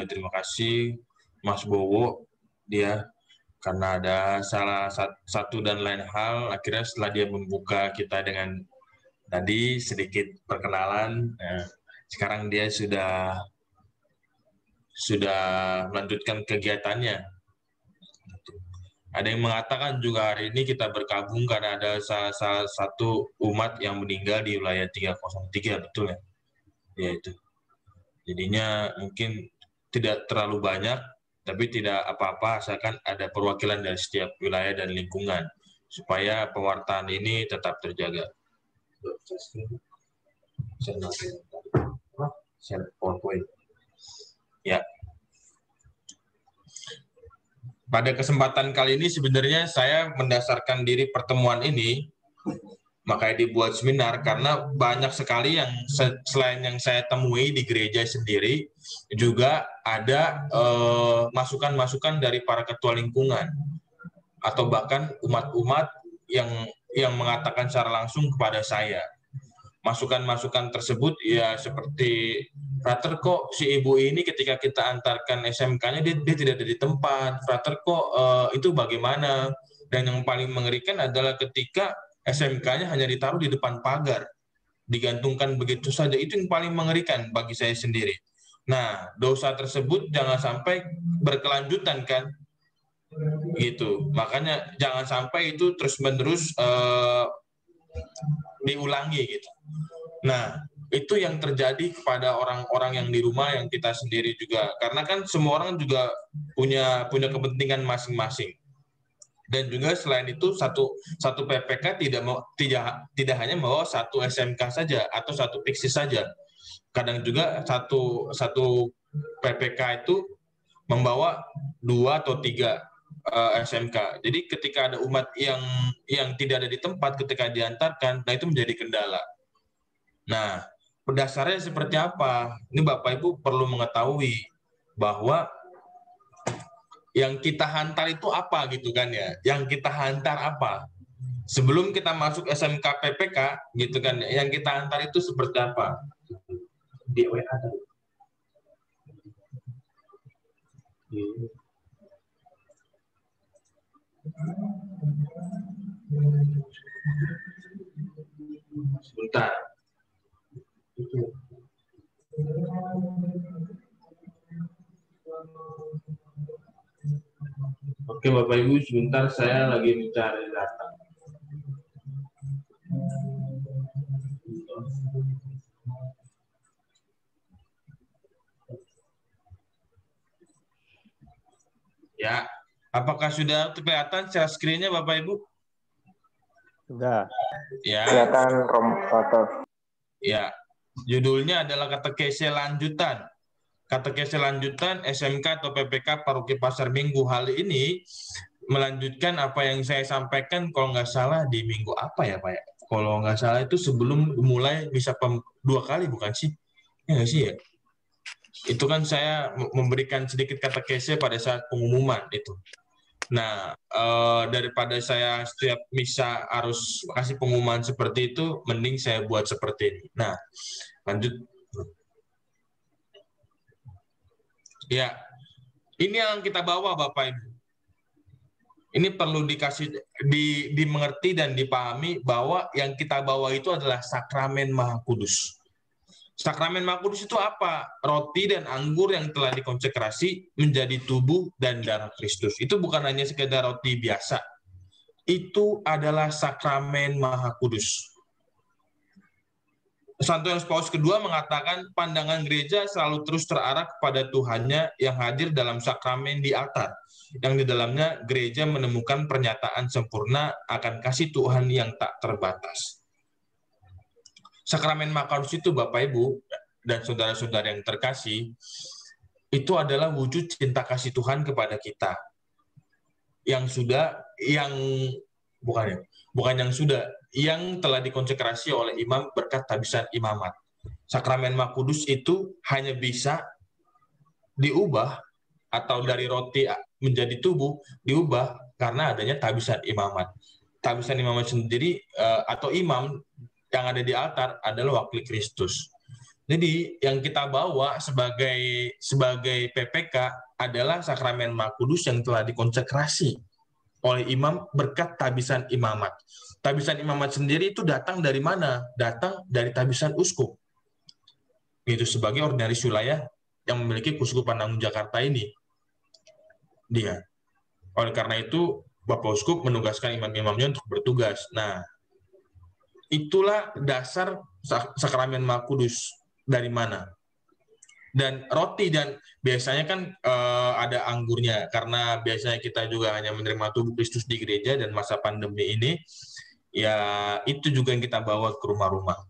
Terima kasih Mas Bowo, dia karena ada salah satu dan lain hal, akhirnya setelah dia membuka kita dengan tadi sedikit perkenalan, sekarang dia sudah melanjutkan kegiatannya. Ada yang mengatakan juga hari ini kita berkabung karena ada salah satu umat yang meninggal di wilayah 303, betul ya? Ya itu. Jadinya mungkin tidak terlalu banyak, tapi tidak apa-apa asalkan ada perwakilan dari setiap wilayah dan lingkungan supaya pewartaan ini tetap terjaga. Ya. Pada kesempatan kali ini sebenarnya saya mendasarkan diri pertemuan ini, makanya dibuat seminar, karena banyak sekali yang selain yang saya temui di gereja sendiri, juga ada masukan-masukan dari para ketua lingkungan, atau bahkan umat-umat yang mengatakan secara langsung kepada saya. Masukan-masukan tersebut ya seperti, Frater kok si ibu ini ketika kita antarkan SMK-nya dia tidak ada di tempat, Frater kok itu bagaimana? Dan yang paling mengerikan adalah ketika SMK-nya hanya ditaruh di depan pagar, digantungkan begitu saja, itu yang paling mengerikan bagi saya sendiri. Nah, dosa tersebut jangan sampai berkelanjutan kan, gitu. Makanya jangan sampai itu terus-menerus diulangi gitu. Nah, itu yang terjadi kepada orang-orang yang di rumah, yang kita sendiri juga. Karena kan semua orang juga punya kepentingan masing-masing. Dan juga selain itu satu PPK tidak hanya membawa satu SMK saja atau satu PIKSI saja. Kadang juga satu PPK itu membawa 2 atau 3 SMK. Jadi ketika ada umat yang tidak ada di tempat ketika diantarkan, nah itu menjadi kendala. Nah, dasarnya seperti apa? Ini Bapak Ibu perlu mengetahui bahwa yang kita hantar itu apa gitu kan ya? Yang kita hantar apa? Sebelum kita masuk SMK PPK gitu kan, yang kita hantar itu seperti apa? Di WA tadi. Sebentar. Oke Bapak Ibu, sebentar saya lagi mencari data. Ya, apakah sudah kelihatan share screen-nya Bapak Ibu? Sudah. Ya. Kelihatan Romoto. Ya, judulnya adalah katekese lanjutan. Katekese lanjutan SMK atau PPK Paroki Pasar Minggu. Hal ini melanjutkan apa yang saya sampaikan kalau nggak salah di minggu apa ya Pak ya? Kalau nggak salah itu sebelum mulai misa 2 kali bukan sih? Ya nggak sih ya? Itu kan saya memberikan sedikit katekese pada saat pengumuman itu. Nah, daripada saya setiap misa harus kasih pengumuman seperti itu, mending saya buat seperti ini. Nah, lanjut. Ya, ini yang kita bawa Bapak Ibu. Ini perlu dimengerti dan dipahami bahwa yang kita bawa itu adalah sakramen Maha Kudus. Sakramen Maha Kudus itu apa? Roti dan anggur yang telah dikonsekrasi menjadi tubuh dan darah Kristus. Itu bukan hanya sekedar roti biasa. Itu adalah sakramen Maha Kudus. Santo Yohanes Paus II mengatakan pandangan gereja selalu terus terarah kepada Tuhannya yang hadir dalam sakramen di altar, yang di dalamnya gereja menemukan pernyataan sempurna akan kasih Tuhan yang tak terbatas. Sakramen Maha Kudus itu Bapak Ibu dan saudara-saudara yang terkasih, itu adalah wujud cinta kasih Tuhan kepada kita. Yang telah dikonsekrasi oleh imam berkat tabisan imamat. Sakramen Maha Kudus itu hanya bisa diubah atau dari roti menjadi tubuh diubah karena adanya tabisan imamat. Tabisan imamat sendiri atau imam yang ada di altar adalah wakil Kristus. Jadi yang kita bawa sebagai PPK adalah sakramen Maha Kudus yang telah dikonsekrasi oleh imam berkat tabisan imamat. Tabisan imamat sendiri itu datang dari mana? Datang dari tabisan uskup. Itu sebagai ordinaris wilayah yang memiliki Keuskupan Agung Jakarta ini. Dia. Oleh karena itu, Bapak Uskup menugaskan imam-imamnya untuk bertugas. Nah, itulah dasar sakramen Maha Kudus. Dari mana? Dan roti, dan biasanya kan ada anggurnya, karena biasanya kita juga hanya menerima tubuh Kristus di gereja, dan masa pandemi ini ya itu juga yang kita bawa ke rumah-rumah.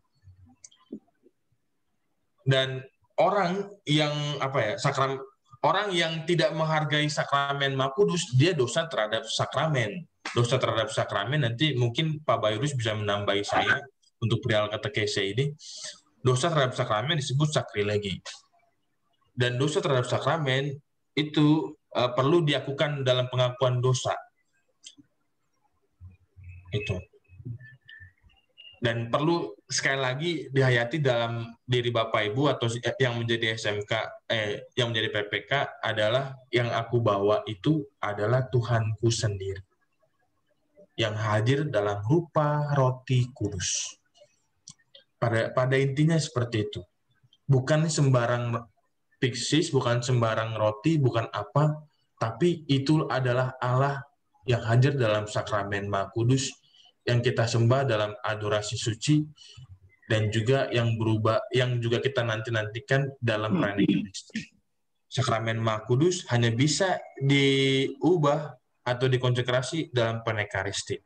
Dan orang yang orang yang tidak menghargai sakramen Maha Kudus, dia dosa terhadap sakramen. Dosa terhadap sakramen, nanti mungkin Pak Bayrus bisa menambahi saya untuk perihal katekese ini. Dosa terhadap sakramen disebut sakrilegi. Dan dosa terhadap sakramen itu perlu dilakukan dalam pengakuan dosa. Itu. Dan perlu sekali lagi dihayati dalam diri Bapak Ibu atau yang menjadi SMK, yang menjadi PPK adalah yang aku bawa itu adalah Tuhanku sendiri. Yang hadir dalam rupa roti kudus. Pada intinya seperti itu. Bukan sembarang fiksis, bukan sembarang roti, bukan apa, tapi itu adalah Allah yang hadir dalam sakramen Maha Kudus yang kita sembah dalam adorasi suci, dan juga yang juga kita nantikan dalam perayaan Ekaristi. Sakramen Maha Kudus hanya bisa diubah atau dikonsekrasi dalam perayaan Ekaristi.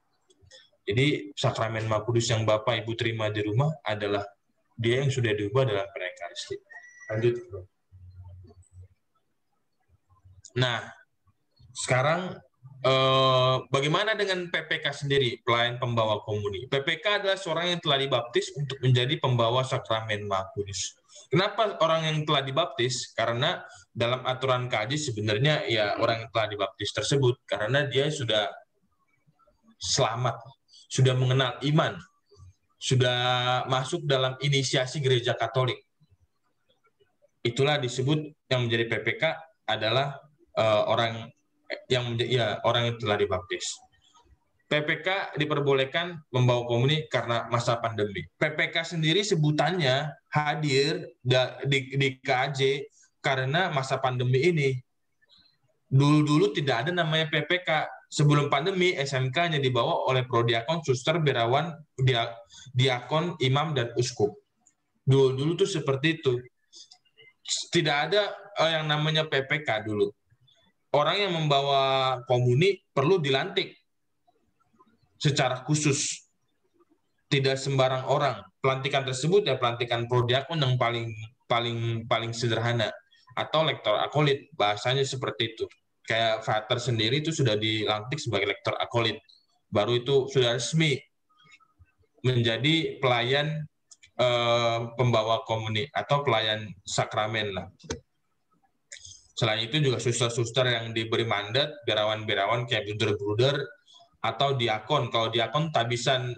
Jadi sakramen Maha Kudus yang Bapak Ibu terima di rumah adalah dia yang sudah diubah dalam perayaan Ekaristi. Lanjut. Nah, sekarang bagaimana dengan PPK sendiri, pelayan pembawa komuni? PPK adalah seorang yang telah dibaptis untuk menjadi pembawa sakramen Maha Kudus. Kenapa orang yang telah dibaptis? Karena dalam aturan KJ sebenarnya ya orang yang telah dibaptis tersebut karena dia sudah selamat, sudah mengenal iman, sudah masuk dalam inisiasi gereja Katolik. Itulah disebut yang menjadi PPK adalah orang yang telah dibaptis. PPK diperbolehkan membawa komuni karena masa pandemi. PPK sendiri sebutannya hadir di KJ karena masa pandemi ini. Dulu tidak ada namanya PPK. Sebelum pandemi, SMK-nya dibawa oleh prodiakon, suster, birawan, diakon, imam, dan uskup. Dulu tuh seperti itu. Tidak ada yang namanya PPK dulu. Orang yang membawa komuni perlu dilantik secara khusus. Tidak sembarang orang. Pelantikan tersebut ya pelantikan prodiakon yang paling sederhana, atau lektor akolit, bahasanya seperti itu. Kayak Frater sendiri itu sudah dilantik sebagai lektor akolit. Baru itu sudah resmi menjadi pelayan pembawa komuni atau pelayan sakramen lah. Selain itu juga suster-suster yang diberi mandat, birawan-birawan kayak bruder-bruder, atau diakon. Kalau diakon tabisan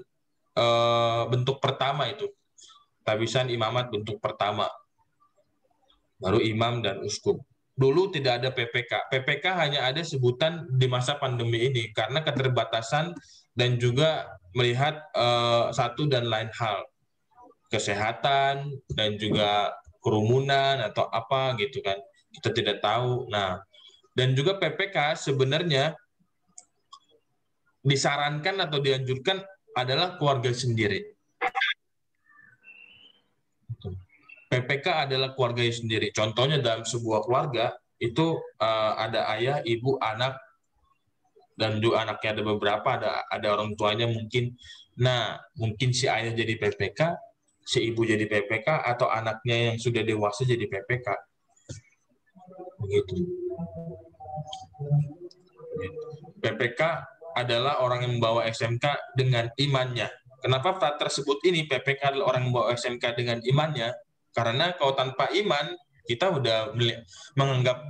bentuk pertama itu. Tabisan imamat bentuk pertama. Baru imam dan uskup. Dulu tidak ada PPK. PPK hanya ada sebutan di masa pandemi ini karena keterbatasan dan juga melihat satu dan lain hal. Kesehatan dan juga kerumunan atau apa gitu kan. Kita tidak tahu. Nah, dan juga PPK sebenarnya disarankan atau dianjurkan adalah keluarga sendiri. PPK adalah keluarga sendiri. Contohnya dalam sebuah keluarga itu ada ayah, ibu, anak, dan juga anaknya ada beberapa, ada orang tuanya mungkin. Nah, mungkin si ayah jadi PPK, si ibu jadi PPK, atau anaknya yang sudah dewasa jadi PPK. Begitu. PPK adalah orang yang membawa SMK dengan imannya. Kenapa tersebut ini PPK adalah orang yang membawa SMK dengan imannya? Karena kalau tanpa iman, kita udah menganggap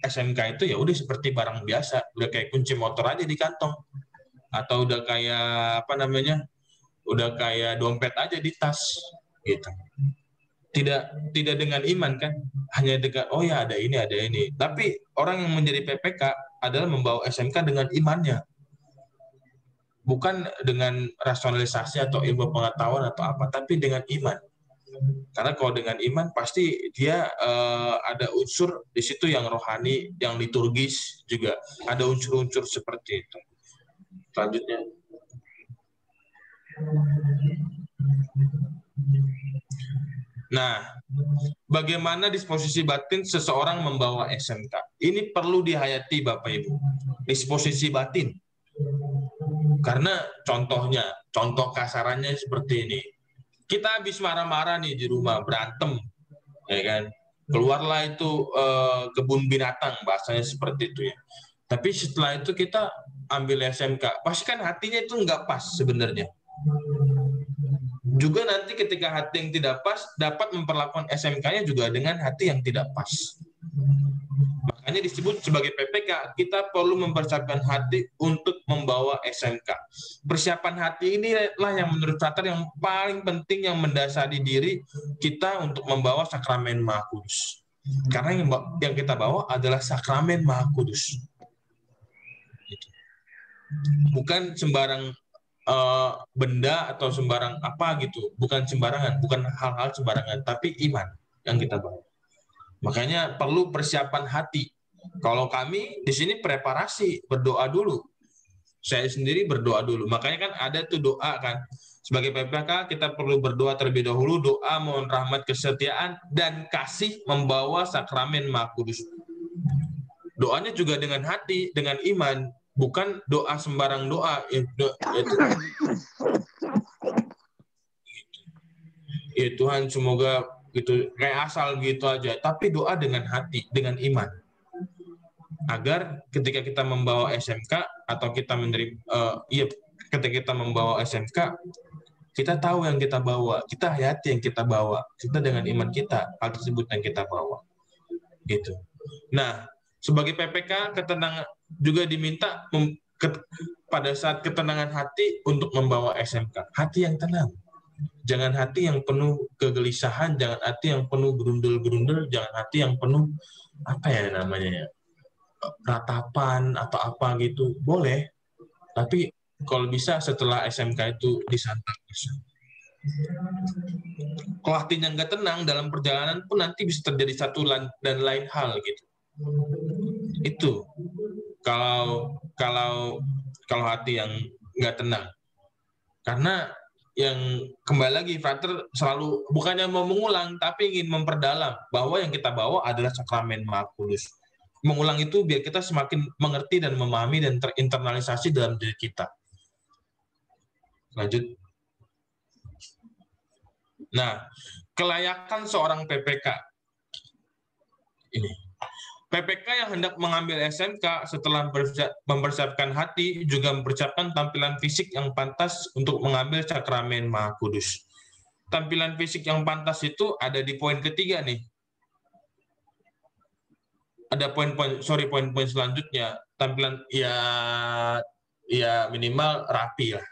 SMK itu ya udah seperti barang biasa, udah kayak kunci motor aja di kantong, atau udah kayak udah kayak dompet aja di tas, gitu. tidak dengan iman kan, hanya dengan oh ya ada ini. Tapi orang yang menjadi PPK adalah membawa SMK dengan imannya, bukan dengan rasionalisasi atau ilmu pengetahuan atau apa, tapi dengan iman. Karena kalau dengan iman pasti dia ada unsur di situ yang rohani, yang liturgis juga ada unsur-unsur seperti itu. Selanjutnya. Nah, bagaimana disposisi batin seseorang membawa SMK? Ini perlu dihayati Bapak Ibu. Disposisi batin. Karena contoh kasarannya seperti ini. Kita habis marah-marah nih di rumah, berantem, ya kan? Keluarlah itu kebun binatang, bahasanya seperti itu ya. Tapi setelah itu kita ambil SMK, pasti kan hatinya itu nggak pas sebenarnya. Juga nanti ketika hati yang tidak pas, dapat memperlakukan SMK-nya juga dengan hati yang tidak pas. Makanya disebut sebagai PPK, kita perlu mempersiapkan hati untuk membawa SMK. Persiapan hati inilah yang menurut Frater yang paling penting, yang mendasari diri kita untuk membawa sakramen Maha Kudus. Karena yang kita bawa adalah sakramen Maha Kudus. Bukan sembarang benda atau sembarang apa gitu, bukan sembarangan, bukan hal-hal sembarangan, tapi iman yang kita bawa. Makanya perlu persiapan hati. Kalau kami di sini preparasi, berdoa dulu. Saya sendiri berdoa dulu. Makanya kan ada tuh doa kan. Sebagai PPK kita perlu berdoa terlebih dahulu, doa mohon rahmat kesetiaan dan kasih membawa sakramen Maha Kudus. Doanya juga dengan hati, dengan iman. Bukan doa sembarang doa. Ya Tuhan semoga gitu kayak asal gitu aja. Tapi doa dengan hati, dengan iman. Agar ketika kita membawa SMK atau kita menerima, ketika kita membawa SMK, kita tahu yang kita bawa, kita hayati yang kita bawa, kita dengan iman kita hal tersebut yang kita bawa. Gitu. Nah, sebagai PPK ketenangan juga diminta pada saat ketenangan hati untuk membawa SMK. Hati yang tenang. Jangan hati yang penuh kegelisahan, jangan hati yang penuh gerundel-gerundel, jangan hati yang penuh apa ya namanya, ratapan atau apa gitu. Boleh. Tapi kalau bisa setelah SMK itu disantap. Kalau hatinya nggak tenang dalam perjalanan pun nanti bisa terjadi satu dan lain hal gitu. Itu kalau hati yang nggak tenang. Karena yang kembali lagi Frater selalu bukannya mau mengulang tapi ingin memperdalam bahwa yang kita bawa adalah sakramen Maha Kudus. Mengulang itu biar kita semakin mengerti dan memahami dan terinternalisasi dalam diri kita. Lanjut. Nah, kelayakan seorang PPK ini. PPK yang hendak mengambil SMK setelah mempersiapkan hati juga mempersiapkan tampilan fisik yang pantas untuk mengambil sakramen Maha Kudus. Tampilan fisik yang pantas itu ada di poin ketiga nih. Ada poin-poin selanjutnya. Tampilan ya minimal rapi lah,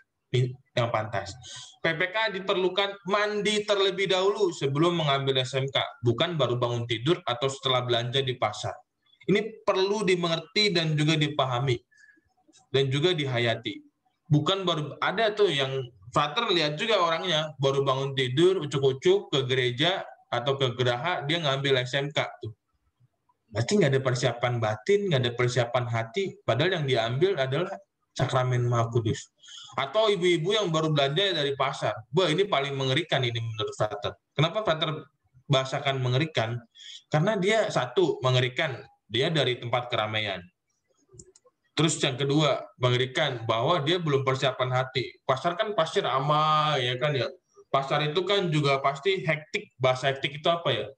yang pantas. PPK diperlukan mandi terlebih dahulu sebelum mengambil SMK, bukan baru bangun tidur atau setelah belanja di pasar. Ini perlu dimengerti dan juga dipahami dan juga dihayati. Bukan baru ada tuh yang Frater lihat juga orangnya baru bangun tidur, ucuk-ucuk ke gereja atau ke geraha dia ngambil SMK tuh. Berarti nggak ada persiapan batin, nggak ada persiapan hati, padahal yang diambil adalah sakramen Maha Kudus. Atau ibu-ibu yang baru belanja dari pasar. Wah, ini paling mengerikan ini menurut Frater. Kenapa Frater bahasakan mengerikan? Karena dia satu, mengerikan. Dia dari tempat keramaian. Terus yang kedua, mengerikan bahwa dia belum persiapan hati. Pasar kan pasti ramai, ya kan ya. Pasar itu kan juga pasti hektik. Bahasa hektik itu apa ya?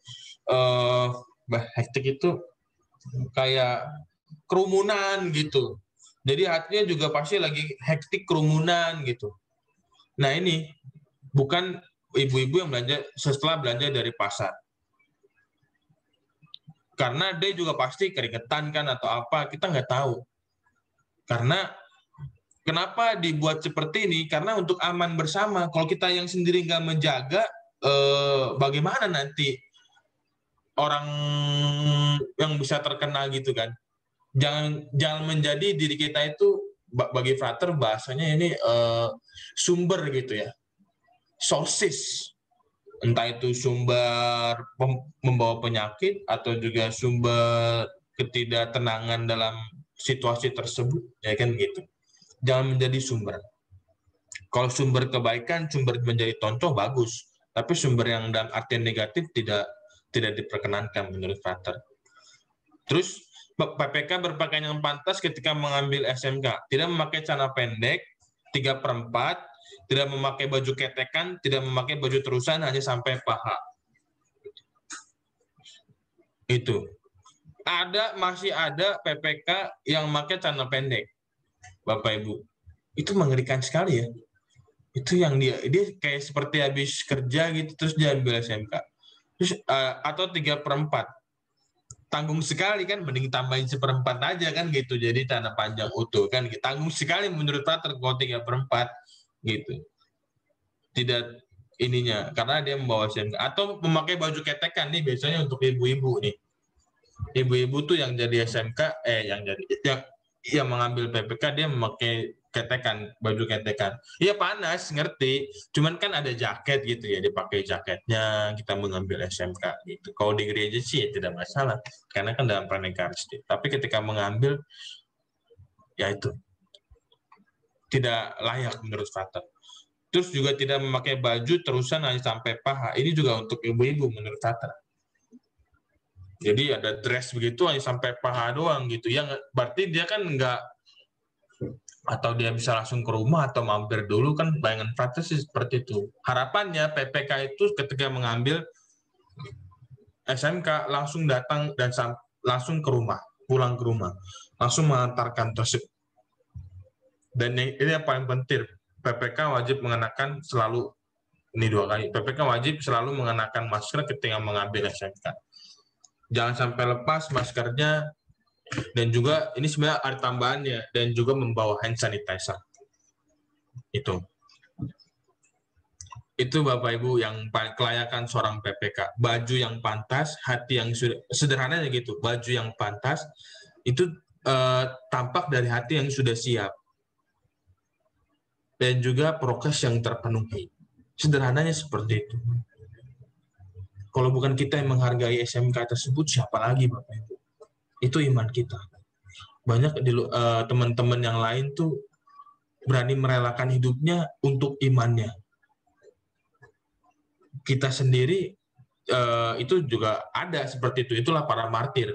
Hektik itu kayak kerumunan gitu. Jadi hatinya juga pasti lagi hektik kerumunan gitu. Nah ini bukan ibu-ibu yang belanja setelah belanja dari pasar. Karena dia juga pasti keringetan kan atau apa, kita nggak tahu. Karena kenapa dibuat seperti ini? Karena untuk aman bersama. Kalau kita yang sendiri nggak menjaga, bagaimana nanti orang yang bisa terkena gitu kan. Jangan menjadi diri kita itu, bagi Frater bahasanya ini sumber gitu ya, sources, entah itu sumber membawa penyakit atau juga sumber ketidaktenangan dalam situasi tersebut, ya kan gitu. Jangan menjadi sumber. Kalau sumber kebaikan, sumber menjadi contoh bagus, tapi sumber yang dalam artian negatif tidak diperkenankan menurut Frater. Terus PPK berpakaian yang pantas ketika mengambil SMK, tidak memakai celana pendek 3/4, tidak memakai baju ketekan, tidak memakai baju terusan hanya sampai paha. Itu. Masih ada PPK yang memakai celana pendek, Bapak Ibu. Itu mengerikan sekali ya. Itu yang dia kayak seperti habis kerja gitu terus dia ambil SMK. Terus atau 3/4. Tanggung sekali kan, mending tambahin 1/4 aja kan gitu, jadi tanah panjang utuh kan, tanggung sekali menurut Frater kalau 3/4 gitu, tidak ininya karena dia membawa SMK. Atau memakai baju ketekan nih, biasanya untuk ibu-ibu nih, ibu-ibu tuh yang jadi SMK yang mengambil PPK dia memakai ketekan, baju ketekan. Iya panas, ngerti. Cuman kan ada jaket gitu ya, dipakai jaketnya kita mengambil SMK gitu. Kalau di gereja sih ya tidak masalah, karena kan dalam pernikahan sendiri. Tapi ketika mengambil, ya itu tidak layak menurut Frater. Terus juga tidak memakai baju terusan hanya sampai paha. Ini juga untuk ibu-ibu menurut Frater. Jadi ada dress begitu hanya sampai paha doang gitu. Yang berarti dia kan enggak, atau dia bisa langsung ke rumah atau mampir dulu kan, bayangan Frater sih seperti itu. Harapannya PPK itu ketika mengambil SMK langsung datang dan langsung ke rumah, pulang ke rumah, langsung mengantarkan tersebut. Dan ini yang paling penting, PPK wajib mengenakan selalu, ini 2 kali, PPK wajib selalu mengenakan masker ketika mengambil SMK. Jangan sampai lepas maskernya. Dan juga ini sebenarnya ada tambahannya, dan juga membawa hand sanitizer. Itu Bapak Ibu yang kelayakan seorang PPK. Baju yang pantas, hati yang sederhananya gitu. Baju yang pantas itu tampak dari hati yang sudah siap. Dan juga prokes yang terpenuhi. Sederhananya seperti itu. Kalau bukan kita yang menghargai SMK tersebut, siapa lagi Bapak Ibu? Itu iman kita. Banyak teman-teman yang lain tuh berani merelakan hidupnya untuk imannya. Kita sendiri itu juga ada seperti itu. Itulah para martir,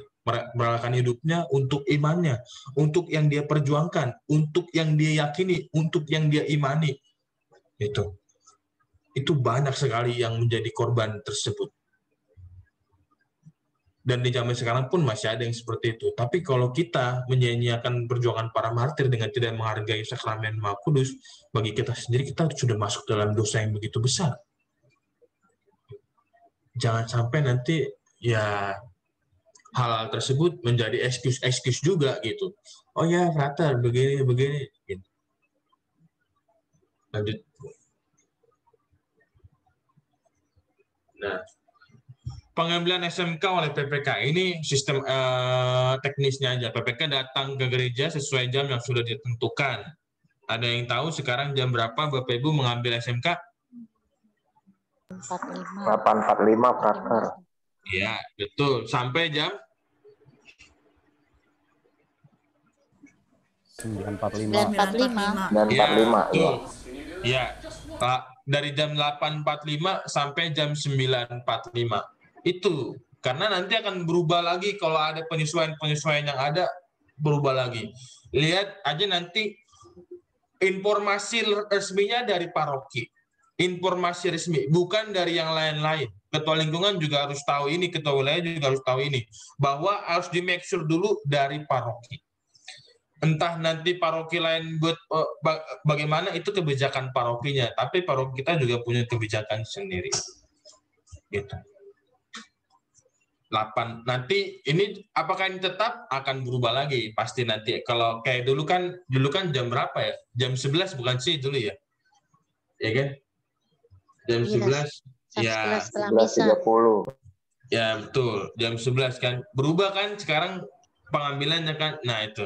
merelakan hidupnya untuk imannya, untuk yang dia perjuangkan, untuk yang dia yakini, untuk yang dia imani. Itu banyak sekali yang menjadi korban tersebut. Dan di zaman sekarang pun masih ada yang seperti itu. Tapi kalau kita menyia-nyiakan perjuangan para martir dengan tidak menghargai sakramen Maha Kudus, bagi kita sendiri kita sudah masuk dalam dosa yang begitu besar. Jangan sampai nanti ya hal tersebut menjadi excuse juga gitu. Oh ya, Frater begini gitu. Lanjut. Nah, pengambilan SMK oleh PPK ini sistem teknisnya aja. PPK datang ke gereja sesuai jam yang sudah ditentukan. Ada yang tahu sekarang jam berapa Bapak Ibu mengambil SMK? 8.45 Frater. Iya, betul. Sampai jam 9.45. 9.45. Ya, Iya. Ya, dari jam 8.45 sampai jam 9.45. Itu karena nanti akan berubah lagi kalau ada penyesuaian yang ada, berubah lagi. Lihat aja nanti informasi resminya dari paroki. Informasi resmi, bukan dari yang lain-lain. Ketua lingkungan juga harus tahu ini, ketua wilayah juga harus tahu ini. Bahwa harus di make sure dulu dari paroki. Entah nanti paroki lain buat bagaimana, itu kebijakan parokinya, tapi paroki kita juga punya kebijakan sendiri. Gitu. 8. Nanti ini apakah ini tetap akan berubah lagi? Pasti nanti. Kalau kayak dulu kan jam berapa ya? Jam 11 bukan sih dulu ya? Ya kan? Jam 11 Ya, setelah misa. 11.30. ya betul. Jam 11 kan. Berubah kan sekarang pengambilannya kan. Nah itu.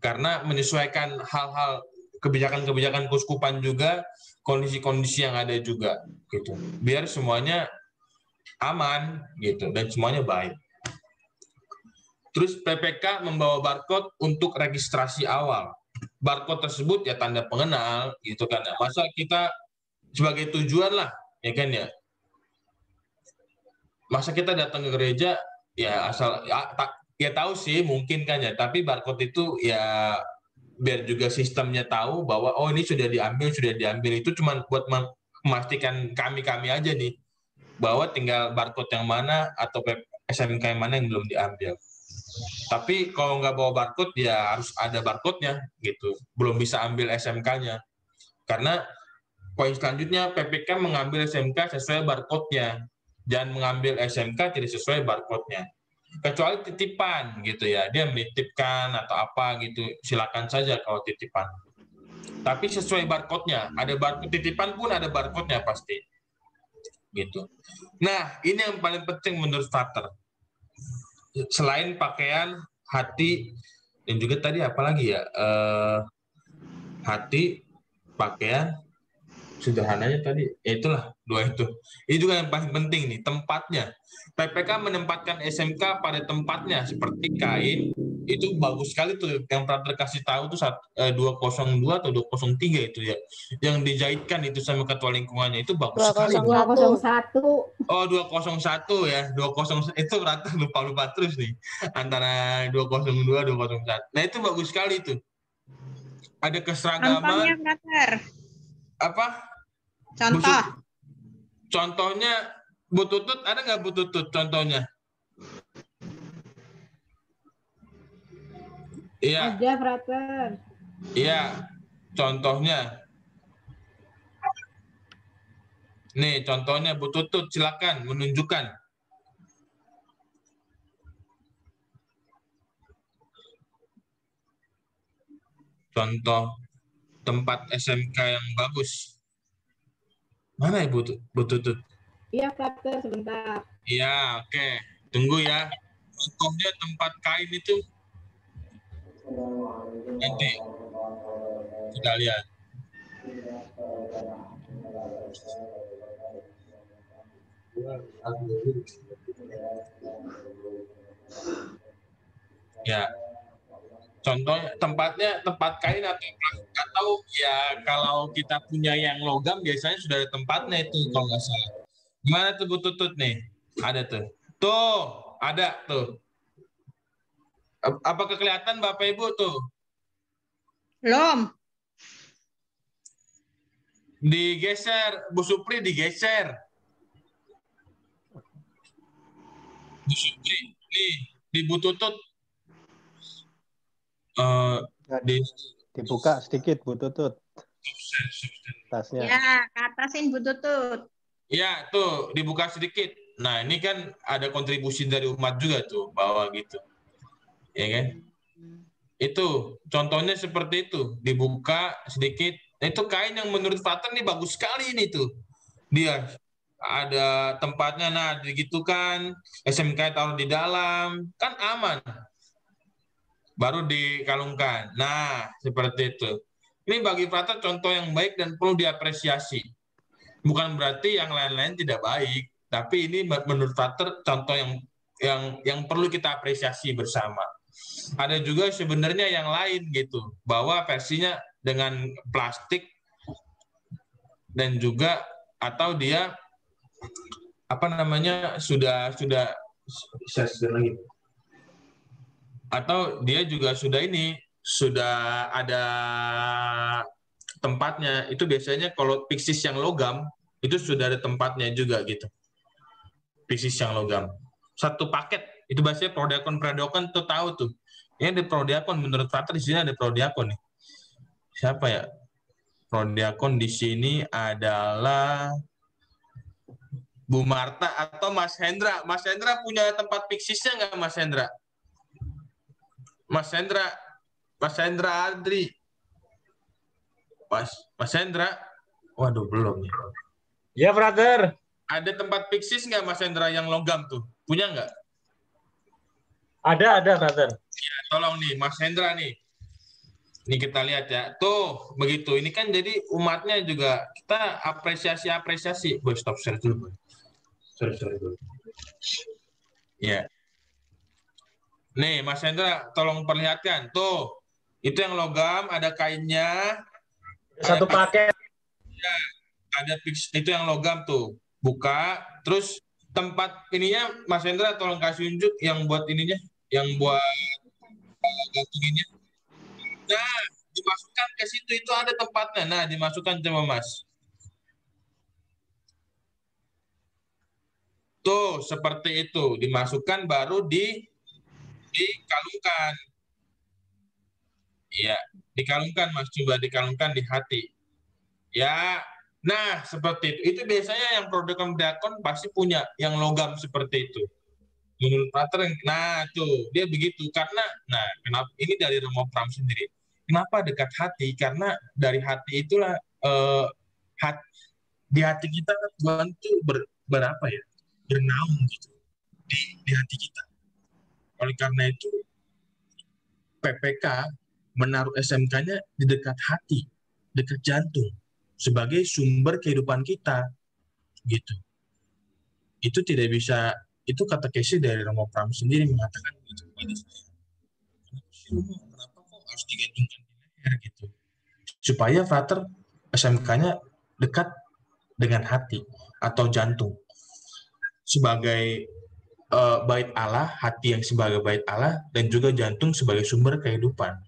Karena menyesuaikan hal-hal kebijakan-kebijakan keuskupan juga, kondisi-kondisi yang ada juga gitu. Biar semuanya aman gitu dan semuanya baik. Terus PPK membawa barcode untuk registrasi awal. Barcode tersebut ya tanda pengenal gitu kan. Masa kita sebagai tujuan lah, ya kan ya. Masa kita datang ke gereja ya asal ya tahu sih mungkin kan ya, tapi barcode itu ya biar juga sistemnya tahu bahwa oh ini sudah diambil itu cuma buat memastikan kami aja nih bahwa tinggal barcode yang mana atau SMK yang mana yang belum diambil. Tapi kalau nggak bawa barcode ya harus ada barcode-nya gitu. Belum bisa ambil SMK-nya. Karena poin selanjutnya PPK mengambil SMK sesuai barcode-nya. Jangan mengambil SMK tidak sesuai barcode-nya. Kecuali titipan gitu ya. Dia menitipkan atau apa gitu. Silakan saja kalau titipan. Tapi sesuai barcode-nya. Ada barcode titipan pun ada barcode-nya pasti. Gitu. Nah, ini yang paling penting menurut Frater. Selain pakaian, hati, dan juga tadi apa lagi ya? Hati, pakaian, sederhananya tadi, ya itulah dua itu. Ini juga yang paling penting nih, tempatnya. PPK menempatkan SMK pada tempatnya seperti kain, itu bagus sekali tuh yang pernah kasih tahu tuh 202 atau 203 itu ya. Yang dijahitkan itu sama ketua lingkungannya itu bagus sekali. 201. Oh 201 ya, 20 itu rata lupa terus nih antara 202 201. Nah itu bagus sekali tuh. Ada keseragaman. Contohnya, Frater. Apa? Contoh. Contohnya Bu Tutut, ada nggak Bu Tutut contohnya? Iya. Ada, Frater. Iya. Contohnya. Nih contohnya Bu Tutut, silakan menunjukkan. Contoh tempat SMK yang bagus. Mana ya Bu Tutut? Iya, Frater, sebentar. Iya, oke. Tunggu ya. Contohnya tempat kain itu nanti kita lihat. Ya. Contohnya tempatnya tempat kain atau ya kalau kita punya yang logam biasanya sudah ada tempatnya itu kalau nggak salah. Gimana tuh Bu Tutut nih? Ada tuh. Tuh, ada tuh. Apakah kelihatan Bapak Ibu tuh? Belum. Digeser, Bu Supri digeser. Bu Supri, nih di Bu Tutut. Dibuka sedikit Bu Tutut. Tasnya. Ya, ke atasin Bu Tutut. Ya, tuh dibuka sedikit. Nah, ini kan ada kontribusi dari umat juga tuh, bawah gitu. Ya kan? Itu contohnya seperti itu, dibuka sedikit. Nah, itu kain yang menurut Frater nih bagus sekali ini tuh. Dia ada tempatnya, nah gitu kan, SMK taruh di dalam, kan aman. Baru dikalungkan. Nah, seperti itu. Ini bagi Frater contoh yang baik dan perlu diapresiasi. Bukan berarti yang lain-lain tidak baik, tapi ini menurut Frater contoh yang perlu kita apresiasi bersama. Ada juga sebenarnya yang lain gitu, bahwa versinya dengan plastik dan juga atau dia apa namanya sudah lagi. Atau dia juga sudah ada tempatnya. Itu biasanya kalau Pixis yang logam itu sudah ada tempatnya juga gitu. Pixis yang logam. Satu paket itu biasanya prodiakon tuh tahu tuh. Ini ada prodiakon menurut Frater di sini ada prodiakon nih. Siapa ya? Prodiakon di sini adalah Bu Marta atau Mas Hendra. Mas Hendra punya tempat Pixisnya nggak Mas Hendra? Mas Hendra Adri. Mas Hendra, waduh belum nih. Ya, brother. Ada tempat piksis nggak Mas Hendra yang logam tuh? Punya nggak? Ada, brother. Ya, tolong nih Mas Hendra nih. Ini kita lihat ya. Tuh, begitu. Ini kan jadi umatnya juga kita apresiasi. Boy, stop share dulu. Boy. Sorry dulu. Ya. Nih, Mas Hendra, tolong perlihatkan. Tuh, itu yang logam, ada kainnya. Satu paket. Ada itu yang logam tuh. Buka, terus tempat ininya Mas Hendra tolong kasih unjuk yang buat ininya, yang buat gantunginnya. Nah, dimasukkan ke situ, itu ada tempatnya. Nah, dimasukkan coba Mas. Tuh, seperti itu. Dimasukkan baru dikalungkan. Iya, dikalungkan Mas, coba dikalungkan di hati. Ya, nah seperti itu. Itu biasanya yang produk Dakon pasti punya yang logam seperti itu. Menurut Prater, nah tuh dia begitu karena, nah kenapa ini dari Romo Pram sendiri? Kenapa dekat hati? Karena dari hati itulah di hati kita Tuhan tuh berapa ya? Bernaung gitu di hati kita. Oleh karena itu PPK menaruh SMK-nya di dekat hati, dekat jantung sebagai sumber kehidupan kita gitu. Itu tidak bisa, itu kata Casey dari Romo Pram sendiri mengatakan gitu kepada saya. Kenapa kok harus digantungkan di leher gitu? Supaya Frater SMK-nya dekat dengan hati atau jantung. Sebagai bait Allah, hati yang sebagai bait Allah dan juga jantung sebagai sumber kehidupan.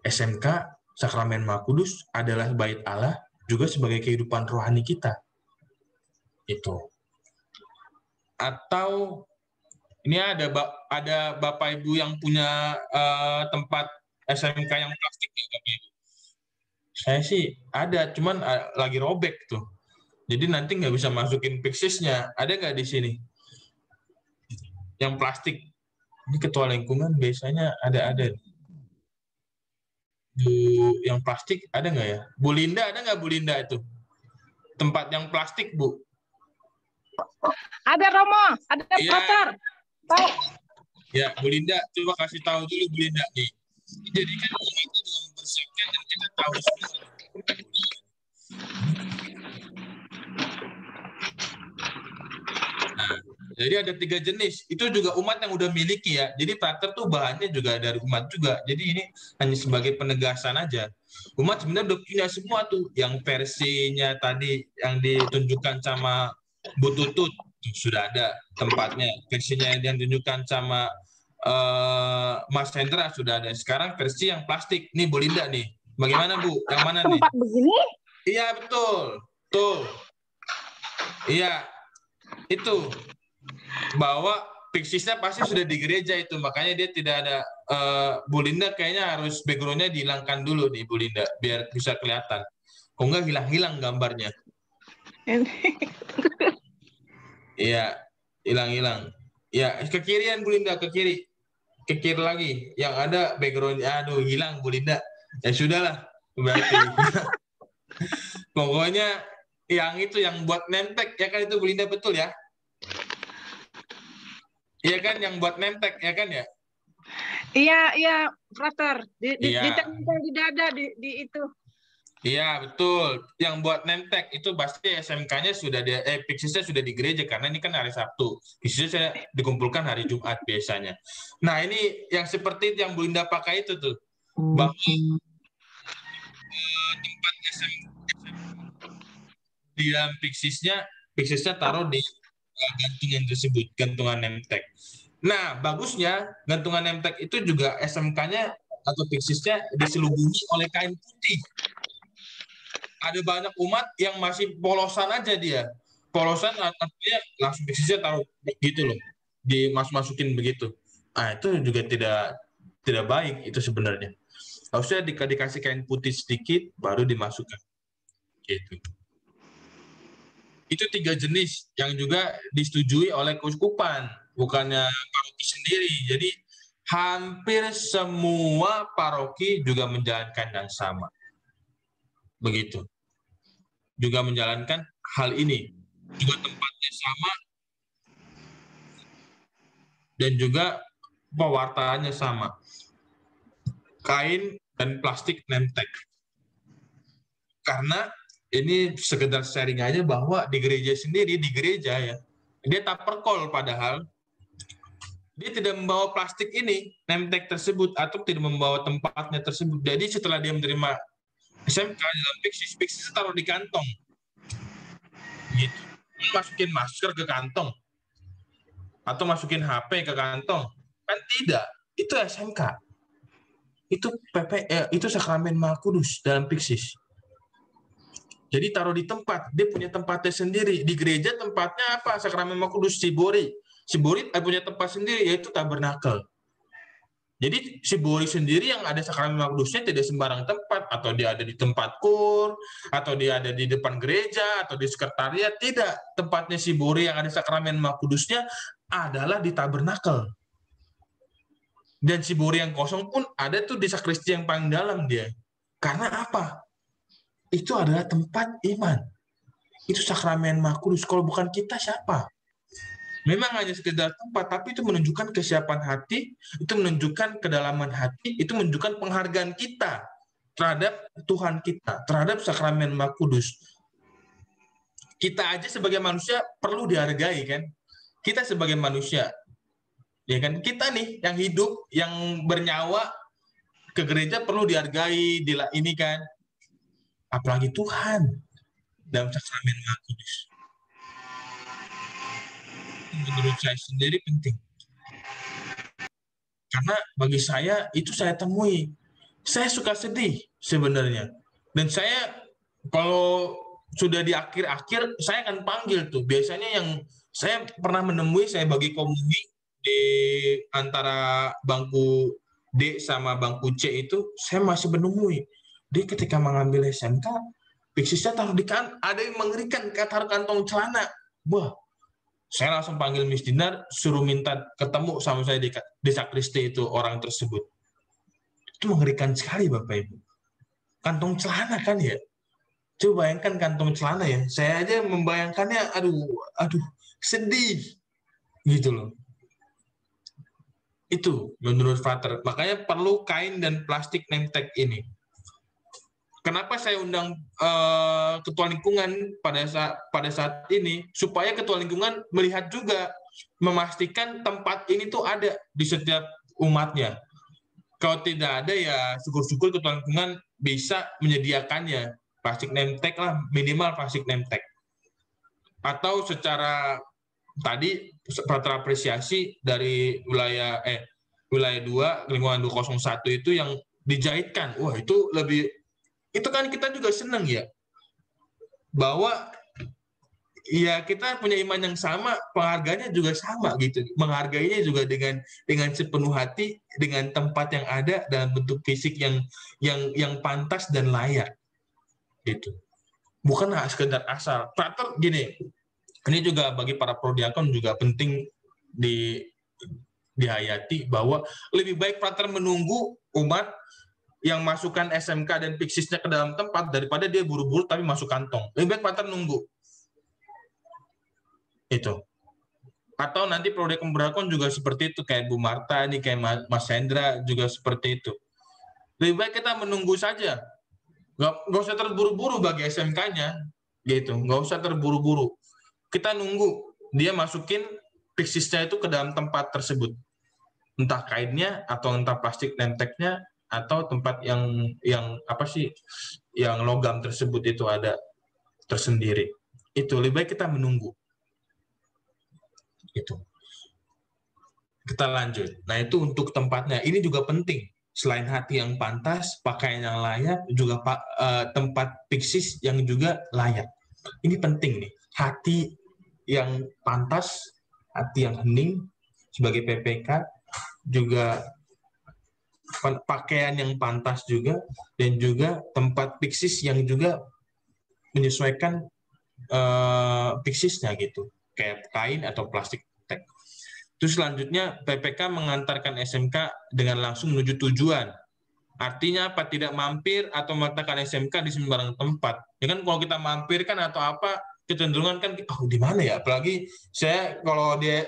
SMK Sakramen Maha Kudus adalah bait Allah juga sebagai kehidupan rohani kita. Itu. Atau ini ada Bapak Ibu yang punya tempat SMK yang plastik ya Bapak Ibu? Saya sih ada, cuman lagi robek tuh. Jadi nanti nggak bisa masukin piksisnya. Ada nggak di sini? Yang plastik. Ini ketua lingkungan biasanya ada. Bu, yang plastik ada nggak ya? Bu Linda ada nggak Bu Linda itu? Tempat yang plastik Bu? Ada Romo, ada Iya. Prater. Tahu. Ya, Bu Linda, coba kasih tahu dulu Bu Linda nih. Jadi kan umatnya juga mempersiapkan dan kita tahu semua. Nah, jadi ada 3 jenis. Itu juga umat yang udah miliki ya. Jadi Prater tuh bahannya juga dari umat juga. Jadi ini hanya sebagai penegasan aja. Umat sebenarnya udah punya semua tuh. Yang versinya tadi yang ditunjukkan sama Bu Tutut sudah ada tempatnya. Versinya yang ditunjukkan sama Mas Hendra sudah ada. Sekarang versi yang plastik. Nih Bu Linda nih. Bagaimana Bu? Yang mana nih? Tempat begini? Iya betul. Tuh. Iya. Itu. Bahwa piksisnya pasti sudah di gereja itu. Makanya dia tidak ada. Bu Linda kayaknya harus background-nya dihilangkan dulu nih Bu Linda. Biar bisa kelihatan. Kok nggak hilang-hilang gambarnya. Iya. Hilang-hilang. Ya, ke kirian Bu Linda, ke kiri. Ke kiri lagi. Yang ada background-nya. Aduh, hilang Bu Linda. Ya sudahlah. Berarti. Pokoknya yang itu yang buat nemtek. Ya kan itu Bu Linda betul ya? Iya kan yang buat nemtek. Ya kan ya? Iya, Prater. Iya. Ditempel di dada di itu. Iya betul, yang buat nemtek itu pasti SMK-nya sudah piksisnya sudah di gereja karena ini kan hari Sabtu, piksisnya dikumpulkan hari Jumat biasanya. Nah ini yang seperti yang Bu Linda pakai itu tuh, bahwa tempat SMK di dalam piksisnya taruh di gantungan tersebut, gantungan nemtek. Nah bagusnya gantungan nemtek itu juga SMK-nya atau piksisnya diselubungi oleh kain putih. Ada banyak umat yang masih polosan aja dia. Polosan artinya langsung piksisnya taruh gitu loh. Dimasuk-masukin begitu. Nah, itu juga tidak baik itu sebenarnya. Harusnya dikasih kain putih sedikit baru dimasukkan. Gitu. Itu 3 jenis yang juga disetujui oleh keuskupan, bukannya paroki sendiri. Jadi hampir semua paroki juga menjalankan yang sama. Begitu. Juga menjalankan hal ini. Juga tempatnya sama dan juga pewartaannya sama. Kain dan plastik name tag. Karena ini sekedar sharing aja bahwa di gereja sendiri, di gereja ya, dia tak perkol padahal dia tidak membawa plastik ini, name tag tersebut, atau tidak membawa tempatnya tersebut. Jadi setelah dia menerima SMK dalam Pixis taruh di kantong. Gitu. Masukin masker ke kantong. Atau masukin HP ke kantong. Kan tidak. Itu SMK. Itu sakramen Maha Kudus dalam Pixis. Jadi taruh di tempat, dia punya tempatnya sendiri. Di gereja tempatnya apa? Sakramen Maha Kudus Sibori. Sibori punya tempat sendiri, yaitu tabernakel. Jadi Sibori sendiri yang ada sakramen Maha Kudusnya tidak sembarang tempat, atau dia ada di tempat kur, atau dia ada di depan gereja, atau di sekretariat. Tidak. Tempatnya Sibori yang ada sakramen Maha Kudusnya adalah di tabernakel. Dan Sibori yang kosong pun ada tuh di sakristi yang paling dalam dia. Karena apa? Itu adalah tempat iman. Itu sakramen Maha Kudus. Kalau bukan kita, siapa? Memang hanya sekedar tempat, tapi itu menunjukkan kesiapan hati, itu menunjukkan kedalaman hati, itu menunjukkan penghargaan kita terhadap Tuhan kita, terhadap sakramen Maha Kudus. Kita aja sebagai manusia perlu dihargai, kan? Kita sebagai manusia, ya kan? Kita nih yang hidup, yang bernyawa ke gereja perlu dihargai, ini kan? Apalagi Tuhan dalam sakramen Maha Kudus. Menurut saya sendiri penting. Karena bagi saya itu saya temui. Saya suka sedih sebenarnya. Dan saya kalau sudah di akhir-akhir saya akan panggil tuh. Biasanya yang saya pernah menemui, saya bagi komuni di antara bangku D sama bangku C itu, saya masih menemui. Dia ketika mengambil SMK, Pixisnya taruh di ada yang mengerikan, taruh kantong celana. Wah, saya langsung panggil Miss Dinar, suruh minta ketemu sama saya di sakristi itu orang tersebut. Itu mengerikan sekali Bapak Ibu. Kantong celana kan ya. Coba bayangkan kantong celana ya. Saya aja membayangkannya, aduh, sedih. Gitu loh. Itu menurut Frater. Makanya perlu kain dan plastik name tag ini. Kenapa saya undang ketua lingkungan pada saat ini, supaya ketua lingkungan melihat juga, memastikan tempat ini tuh ada di setiap umatnya. Kalau tidak ada ya syukur-syukur ketua lingkungan bisa menyediakannya, plastik name tag lah, minimal plastik name tag. Atau secara tadi terapresiasi dari wilayah 2, lingkungan 201 itu yang dijahitkan. Wah, itu lebih, itu kan kita juga senang ya, bahwa ya kita punya iman yang sama, penghargaannya juga sama gitu, menghargainya juga dengan sepenuh hati, dengan tempat yang ada dalam bentuk fisik yang pantas dan layak gitu, bukan sekedar asal. Frater gini, ini juga bagi para prodiakon juga penting dihayati, bahwa lebih baik Frater menunggu umat yang masukkan SMK dan Pixisnya ke dalam tempat daripada dia buru-buru tapi masuk kantong. Lebih baik Frater nunggu. Itu. Atau nanti Prodiakon Brakon juga seperti itu, kayak Bu Marta, ini kayak Mas Hendra juga seperti itu. Lebih baik kita menunggu saja. Nggak usah terburu-buru bagi SMK-nya. Gitu. Nggak usah terburu-buru. Kita nunggu dia masukin Pixisnya itu ke dalam tempat tersebut. Entah kainnya atau entah plastik name tag-nya, atau tempat yang logam tersebut itu ada tersendiri. Itu lebih baik kita menunggu. Itu. Kita lanjut. Nah, itu untuk tempatnya. Ini juga penting. Selain hati yang pantas, pakaian yang layak, juga tempat Pixis yang juga layak. Ini penting nih. Hati yang pantas, hati yang hening sebagai PPK, juga pakaian yang pantas juga, dan juga tempat Pixis yang juga menyesuaikan Pixisnya gitu, kayak kain atau plastik tag. Terus selanjutnya PPK mengantarkan SMK dengan langsung menuju tujuan. Artinya apa? Tidak mampir atau meletakkan SMK di sembarang tempat. Ya kan, kalau kita mampir kan atau apa, kecenderungan kan, oh di mana ya? Apalagi saya kalau dia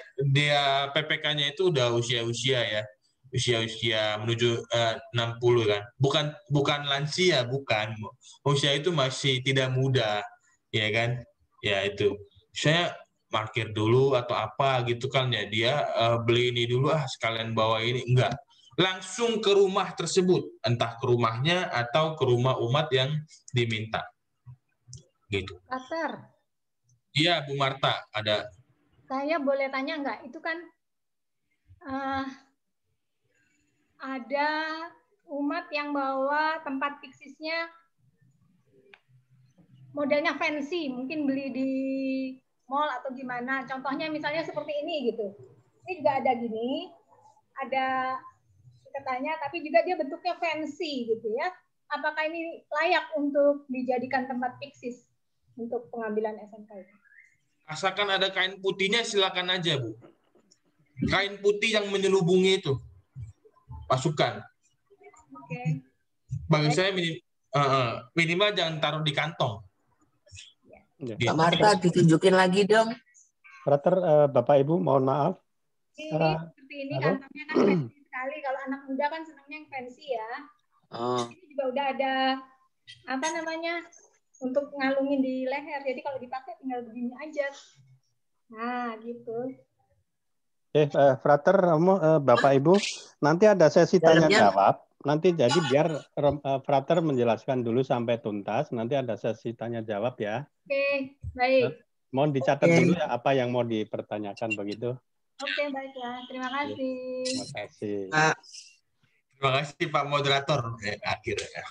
PPK-nya itu udah usia-usia ya, usia menuju 60 kan, bukan lansia, bukan, usia itu masih tidak muda, ya kan, ya itu saya parkir dulu atau apa gitu kan ya, dia beli ini dulu sekalian bawa ini, enggak, langsung ke rumah tersebut, entah ke rumahnya atau ke rumah umat yang diminta, gitu. Frater, Iya, Bu Marta, ada. saya boleh tanya nggak? Itu kan ada umat yang bawa tempat fiksisnya modelnya fancy, mungkin beli di mall atau gimana. Contohnya misalnya seperti ini gitu. Ini juga ada gini, ada katanya, tapi juga dia bentuknya fancy gitu ya. Apakah ini layak untuk dijadikan tempat fiksis untuk pengambilan SMK itu? Asalkan ada kain putihnya silakan aja, Bu. Kain putih yang menyelubungi itu. Masukkan. Oke. Bagi saya minimal jangan taruh di kantong. Ya. Gitu. Pak Marta, ditunjukin lagi dong. Frater, Bapak Ibu mohon maaf. Ini seperti ini halo? kantongnya kan fancy sekali. Kalau anak muda kan senangnya yang fancy ya. Oh, Ini juga udah ada apa namanya untuk ngalungin di leher. Jadi kalau dipakai tinggal begini aja. Nah, gitu. Frater, Bapak Ibu, nanti ada sesi tanya jawab. Nanti jadi biar Frater menjelaskan dulu sampai tuntas. Nanti ada sesi tanya jawab ya. Oke, baik. Mohon dicatat dulu ya apa yang mau dipertanyakan begitu. Oke, baiklah. Terima kasih. Terima kasih. Terima kasih Pak Moderator. Akhirnya.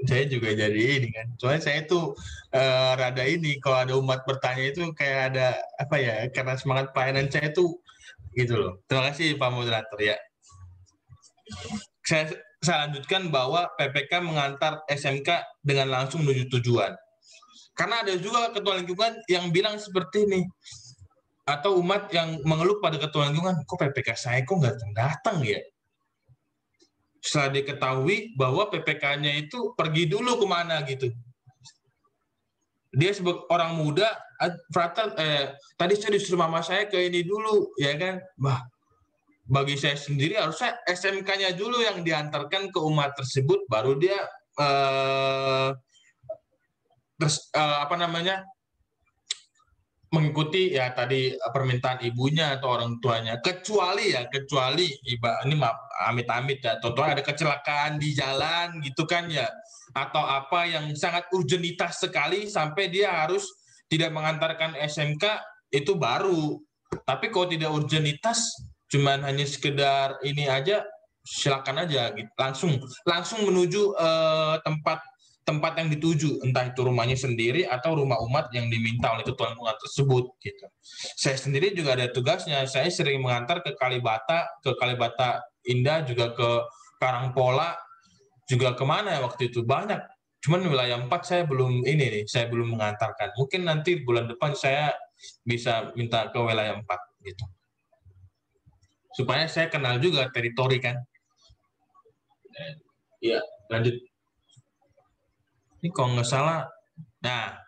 Saya juga jadi ini kan. Soalnya saya tuh rada ini kalau ada umat bertanya itu kayak ada apa ya? Karena semangat pelayanan saya tuh gitu loh. Terima kasih Pak Moderator ya. Saya lanjutkan bahwa PPK mengantar SMK dengan langsung menuju tujuan. Karena ada juga ketua lingkungan yang bilang seperti ini. Atau umat yang mengeluh pada ketua lingkungan, kok PPK saya kok nggak datang ya? Setelah diketahui bahwa PPK-nya itu pergi dulu kemana gitu. Dia sebagai orang muda, Frater, tadi saya disuruh mama saya ke ini dulu, ya kan? Bagi saya sendiri harusnya SMK-nya dulu yang diantarkan ke umat tersebut, baru dia mengikuti ya tadi permintaan ibunya atau orang tuanya, kecuali ini amit-amit ya, contohnya ada kecelakaan di jalan gitu kan ya, atau apa yang sangat urgenitas sekali sampai dia harus tidak mengantarkan SMK, itu baru. Tapi kalau tidak urgenitas, cuman hanya sekedar ini aja, silakan aja gitu, langsung menuju tempat yang dituju, entah itu rumahnya sendiri atau rumah umat yang diminta oleh ketua lingkungan tersebut gitu. Saya sendiri juga ada tugasnya, saya sering mengantar ke Kalibata Indah, juga ke Karangpola, juga kemana ya waktu itu banyak. Cuman wilayah 4 saya belum saya belum mengantarkan. Mungkin nanti bulan depan saya bisa minta ke wilayah 4 gitu. Supaya saya kenal juga teritori kan. Iya, lanjut. Ini kalau nggak salah, nah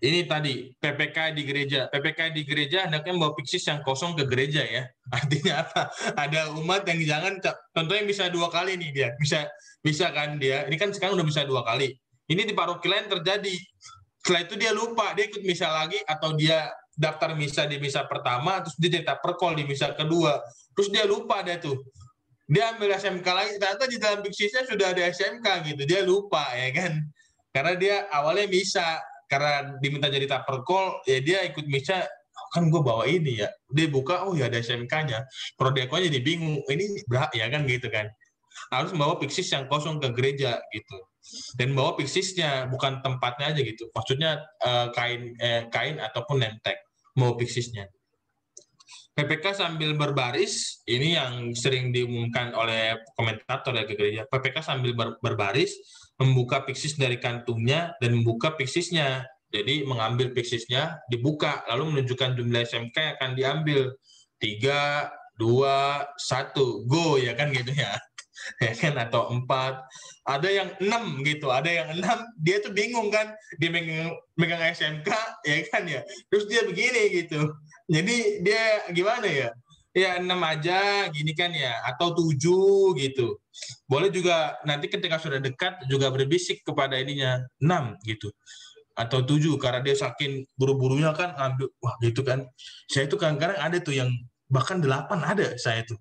ini tadi PPK di gereja. PPK di gereja hendaknya membawa fiksis yang kosong ke gereja ya. Artinya apa? Ada umat yang jangan, contohnya bisa 2 kali nih dia, bisa kan dia. Ini kan sekarang udah bisa 2 kali. Ini di paroki lain terjadi. Setelah itu dia lupa, dia ikut misa lagi atau dia daftar misa di misa pertama, terus dia cetak perkol di misa kedua, terus dia lupa dia tuh. Dia ambil SMK lagi, ternyata di dalam fiksisnya sudah ada SMK gitu. Dia lupa ya kan. Karena dia awalnya misa, karena diminta jadi taperkol, ya dia ikut misa, kan gue bawa ini ya. Dia buka, oh ya ada SMK-nya. Prodekonya jadi bingung, ini berhak ya kan gitu kan. Harus membawa fiksis yang kosong ke gereja gitu. Dan bawa fiksisnya, bukan tempatnya aja gitu. Maksudnya kain ataupun name tag, bawa fiksisnya. PPK sambil berbaris, ini yang sering diumumkan oleh komentator ya ke gereja. PPK sambil berbaris, membuka fiksis dari kantungnya dan membuka fiksisnya. Jadi mengambil fiksisnya, dibuka, lalu menunjukkan jumlah SMK yang akan diambil. 3, 2, 1, go ya kan gitu ya. ya kan, atau 4, ada yang 6 gitu, ada yang 6 dia tuh bingung kan, dia megang SMK ya kan ya, terus dia begini gitu, jadi dia gimana ya, ya 6 aja gini kan ya, atau 7 gitu, boleh juga nanti ketika sudah dekat juga berbisik kepada ininya 6 gitu, atau 7 karena dia saking buru-burunya kan ambil, wah gitu kan, saya itu kadang-kadang ada tuh yang bahkan 8 ada saya tuh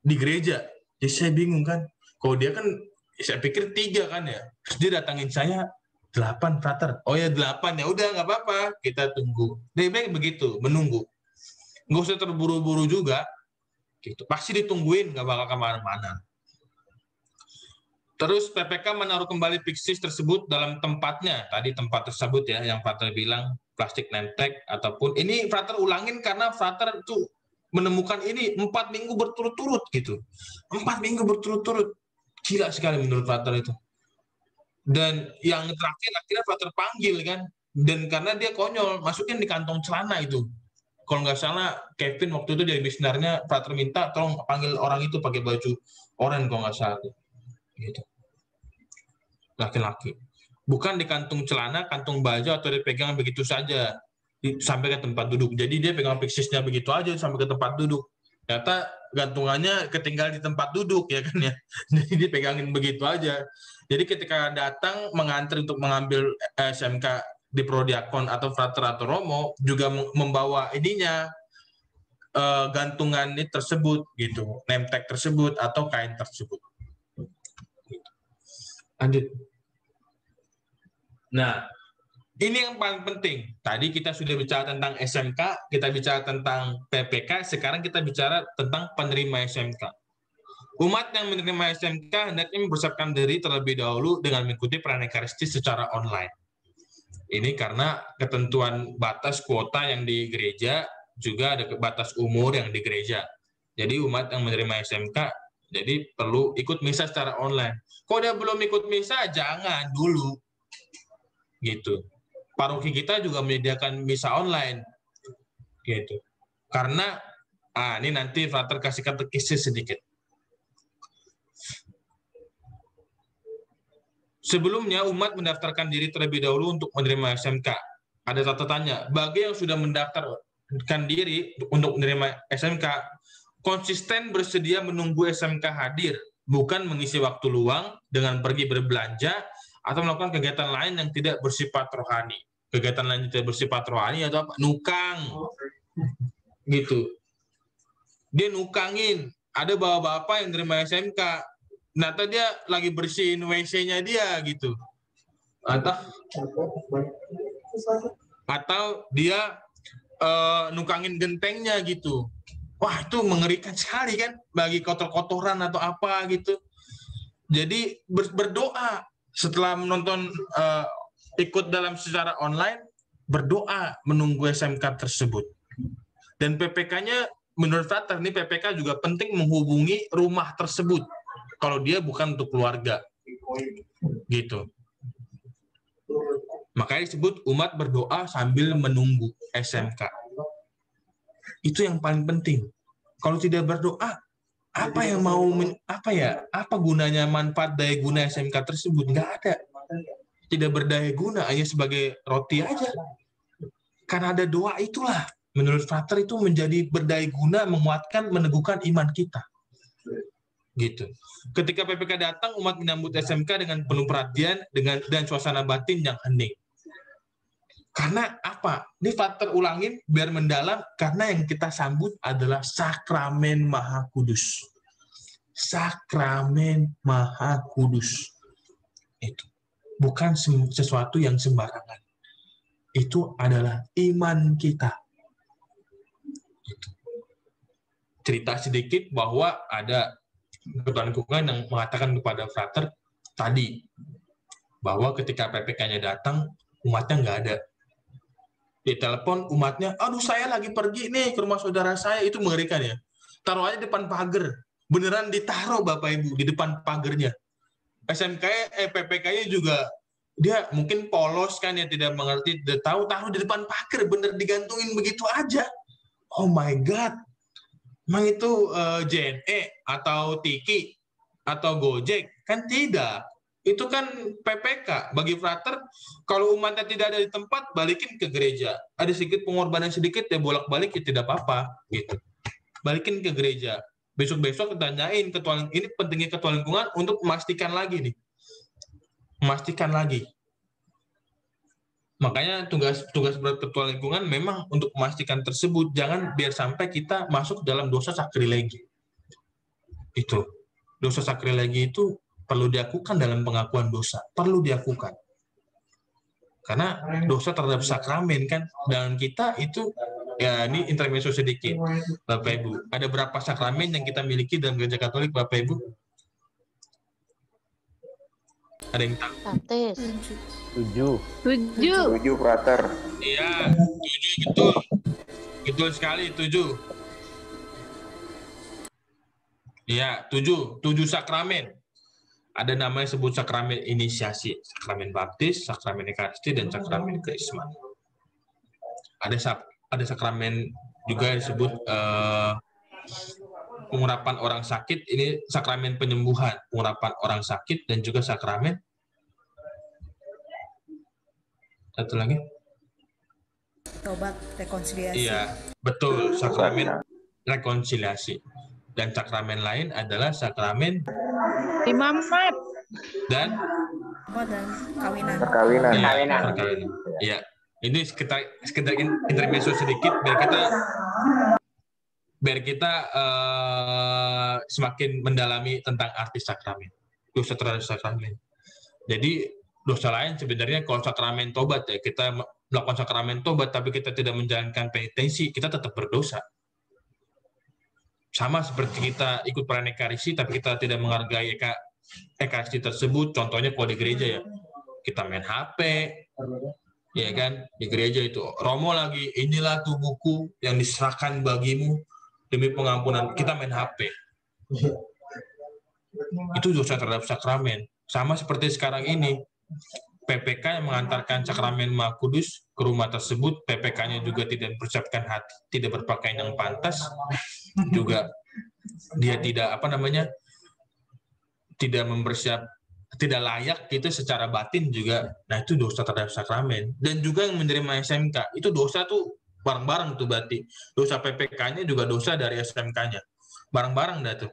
di gereja. Jadi saya bingung kan, kalau dia kan saya pikir 3 kan ya, terus dia datangin saya 8 frater, oh ya 8 ya udah nggak apa-apa, kita tunggu. Lebih baik begitu, menunggu, nggak usah terburu-buru juga, gitu. Pasti ditungguin, nggak bakal kemana-mana. Terus PPK menaruh kembali Pixies tersebut dalam tempatnya, tadi tempat tersebut ya, yang frater bilang plastik name tag ataupun ini frater ulangin karena frater tuh menemukan ini 4 minggu berturut-turut gitu. 4 minggu berturut-turut. Gila sekali menurut frater itu. Dan yang terakhir akhirnya frater panggil kan. Dan karena dia konyol, masukin di kantong celana itu. Kalau nggak salah, Kevin waktu itu dari misionarnya, frater minta tolong panggil orang itu pakai baju oranye kalau nggak salah. Gitu. Laki-laki. Bukan di kantung celana, kantung baju, atau dipegang begitu saja. Sampai ke tempat duduk. Jadi dia pegang Pixiesnya begitu aja sampai ke tempat duduk. Ternyata gantungannya ketinggal di tempat duduk ya kan ya. Jadi dia pegangin begitu aja. Jadi ketika datang mengantri untuk mengambil SMK di Prodiakon atau frater atau Romo juga membawa ininya gantungan ini tersebut gitu, name tag tersebut atau kain tersebut. Lanjut. Nah, ini yang paling penting. Tadi kita sudah bicara tentang SMK, kita bicara tentang PPK, sekarang kita bicara tentang penerima SMK. Umat yang menerima SMK hendaknya mempersiapkan diri terlebih dahulu dengan mengikuti perayaan Ekaristi secara online. Ini karena ketentuan batas kuota yang di gereja, juga ada batas umur yang di gereja. Jadi umat yang menerima SMK, jadi perlu ikut misa secara online. Kalau dia belum ikut misa, jangan dulu. Gitu. Paroki kita juga menyediakan misa online, gitu. Karena, ini nanti frater kasih katekistis sedikit. Sebelumnya umat mendaftarkan diri terlebih dahulu untuk menerima SMK. Ada catatannya, bagi yang sudah mendaftarkan diri untuk menerima SMK, konsisten bersedia menunggu SMK hadir, bukan mengisi waktu luang dengan pergi berbelanja atau melakukan kegiatan lain yang tidak bersifat rohani. Kegiatan lain yang tidak bersifat rohani atau apa? Nukang. Gitu. Dia nukangin. Ada bapak-bapak yang terima SMK. Ternyata dia lagi bersihin WC-nya dia gitu. Atau dia nukangin gentengnya gitu. Wah, itu mengerikan sekali kan, bagi kotor-kotoran atau apa gitu. Jadi berdoa setelah menonton ikut dalam secara online, berdoa menunggu SMK tersebut. Dan PPK-nya menurut frater ini PPK juga penting menghubungi rumah tersebut kalau dia bukan untuk keluarga. Gitu. Makanya disebut umat berdoa sambil menunggu SMK. Itu yang paling penting. Kalau tidak berdoa, apa gunanya, manfaat daya guna SMK tersebut? Nggak ada. Tidak berdaya guna, hanya sebagai roti aja. Karena ada doa itulah, menurut frater itu menjadi berdaya guna, menguatkan, meneguhkan iman kita. Gitu. Ketika PPK datang, umat menyambut SMK dengan penuh perhatian dan suasana batin yang hening. Karena apa? Ini frater ulangin biar mendalam, karena yang kita sambut adalah sakramen Maha Kudus. Sakramen Maha Kudus. Itu bukan sesuatu yang sembarangan. Itu adalah iman kita. Itu. Cerita sedikit bahwa ada ketua lingkungan yang mengatakan kepada frater tadi bahwa ketika PPK-nya datang, umatnya nggak ada. Ditelepon umatnya, aduh saya lagi pergi nih ke rumah saudara saya, itu mengerikan ya. Taruh aja depan pagar, beneran ditaruh Bapak Ibu di depan pagarnya. PPK-nya juga dia mungkin polos kan ya, tidak mengerti, tidak tahu, taruh di depan pagar, bener digantungin begitu aja. Oh my God, emang itu JNE atau Tiki atau Gojek? Kan tidak. Itu kan PPK. Bagi frater, kalau umatnya tidak ada di tempat, balikin ke gereja. Ada sedikit pengorbanan sedikit, ya bolak-balik ya tidak apa-apa. Gitu. Balikin ke gereja. Besok-besok tanyain ketua, ini pentingnya ketua lingkungan untuk memastikan lagi nih. Memastikan lagi. Makanya tugas berat ketua lingkungan memang untuk memastikan tersebut. Jangan biar sampai kita masuk dalam dosa sakrilegi. Itu. Dosa sakrilegi itu perlu dilakukan dalam pengakuan dosa. Perlu dilakukan. Karena dosa terhadap sakramen kan. Dan kita itu, ya ini intermezzo sedikit. Bapak Ibu, ada berapa sakramen yang kita miliki dalam gereja Katolik, Bapak Ibu? Ada yang tahu? Baptis. 7. 7 frater. Iya, 7 betul. Betul sekali, 7. Iya, 7 sakramen. Ada namanya sebut sakramen inisiasi, sakramen baptis, sakramen ekaristi, dan sakramen krisma. Ada sakramen juga yang disebut pengurapan orang sakit. Ini sakramen penyembuhan, pengurapan orang sakit, dan juga sakramen satu lagi. Tobat, rekonsiliasi. Iya, betul, sakramen rekonsiliasi. Dan sakramen lain adalah sakramen imamat dan kawinan. Perkawinan. perkawinan. Iya. Ini sekedar intermezzo sedikit biar kita semakin mendalami tentang arti sakramen. Dosa terhadap sakramen. Jadi dosa lain sebenarnya kalau sakramen tobat ya, kita melakukan sakramen tobat tapi kita tidak menjalankan penitensi, kita tetap berdosa. Sama seperti kita ikut perayaan ekaristi tapi kita tidak menghargai ekaristi tersebut. Contohnya kalau di gereja ya, kita main HP, ya kan, di gereja itu Romo lagi, inilah tubuhku yang diserahkan bagimu demi pengampunan, kita main HP. Itu dosa terhadap sakramen. Sama seperti sekarang ini, PPK yang mengantarkan sakramen Maha Kudus ke rumah tersebut, PPK-nya juga tidak mempersiapkan hati, tidak berpakaian yang pantas, juga dia tidak tidak layak gitu secara batin juga. Nah, itu dosa terhadap sakramen. Dan juga yang menerima SMK, itu dosa tuh bareng-bareng tuh berarti. Dosa PPK-nya juga dosa dari SMK-nya. Bareng-bareng dah tuh.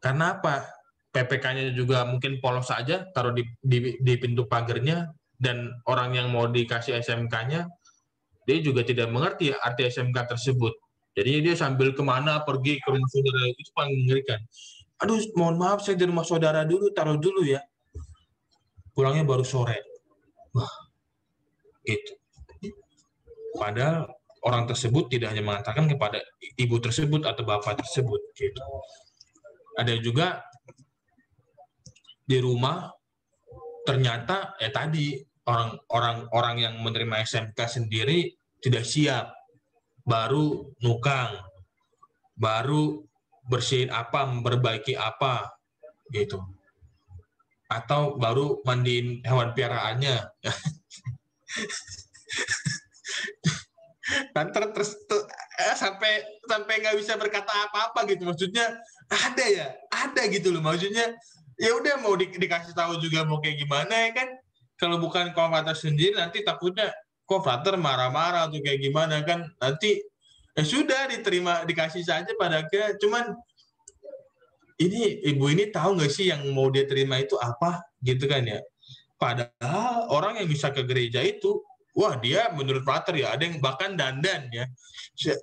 Karena apa? PPK-nya juga mungkin polos saja, taruh di pintu pagarnya, dan orang yang mau dikasih SMK-nya, dia juga tidak mengerti arti SMK tersebut. Jadi dia sambil kemana pergi ke rumah saudara, itu paling mengerikan. Aduh, mohon maaf saya di rumah saudara dulu, taruh dulu ya. Pulangnya baru sore. Wah, gitu. Padahal orang tersebut tidak hanya mengatakan kepada ibu tersebut atau bapak tersebut. Gitu. Ada juga di rumah ternyata tadi orang yang menerima SMK sendiri tidak siap, baru nukang, baru bersihin apa, memperbaiki apa, gitu, atau baru mandiin hewan piaraannya, dan terus sampai nggak bisa berkata apa-apa gitu, maksudnya ada gitu loh, maksudnya ya udah mau dikasih tahu juga mau kayak gimana ya kan, kalau bukan konfrater sendiri nanti takutnya konfrater marah-marah atau kayak gimana kan, nanti sudah diterima dikasih saja pada akhirnya. Cuman ini ibu ini tahu nggak sih yang mau dia terima itu apa gitu kan ya, padahal orang yang bisa ke gereja itu wah dia menurut frater ya ada yang bahkan dandan ya,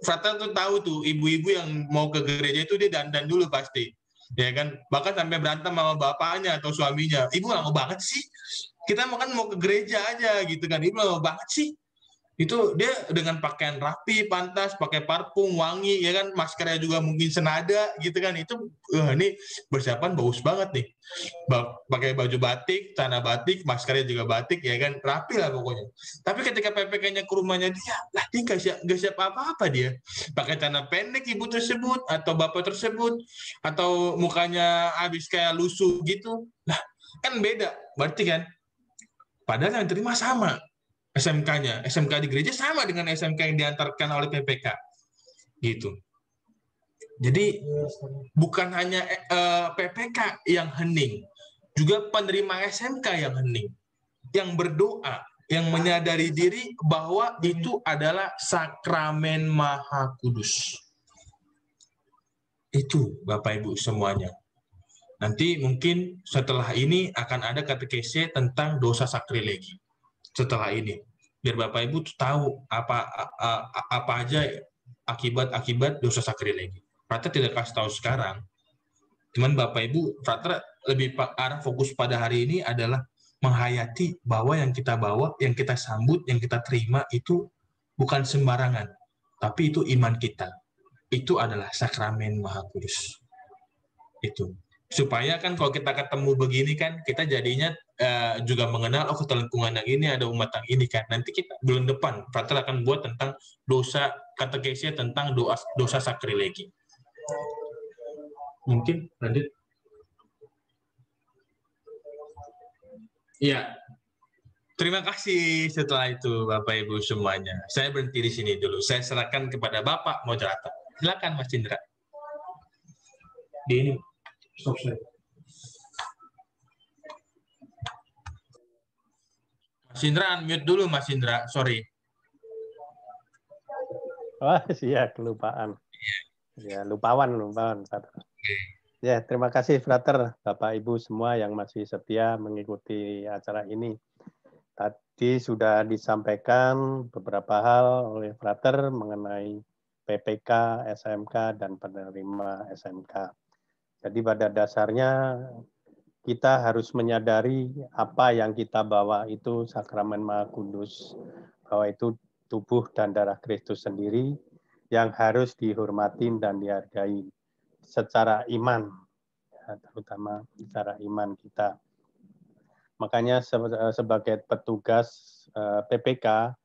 frater tuh tahu tuh ibu-ibu yang mau ke gereja itu dia dandan dulu pasti ya kan, bahkan sampai berantem sama bapaknya atau suaminya, ibu nggak mau banget sih, kita mau ke gereja aja gitu kan, ibu nggak mau banget sih, itu dia dengan pakaian rapi, pantas, pakai parfum, wangi ya kan, maskernya juga mungkin senada gitu kan, itu ini persiapan bagus banget nih, pakai baju batik, celana batik, maskernya juga batik ya kan, rapi lah pokoknya. Tapi ketika PPK-nya ke rumahnya dia nggak siap apa-apa, dia pakai celana pendek ibu tersebut atau bapak tersebut, atau mukanya habis kayak lusuh gitu, nah kan beda berarti kan, padahal yang terima sama SMK-nya, SMK di gereja sama dengan SMK yang diantarkan oleh PPK gitu. Jadi bukan hanya PPK yang hening, juga penerima SMK yang hening, yang berdoa, yang menyadari diri bahwa itu adalah sakramen Maha Kudus. Itu Bapak Ibu semuanya. Nanti mungkin setelah ini akan ada katekese tentang dosa sakrilegi. Setelah ini, biar Bapak Ibu tahu apa aja akibat dosa sakrilegi. Frater tidak kasih tahu sekarang. Cuman Bapak Ibu, Frater lebih arah fokus pada hari ini adalah menghayati bahwa yang kita bawa, yang kita sambut, yang kita terima itu bukan sembarangan, tapi itu iman kita. Itu adalah sakramen Maha Kudus. Itu. Supaya kan kalau kita ketemu begini kan, kita jadinya juga mengenal, oh lingkungan yang ini ada umat yang ini kan. Nanti kita bulan depan, Frater akan buat tentang dosa katekesi tentang dosa sakrilegi. Mungkin lanjut. Ya, terima kasih setelah itu Bapak Ibu semuanya. Saya berhenti di sini dulu. Saya serahkan kepada Bapak moderator. Silakan Mas Indra. Di ini. Stop saya. Mas Indra unmute dulu Mas Indra. Sorry. Wah, iya kelupaan. Ya, lupawan. Ya, terima kasih Frater, Bapak Ibu semua yang masih setia mengikuti acara ini. Tadi sudah disampaikan beberapa hal oleh Frater mengenai PPK, SMK, dan penerima SMK. Jadi pada dasarnya kita harus menyadari apa yang kita bawa itu sakramen Maha Kudus, bahwa itu tubuh dan darah Kristus sendiri yang harus dihormati dan dihargai secara iman, ya, terutama secara iman kita. Makanya sebagai petugas PPK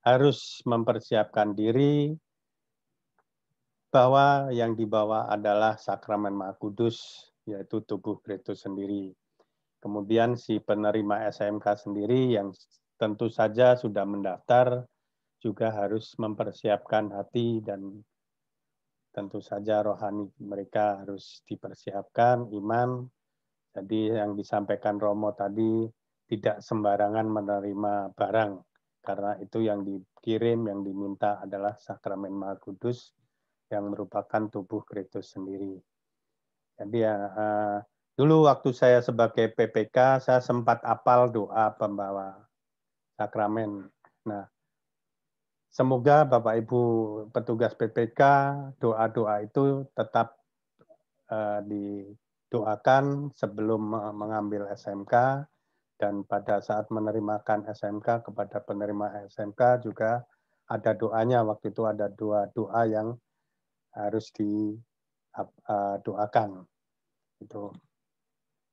harus mempersiapkan diri bahwa yang dibawa adalah sakramen Maha Kudus, yaitu tubuh Kristus sendiri. Kemudian si penerima SMK sendiri yang tentu saja sudah mendaftar juga harus mempersiapkan hati dan tentu saja rohani mereka harus dipersiapkan, iman. Jadi yang disampaikan Romo tadi tidak sembarangan menerima barang, karena itu yang dikirim, yang diminta adalah sakramen Maha Kudus yang merupakan tubuh Kristus sendiri. Jadi ya, dulu waktu saya sebagai PPK, saya sempat hafal doa pembawa sakramen. Nah, semoga Bapak Ibu petugas PPK, doa-doa itu tetap didoakan sebelum mengambil SMK, dan pada saat menerimakan SMK kepada penerima SMK juga ada doanya. Waktu itu ada doa yang harus didoakan. Itu.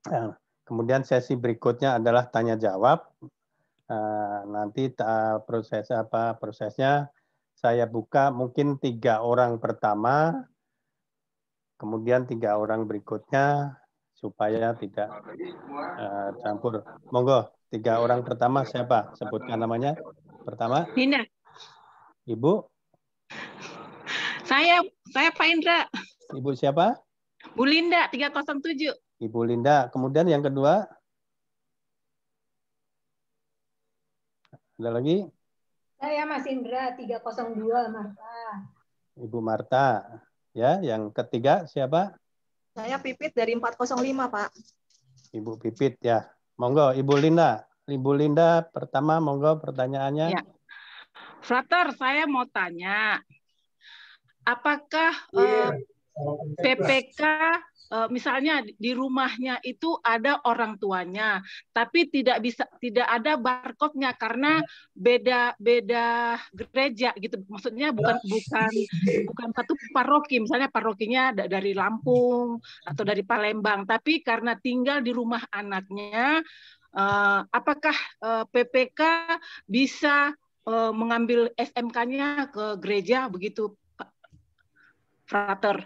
Nah, kemudian sesi berikutnya adalah tanya jawab. Nanti prosesnya saya buka mungkin 3 orang pertama, kemudian 3 orang berikutnya supaya tidak campur. Monggo, 3 orang pertama siapa? Sebutkan namanya. Pertama. Linda. Ibu. Saya Pak Indra. Ibu siapa? Bu Linda 307. Ibu Linda. Kemudian yang kedua. Ada lagi? Saya Mas Indra 302 Marta. Ibu Marta. Ya, yang ketiga siapa? Saya Pipit dari 405, Pak. Ibu Pipit ya. Monggo Ibu Linda. Ibu Linda pertama monggo pertanyaannya. Ya. Frater, saya mau tanya. Apakah PPK misalnya di rumahnya itu ada orang tuanya, tapi tidak ada barcode-nya karena beda gereja gitu. Maksudnya bukan satu paroki, misalnya parokinya dari Lampung atau dari Palembang, tapi karena tinggal di rumah anaknya, apakah PPK bisa mengambil SMK-nya ke gereja begitu, Pak Frater?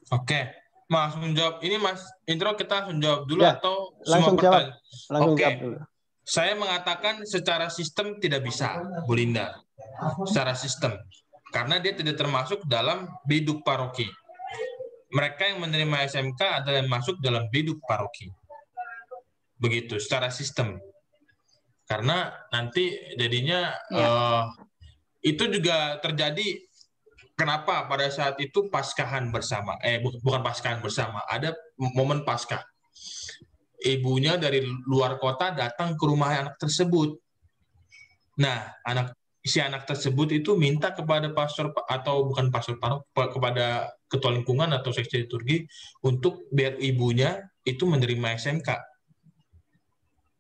Oke, langsung jawab. Ini Mas Intro kita langsung jawab dulu ya, atau langsung semua jawab. pertanyaan? Langsung Oke. jawab dulu. Saya mengatakan secara sistem tidak bisa, Bu Linda. Secara sistem. karena dia tidak termasuk dalam biduk paroki. Mereka yang menerima SMK adalah yang masuk dalam biduk paroki. Begitu, secara sistem. Karena nanti jadinya itu juga terjadi. Kenapa pada saat itu Paskahan bersama, bukan Paskahan bersama, ada momen Paskah. Ibunya dari luar kota datang ke rumah anak tersebut. Nah, si anak tersebut itu minta kepada pastor atau bukan pastor kepada ketua lingkungan atau seksi liturgi untuk biar ibunya itu menerima SMK.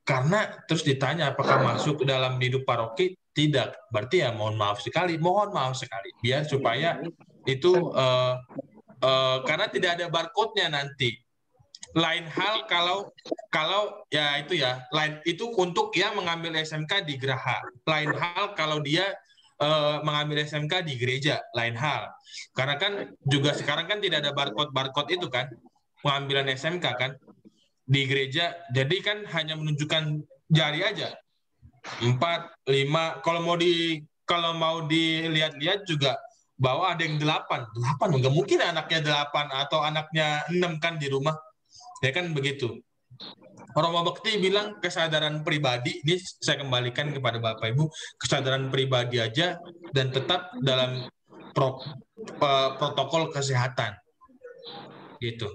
Karena terus ditanya apakah masuk ke dalam hidup paroki, tidak. Berarti ya mohon maaf sekali, biar supaya itu karena tidak ada barcode-nya nanti. Lain hal kalau ya itu ya, lain itu untuk yang mengambil SMK di Geraha. Lain hal kalau dia mengambil SMK di gereja, lain hal. Karena kan juga sekarang kan tidak ada barcode itu kan, pengambilan SMK kan di gereja, jadi kan hanya menunjukkan jari aja. 4, 5, kalau mau dilihat-lihat juga bahwa ada yang 8, nggak mungkin anaknya 8 atau anaknya 6 kan di rumah. Ya kan begitu. Romo Bekti bilang kesadaran pribadi, ini saya kembalikan kepada Bapak Ibu, kesadaran pribadi aja dan tetap dalam protokol kesehatan. Gitu.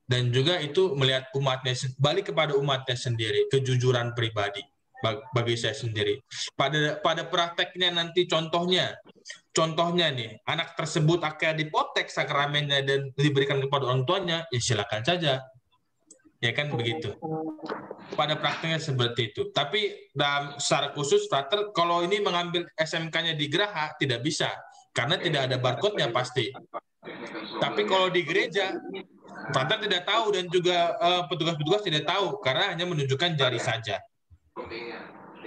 Dan juga itu melihat umatnya, balik kepada umatnya sendiri, kejujuran pribadi bagi saya sendiri. Pada prakteknya nanti contohnya nih, anak tersebut akan dipotek sakramennya dan diberikan kepada orang tuanya, ya silakan saja. Ya kan begitu. Pada prakteknya seperti itu. Tapi secara khusus, frater, kalau ini mengambil SMK-nya di Geraha, tidak bisa. Karena tidak ada barcode-nya pasti. Tapi kalau di gereja, frater tidak tahu dan juga petugas-petugas tidak tahu karena hanya menunjukkan jari saja.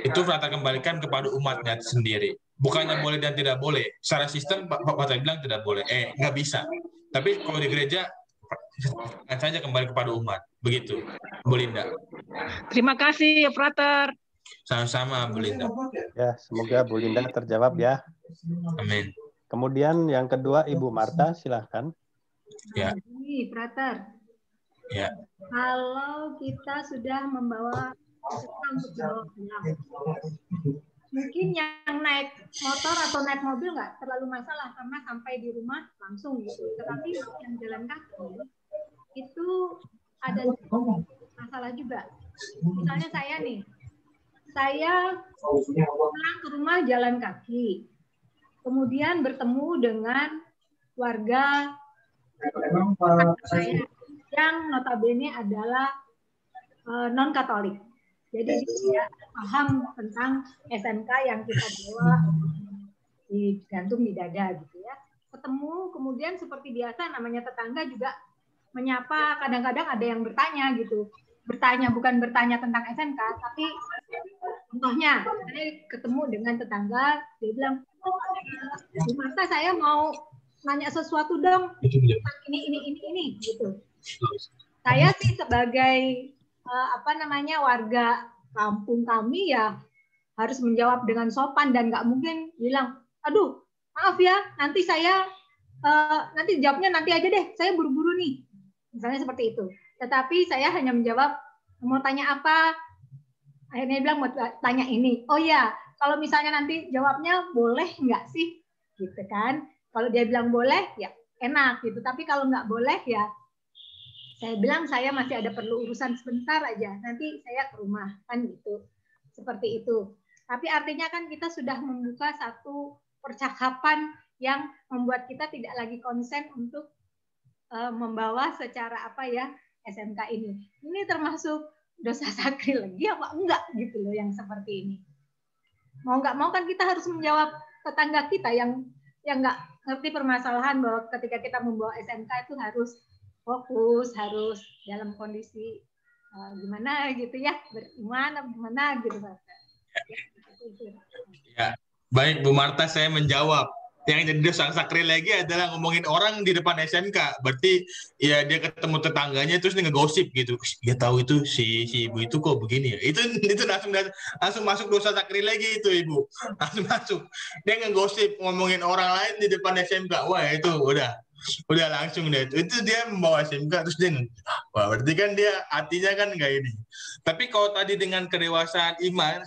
Itu frater kembalikan kepada umatnya sendiri. Bukannya boleh dan tidak boleh. Secara sistem Pak Frater bilang tidak boleh. Nggak bisa. Tapi kalau di gereja akan saja kembali kepada umat. Begitu, Bu Linda. Terima kasih, Frater. Sama-sama, Bu Linda. Ya, semoga Bu Linda terjawab ya. Amin. Kemudian yang kedua, Ibu Marta, silahkan. Ya. Ini, Frater. Ya. Kalau kita sudah membawa untuk bawa pulang, mungkin yang naik motor atau naik mobil nggak terlalu masalah karena sampai di rumah langsung gitu. Tetapi yang jalan kaki itu ada masalah juga. Misalnya saya pulang ke rumah jalan kaki, kemudian bertemu dengan warga saya yang notabene adalah non-Katolik. Jadi dia paham tentang SMK yang kita bawa digantung di dada gitu ya. Ketemu kemudian seperti biasa namanya tetangga juga menyapa, kadang-kadang ada yang bertanya gitu. Bukan bertanya tentang SMK, tapi contohnya saya ketemu dengan tetangga, dia bilang, "Bu Marta, saya mau nanya sesuatu dong, ini gitu." Saya sih sebagai warga kampung kami ya harus menjawab dengan sopan dan nggak mungkin bilang, "Aduh, maaf ya, nanti saya nanti jawabnya nanti aja deh, saya buru-buru nih." Misalnya seperti itu. Tetapi saya hanya menjawab, "Mau tanya apa?" Akhirnya dia bilang, "Mau tanya ini." "Oh ya, kalau misalnya nanti jawabnya boleh nggak sih?" Gitu kan. Kalau dia bilang boleh, ya enak gitu. Tapi kalau nggak boleh ya saya bilang saya masih ada perlu urusan sebentar aja, nanti saya ke rumah, kan gitu. Seperti itu. Tapi artinya kan kita sudah membuka satu percakapan yang membuat kita tidak lagi konsen untuk membawa secara SMK ini. Ini termasuk dosa sakrilegi apa enggak gitu loh yang seperti ini. Mau nggak mau kan kita harus menjawab tetangga kita yang nggak ngerti permasalahan bahwa ketika kita membawa SMK itu harus fokus, harus dalam kondisi gimana gitu ya, beriman gimana gitu. Ya, baik Bu Marta, saya menjawab. Yang jadi dosa sakrilegi adalah ngomongin orang di depan SMK. Berarti ya dia ketemu tetangganya terus dia ngegosip gitu. Dia tahu itu si ibu itu kok begini ya. Itu langsung masuk dosa sakrilegi itu ibu. Langsung masuk. Dia ngegosip ngomongin orang lain di depan SMK. Wah itu udah langsung deh. Itu dia membawa SMK terus dia wah berarti kan dia hatinya kan kayak ini. Tapi kalau tadi dengan kedewasaan iman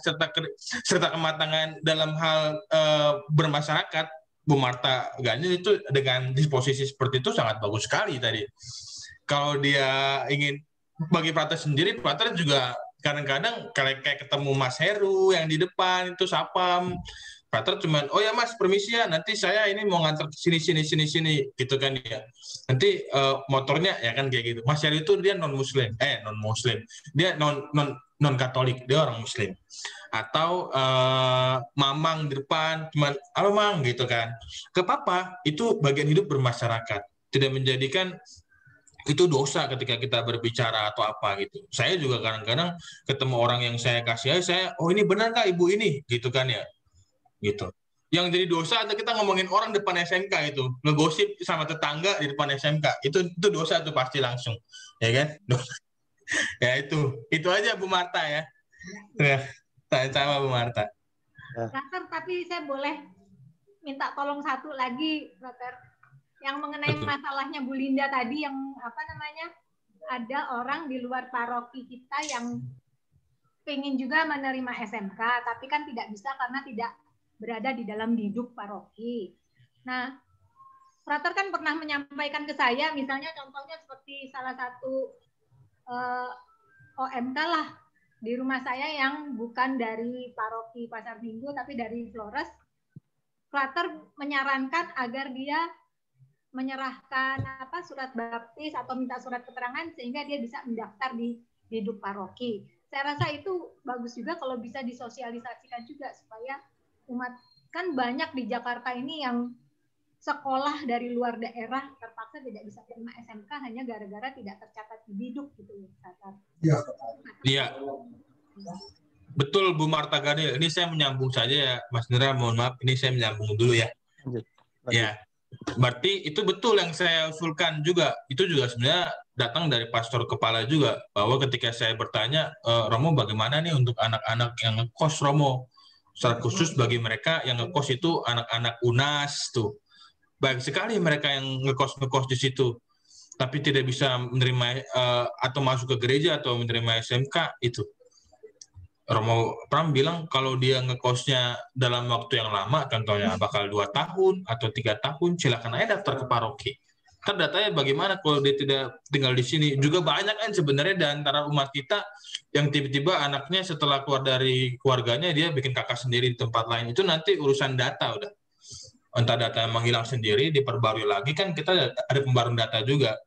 serta kematangan dalam hal bermasyarakat, Bu Marta Ganil itu dengan disposisi seperti itu sangat bagus sekali tadi. Kalau dia ingin bagi Prater sendiri, Prater juga kadang-kadang kayak ketemu Mas Heru yang di depan itu sapam. Prater cuman, oh ya Mas permisi ya, nanti saya ini mau ngantar sini gitu kan ya. Nanti motornya ya kan kayak gitu. Mas Heru itu dia non Muslim, dia non Katolik, dia orang Muslim. Atau mamang di depan cuman halo mang gitu kan. Ke papa itu bagian hidup bermasyarakat, tidak menjadikan itu dosa ketika kita berbicara atau apa gitu. Saya juga kadang-kadang ketemu orang yang saya kasih saya oh ini benar nggak ibu ini gitu kan ya gitu. Yang jadi dosa atau kita ngomongin orang depan SMK itu ngegosip sama tetangga di depan SMK itu dosa tuh pasti langsung ya kan. Ya itu aja Bu Marta ya. Sama Bu Marta. Prater, tapi saya boleh minta tolong satu lagi, Prater. Yang mengenai masalahnya Bu Linda tadi, yang apa namanya, ada orang di luar paroki kita yang pengen juga menerima SMK, tapi kan tidak bisa karena tidak berada di dalam biduk paroki. Nah, Prater kan pernah menyampaikan ke saya, misalnya contohnya seperti salah satu OMK lah, di rumah saya yang bukan dari paroki Pasar Minggu tapi dari Flores, Prater menyarankan agar dia menyerahkan surat baptis atau minta surat keterangan sehingga dia bisa mendaftar di biduk paroki. Saya rasa itu bagus juga kalau bisa disosialisasikan juga supaya umat, kan banyak di Jakarta ini yang sekolah dari luar daerah terpaksa tidak bisa terima SMK hanya gara-gara tidak tercatat di biduk gitu ya. Iya. Betul Bu Marta Ganil. Ini saya menyambung saja ya Mas Nera, mohon maaf ini saya menyambung dulu ya. Ya. Berarti itu betul yang saya usulkan juga. Itu juga sebenarnya datang dari pastor kepala juga bahwa ketika saya bertanya Romo bagaimana nih untuk anak-anak yang ngekos Romo, secara khusus bagi mereka yang ngekos itu anak-anak UNAS tuh. Baik sekali mereka yang ngekos di situ, tapi tidak bisa menerima atau masuk ke gereja atau menerima SMK itu. Romo Pram bilang kalau dia ngekosnya dalam waktu yang lama, contohnya bakal 2 tahun atau 3 tahun, silakan aja daftar ke paroki. Kan datanya bagaimana kalau dia tidak tinggal di sini? Juga banyak kan sebenarnya di antara umat kita yang tiba-tiba anaknya setelah keluar dari keluarganya dia bikin kakak sendiri di tempat lain. Itu nanti urusan data udah. Entah data yang menghilang sendiri, diperbarui lagi, kan kita ada pembaruan data juga.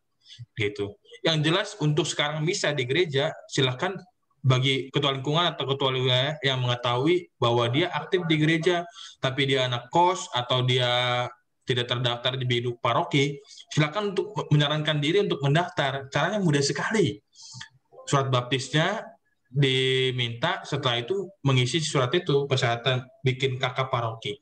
Gitu. Yang jelas untuk sekarang misa di gereja, silakan bagi ketua lingkungan atau ketua wilayah yang mengetahui bahwa dia aktif di gereja, tapi dia anak kos atau dia tidak terdaftar di biduk paroki, silakan untuk menyarankan diri untuk mendaftar. Caranya mudah sekali. Surat baptisnya diminta, setelah itu mengisi surat itu, persyaratan bikin kakak paroki.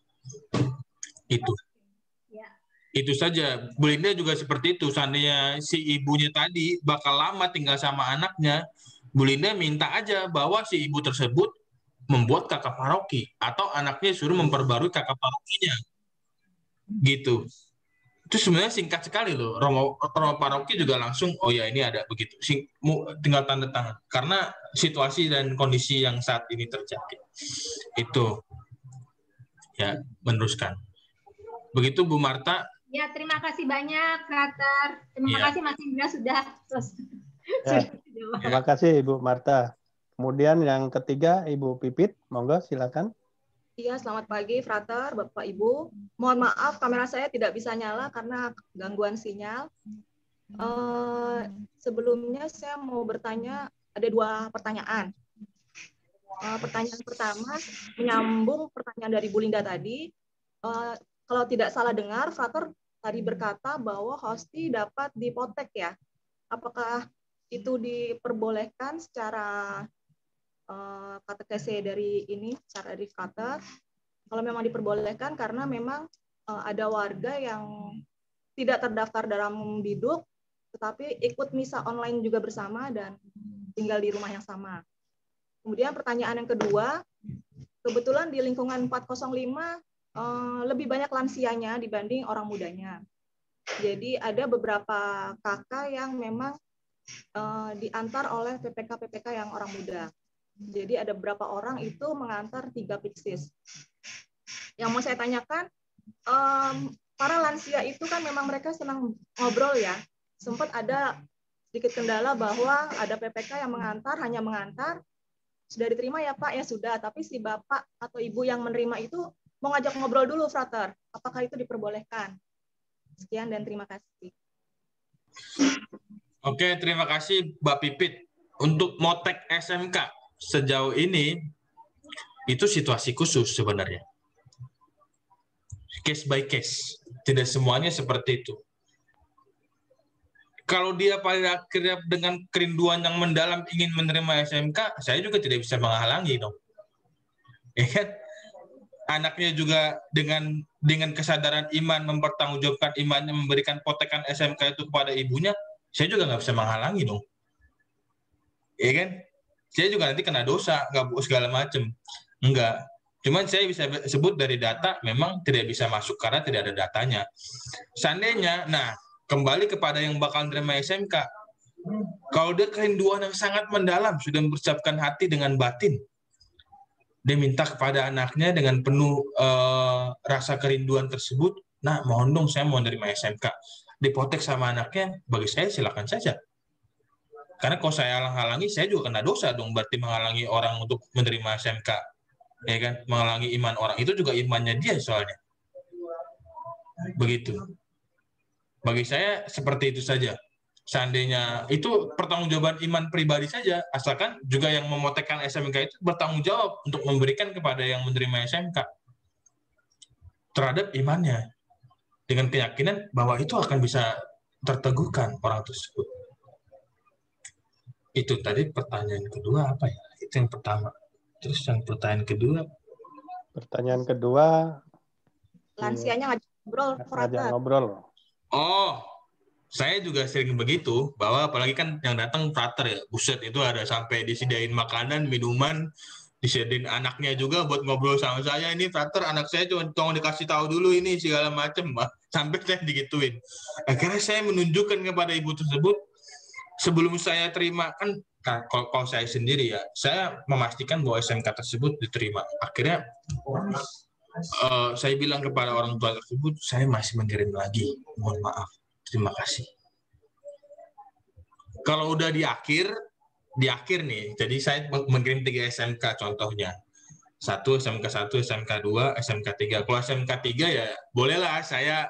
Itu saja. Bu Linda juga seperti itu. Seandainya si ibunya tadi bakal lama tinggal sama anaknya, Bu Linda minta aja bahwa si ibu tersebut membuat kakak paroki atau anaknya suruh memperbarui kakak parokinya. Gitu. Itu sebenarnya singkat sekali loh. Romo paroki juga langsung, oh ya ini ada begitu. Tinggal tanda tangan. Karena situasi dan kondisi yang saat ini terjadi. Itu. Ya, meneruskan. Begitu Bu Marta. Ya, terima kasih banyak, Prater. Terima kasih Mas Indra sudah selesai. Terima kasih Ibu Marta. Kemudian yang ketiga Ibu Pipit, monggo silakan. Iya, selamat pagi Frater, Bapak Ibu. Mohon maaf kamera saya tidak bisa nyala karena gangguan sinyal. Sebelumnya saya mau bertanya, ada 2 pertanyaan. Pertanyaan pertama menyambung pertanyaan dari Bu Linda tadi. Kalau tidak salah dengar, Frater tadi berkata bahwa hosti dapat dipotek ya. Apakah itu diperbolehkan secara katekese dari ini, secara dari Frater? Kalau memang diperbolehkan karena memang ada warga yang tidak terdaftar dalam biduk, tetapi ikut misa online juga bersama dan tinggal di rumah yang sama. Kemudian pertanyaan yang kedua, kebetulan di lingkungan 405 lebih banyak lansianya dibanding orang mudanya. Jadi ada beberapa kakak yang memang diantar oleh PPK yang orang muda. Jadi ada beberapa orang itu mengantar 3 piksis. Yang mau saya tanyakan, para lansia itu kan memang mereka senang ngobrol ya. Sempat ada sedikit kendala bahwa ada PPK yang mengantar, hanya mengantar, sudah diterima ya Pak, ya sudah. Tapi si Bapak atau Ibu yang menerima itu mau ngajak ngobrol dulu, Frater. Apakah itu diperbolehkan? Sekian dan terima kasih. Oke, terima kasih Mbak Pipit. Untuk motek SMK sejauh ini itu situasi khusus sebenarnya. Case by case. Tidak semuanya seperti itu. Kalau dia pada akhirnya dengan kerinduan yang mendalam ingin menerima SMK, saya juga tidak bisa menghalangi dong. Ya kan? Anaknya juga dengan kesadaran iman, mempertanggungjawabkan imannya, memberikan potekan SMK itu kepada ibunya, saya juga nggak bisa menghalangi dong. Ya kan? Saya juga nanti kena dosa, nggak segala macam. Enggak. Cuman saya bisa sebut dari data memang tidak bisa masuk karena tidak ada datanya. Seandainya, nah kembali kepada yang bakal menerima SMK, kalau dia kerinduan yang sangat mendalam, sudah mempersiapkan hati dengan batin, dia minta kepada anaknya dengan penuh rasa kerinduan tersebut, nah mohon dong saya mau menerima SMK. Dipotek sama anaknya, bagi saya silakan saja. Karena kalau saya halang-halangi, saya juga kena dosa dong, berarti menghalangi orang untuk menerima SMK. Ya kan? Menghalangi iman orang. Itu juga imannya dia soalnya. Begitu. Bagi saya seperti itu saja. Seandainya itu pertanggungjawaban iman pribadi saja, asalkan juga yang memotekkan SMK itu bertanggung jawab untuk memberikan kepada yang menerima SMK terhadap imannya, dengan keyakinan bahwa itu akan bisa terteguhkan orang tersebut. Itu tadi pertanyaan kedua apa ya? Itu yang pertama. Terus yang pertanyaan kedua? Pertanyaan kedua. Lansianya ngajak ngobrol. Oh, saya juga sering begitu, bahwa apalagi kan yang datang frater ya, buset itu ada sampai disediain makanan, minuman, disediain anaknya juga buat ngobrol sama saya, ini frater anak saya cuma tolong dikasih tahu dulu ini segala macam, sampai saya digituin. Akhirnya saya menunjukkan kepada ibu tersebut, sebelum saya terima, kan kalau saya sendiri ya, saya memastikan bahwa SMK tersebut diterima. Akhirnya saya bilang kepada orang tua tersebut, saya masih mengirim lagi, mohon maaf, terima kasih. Kalau udah di akhir nih, jadi saya mengirim 3 SMK contohnya. 1 SMK 1, SMK 2, SMK 3. Kalau SMK 3 ya bolehlah saya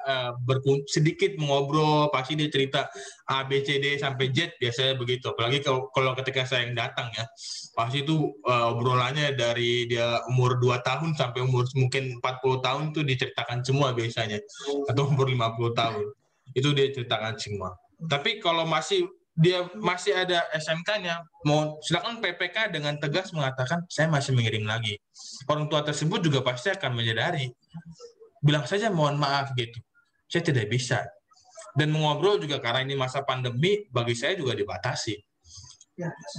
sedikit mengobrol, pasti dia cerita A, B, C, D sampai Z, biasanya begitu. Apalagi kalau ketika saya yang datang ya, pasti itu obrolannya dari dia umur 2 tahun sampai umur mungkin 40 tahun tuh diceritakan semua biasanya. Atau umur 50 tahun. Itu dia ceritakan semua. Tapi kalau dia masih ada SMK-nya, mau silakan PPK dengan tegas mengatakan saya masih mengirim lagi. Orang tua tersebut juga pasti akan menyadari, bilang saja mohon maaf gitu, saya tidak bisa. Dan mengobrol juga karena ini masa pandemi, bagi saya juga dibatasi.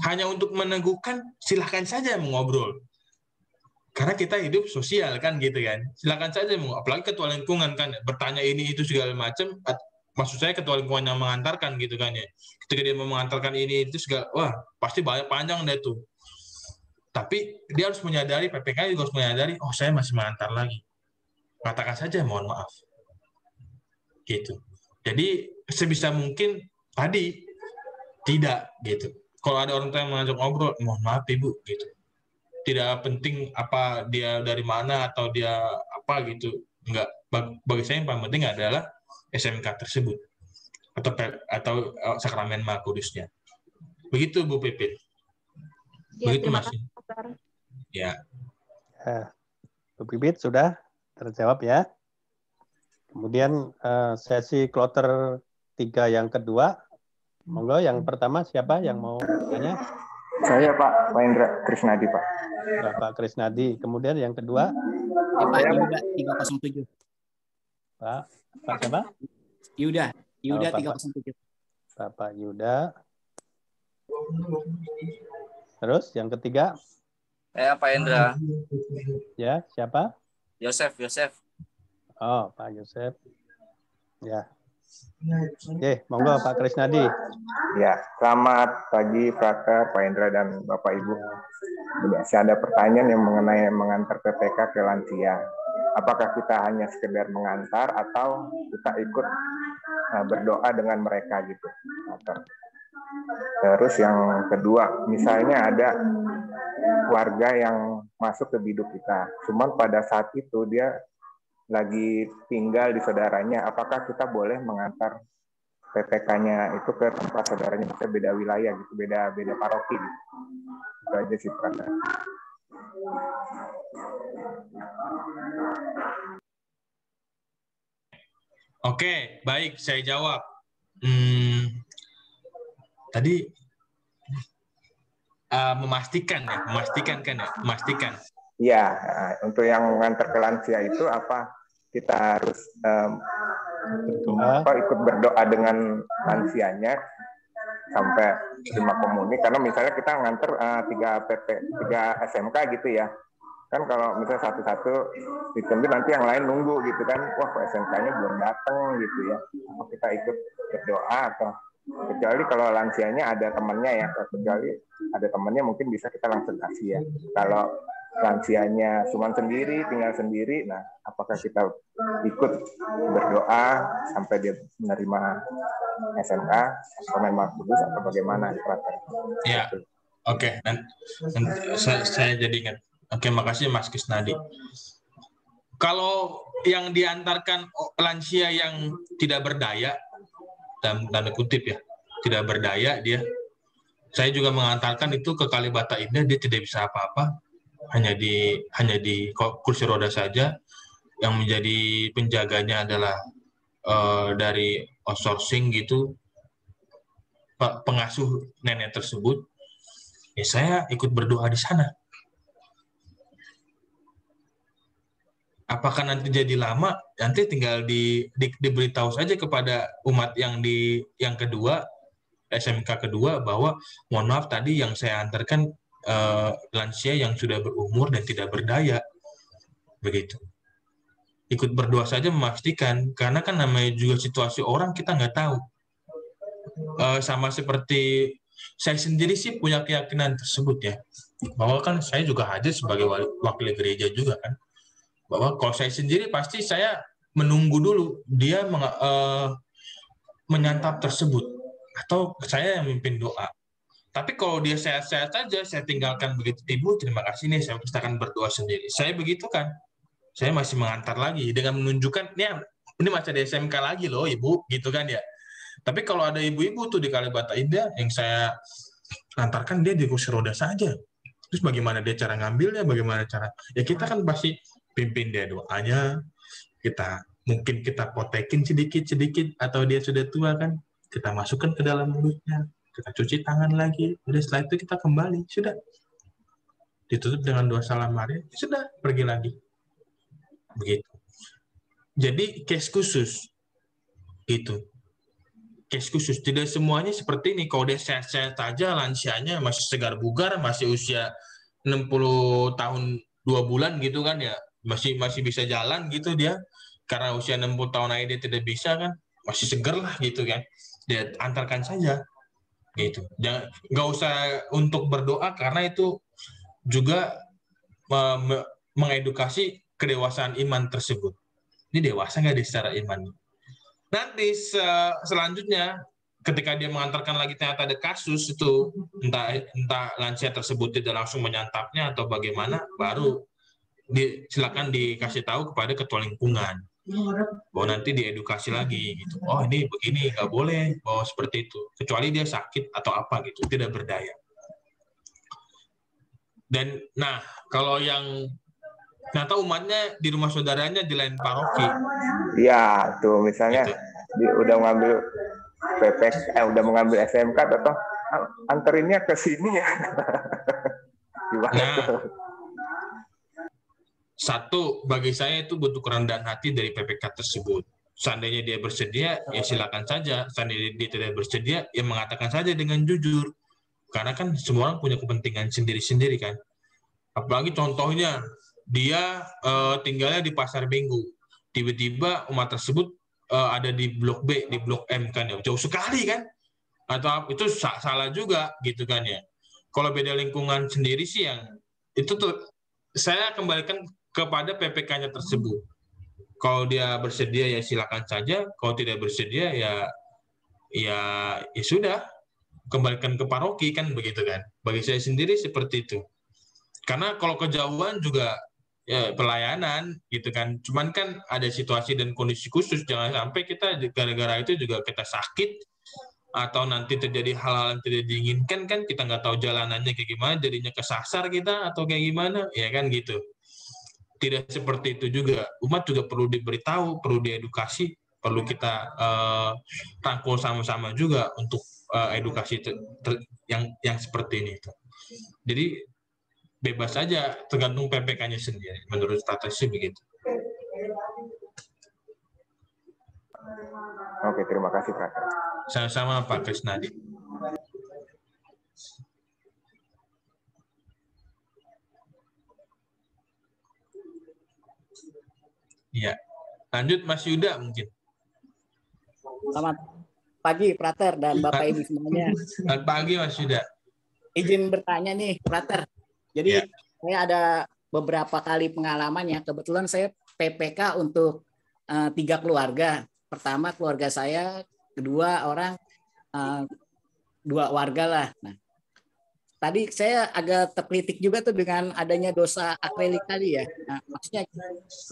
Hanya untuk meneguhkan, silakan saja mengobrol. Karena kita hidup sosial kan gitu kan, silakan saja apalagi ketua lingkungan kan bertanya ini itu segala macam. Maksud saya ketua lingkungan yang mengantarkan gitu kan ya. Ketika dia mau mengantarkan ini itu segala, wah pasti banyak panjang deh tuh. Tapi dia harus menyadari, PPK juga harus menyadari, oh saya masih mengantar lagi. Katakan saja mohon maaf. Gitu. Jadi sebisa mungkin tadi tidak gitu. Kalau ada orang tua yang mengajak ngobrol, mohon maaf ibu gitu. Tidak penting apa dia dari mana atau dia apa gitu. Enggak. Bagi saya yang paling penting adalah SMK tersebut atau sakramen Maha Kudusnya. Begitu Bu Pipit. Ya, begitu Mas. Ya. Bu Pipit sudah terjawab ya. Kemudian sesi kloter 3 yang kedua. Monggo yang pertama siapa yang mau tanya? Saya Pak Indra Krisnadi Pak. Pak Krisnadi. Kemudian yang kedua? Pak Yuda 307. Pak siapa? Yuda Bapak 307. Bapak Yuda. Terus yang ketiga? Saya Pak Hendra. Ya, siapa? Yosef. Oh, Pak Yosef. Ya. Oke, monggo Pak Krisnadi. Ya, selamat pagi Frater, Pak Hendra dan Bapak Ibu. Saya ada pertanyaan yang mengenai mengantar PPK ke lansia. Apakah kita hanya sekedar mengantar atau kita ikut berdoa dengan mereka gitu? Terus yang kedua, misalnya ada warga yang masuk ke biduk kita, cuman pada saat itu dia lagi tinggal di saudaranya, apakah kita boleh mengantar PPK-nya itu ke tempat saudaranya, bisa beda wilayah gitu, beda paroki gitu. Itu aja sih Pak. Oke, baik, saya jawab. Tadi memastikan. Iya, untuk yang mengantar ke lansia itu apa kita harus ikut berdoa dengan lansianya sampai terima komuni, karena misalnya kita nganter 3 SMK gitu ya. Kan kalau misalnya satu-satu ditunggu nanti yang lain nunggu gitu kan, wah kok SMK-nya belum datang gitu ya. Apa kita ikut berdoa atau kecuali kalau lansianya ada temannya ya, kecuali ada temannya mungkin bisa kita langsung kasih ya. Kalau lansianya cuma sendiri, tinggal sendiri, nah apakah kita ikut berdoa sampai dia menerima SMK atau memang kudus atau bagaimana? Ya, oke. Saya jadi ingat. Oke, makasih Mas Krisnadi. Kalau yang diantarkan lansia yang tidak berdaya, dalam tanda kutip ya, tidak berdaya dia, saya juga mengantarkan itu ke Kalibata Indah, dia tidak bisa apa-apa, hanya di kursi roda saja. Yang menjadi penjaganya adalah dari outsourcing gitu, pengasuh nenek tersebut. Ya saya ikut berdoa di sana. Apakah nanti jadi lama? Nanti tinggal diberitahu saja kepada umat yang kedua, SMK kedua, bahwa mohon maaf tadi yang saya antarkan lansia yang sudah berumur dan tidak berdaya. Begitu. Ikut berdoa saja memastikan, karena kan namanya juga situasi orang kita nggak tahu. Sama seperti saya sendiri sih punya keyakinan tersebut ya, bahwa kan saya juga hadir sebagai wakil gereja juga kan. Bahwa kalau saya sendiri pasti saya menunggu dulu dia menyantap tersebut, atau saya yang memimpin doa. Tapi kalau dia sehat-sehat saja, saya tinggalkan begitu, Ibu terima kasih nih, saya akan berdoa sendiri. Saya begitu kan, saya masih mengantar lagi dengan menunjukkan ini masih ada SMK lagi loh Ibu, gitu kan ya. Tapi kalau ada ibu-ibu tuh di Kalibata Indah yang saya antarkan, dia di kursi roda saja. Terus bagaimana dia cara ngambilnya, bagaimana cara, ya kita kan pasti pimpin dia doanya, mungkin kita potekin sedikit-sedikit, atau dia sudah tua kan, kita masukkan ke dalam mulutnya, kita cuci tangan lagi, udah setelah itu kita kembali, sudah. Ditutup dengan doa salam Maria, sudah, pergi lagi. Begitu. Jadi case khusus, itu. Case khusus, tidak semuanya seperti ini. Kalau dia sehat-sehat saja, lansianya masih segar bugar, masih usia 60 tahun 2 bulan gitu kan ya, masih bisa jalan gitu dia, karena usia 60 tahun aja dia tidak bisa kan, masih seger lah gitu kan, dia antarkan saja gitu. Jangan, nggak usah untuk berdoa, karena itu juga mengedukasi kedewasaan iman tersebut. Ini dewasa nggak di secara iman. Nanti selanjutnya ketika dia mengantarkan lagi ternyata ada kasus itu, entah lansia tersebut tidak langsung menyantapnya atau bagaimana, baru silakan dikasih tahu kepada ketua lingkungan, bahwa nanti diedukasi lagi gitu. Oh ini begini, nggak boleh bahwa seperti itu, kecuali dia sakit atau apa gitu, tidak berdaya. Dan nah kalau yang ternyata umatnya di rumah saudaranya di lain paroki. Iya tuh misalnya gitu. Udah mengambil udah mengambil SMK atau anterinnya ke sini ya. Gimana nah, tuh? Satu, bagi saya itu butuh kerendahan hati dari PPK tersebut. Seandainya dia bersedia, ya silakan saja. Seandainya dia tidak bersedia, ya mengatakan saja dengan jujur. Karena kan semua orang punya kepentingan sendiri-sendiri kan. Apalagi contohnya, dia tinggalnya di Pasar Minggu. Tiba-tiba umat tersebut ada di Blok B, di Blok M kan ya. Jauh sekali kan. Atau itu salah juga gitu kan ya. Kalau beda lingkungan sendiri sih yang itu tuh saya kembalikan kepada PPK-nya tersebut. Kalau dia bersedia ya silakan saja, kalau tidak bersedia ya sudah, kembalikan ke paroki kan begitu kan. Bagi saya sendiri seperti itu. Karena kalau kejauhan juga ya pelayanan gitu kan. Cuman kan ada situasi dan kondisi khusus, jangan sampai kita gara-gara itu juga kita sakit atau nanti terjadi hal-hal yang tidak diinginkan kan, kita nggak tahu jalanannya kayak gimana, jadinya kesasar kita atau kayak gimana, ya kan gitu. Tidak seperti itu juga. Umat juga perlu diberitahu, perlu diedukasi, perlu kita rangkul sama-sama juga untuk edukasi yang seperti ini. Jadi bebas saja, tergantung PPK-nya sendiri. Menurut statusnya begitu. Oke, terima kasih Pak. Sama-sama Pak Krisnadi. Ya, lanjut Mas Yuda mungkin. Selamat pagi, Prater dan Bapak Ibu semuanya. Selamat pagi Mas Yuda. Izin bertanya nih, Prater. Jadi saya ada beberapa kali pengalaman ya. Kebetulan saya PPK untuk 3 keluarga. Pertama keluarga saya, kedua orang 2 warga lah. Nah, tadi saya agak terkritik juga tuh dengan adanya dosa akrilik tadi ya. Nah, maksudnya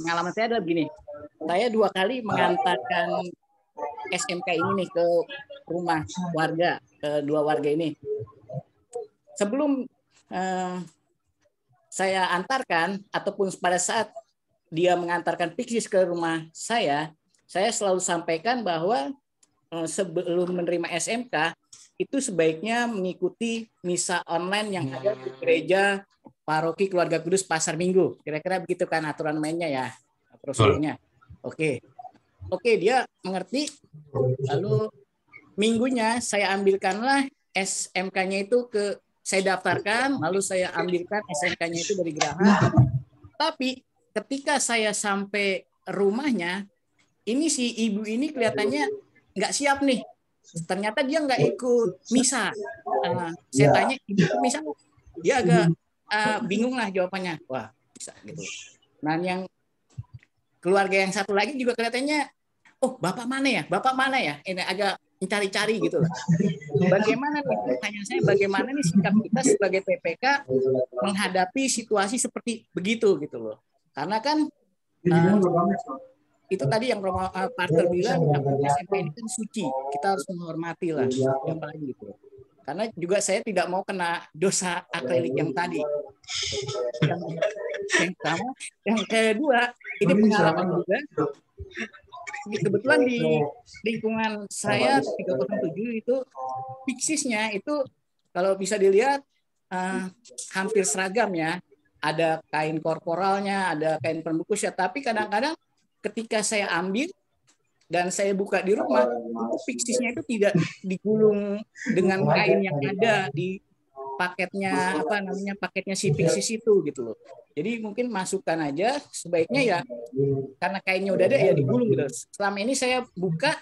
pengalaman saya adalah begini. Saya 2 kali mengantarkan SMK ini nih ke rumah warga, ke 2 warga ini. Sebelum saya antarkan ataupun pada saat dia mengantarkan Pixis ke rumah saya selalu sampaikan bahwa sebelum menerima SMK itu sebaiknya mengikuti misa online yang ada di gereja Paroki Keluarga Kudus Pasar Minggu. Kira-kira begitu kan aturan mainnya ya, prosedurnya. Oke, dia mengerti. Lalu minggunya saya ambilkanlah SMK-nya itu saya daftarkan, lalu saya ambilkan SMK-nya itu dari Geraha. Tapi ketika saya sampai rumahnya, ini si ibu ini kelihatannya nggak siap nih. Ternyata dia nggak ikut misa. Saya tanya, ibu misa? Dia agak bingung lah jawabannya. Wah, bisa gitu. Nah, yang keluarga yang satu lagi juga kelihatannya, oh bapak mana ya? Ini agak mencari-cari gitu lah. Bagaimana nih, pertanyaan saya, bagaimana nih sikap kita sebagai PPK menghadapi situasi seperti begitu gitu loh. Karena kan itu tadi yang Parter bilang, SMP ini kan suci, kita harus menghormati lah, apalagi gitu. Karena juga saya tidak mau kena dosa akrilik yang tadi. Yang pertama, yang kedua, ini pengalaman juga. Kebetulan di lingkungan saya 307 itu Pixisnya itu kalau bisa dilihat hampir seragam ya. Ada kain korporalnya, ada kain pembungkus ya. Tapi kadang-kadang ketika saya ambil dan saya buka di rumah, itu Pixisnya itu tidak digulung dengan kain yang ada di paketnya paketnya si Pixis itu gitu loh. Jadi mungkin masukkan aja sebaiknya ya, karena kainnya udah ada ya digulung gitu. Selama ini saya buka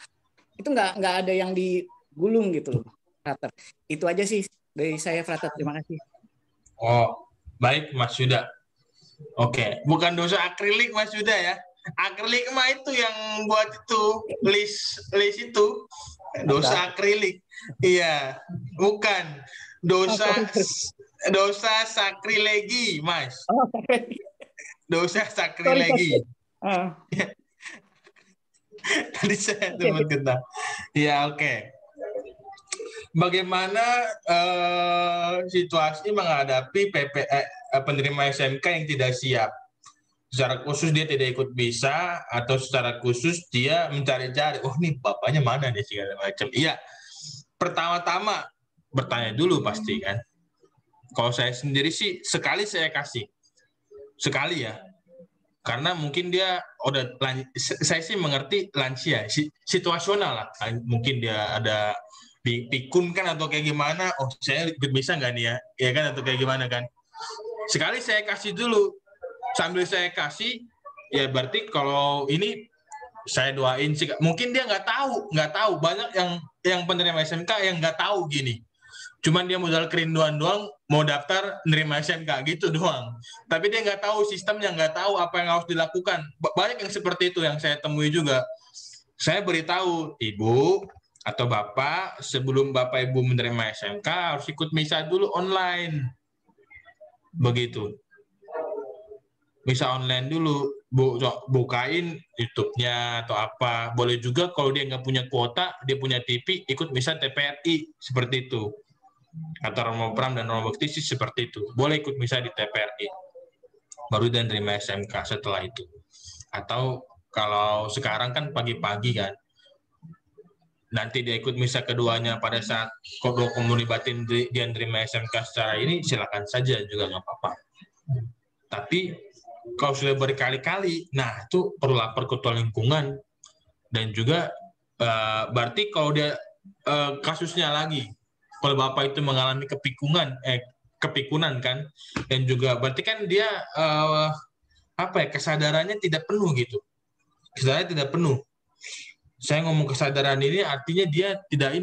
itu nggak ada yang digulung gitu loh, Frater. Itu aja sih dari saya, Frater. Terima kasih. Oh, baik Mas Yuda. Oke, bukan dosa akrilik Mas Yuda ya. Akrilik mah itu yang buat itu list itu dosa akrilik. Iya, bukan dosa sakrilegi, Mas. Dosa sakrilegi. Tadi saya sempat kena. Ya, oke. Bagaimana situasi menghadapi penerima SMK yang tidak siap? Secara khusus dia tidak ikut bisa, atau secara khusus dia mencari-cari, oh nih bapaknya mana nih segala macam. Iya, pertama-tama bertanya dulu pasti kan. Kalau saya sendiri sih sekali saya kasih, sekali ya. Karena mungkin dia saya sih mengerti lansia, situasional lah. Mungkin dia ada pikun kan atau kayak gimana, oh saya ikut bisa nggak nih ya kan, atau kayak gimana kan. Sekali saya kasih dulu, sambil saya kasih, ya berarti kalau ini saya doain sih. Mungkin dia nggak tahu. Banyak yang penerima SMK yang nggak tahu gini. Cuman dia modal kerinduan doang, mau daftar nerima SMK gitu doang. Tapi dia nggak tahu sistemnya, nggak tahu apa yang harus dilakukan. Banyak yang seperti itu yang saya temui juga. Saya beritahu, Ibu atau Bapak, sebelum Bapak Ibu menerima SMK harus ikut misa dulu online. Begitu. Misa online dulu, bukain YouTube-nya atau apa. Boleh juga kalau dia nggak punya kuota, dia punya TV, ikut misa TPRI, seperti itu. Atau Romo Pram dan Romo Bakti sih seperti itu. Boleh ikut misa di TPRI. Baru dan terima SMK setelah itu. Atau kalau sekarang kan pagi-pagi kan, nanti dia ikut misa keduanya pada saat kodok komuni batin dia terima SMK secara ini, silakan saja juga nggak apa-apa. Tapi kalau sudah berkali-kali, nah itu perlu lapor ketua lingkungan. Dan juga berarti kalau dia kasusnya lagi, kalau Bapak itu mengalami kepikunan kan, dan juga berarti kan dia kesadarannya tidak penuh gitu. Kesadarannya tidak penuh. Saya ngomong kesadaran ini artinya dia tidak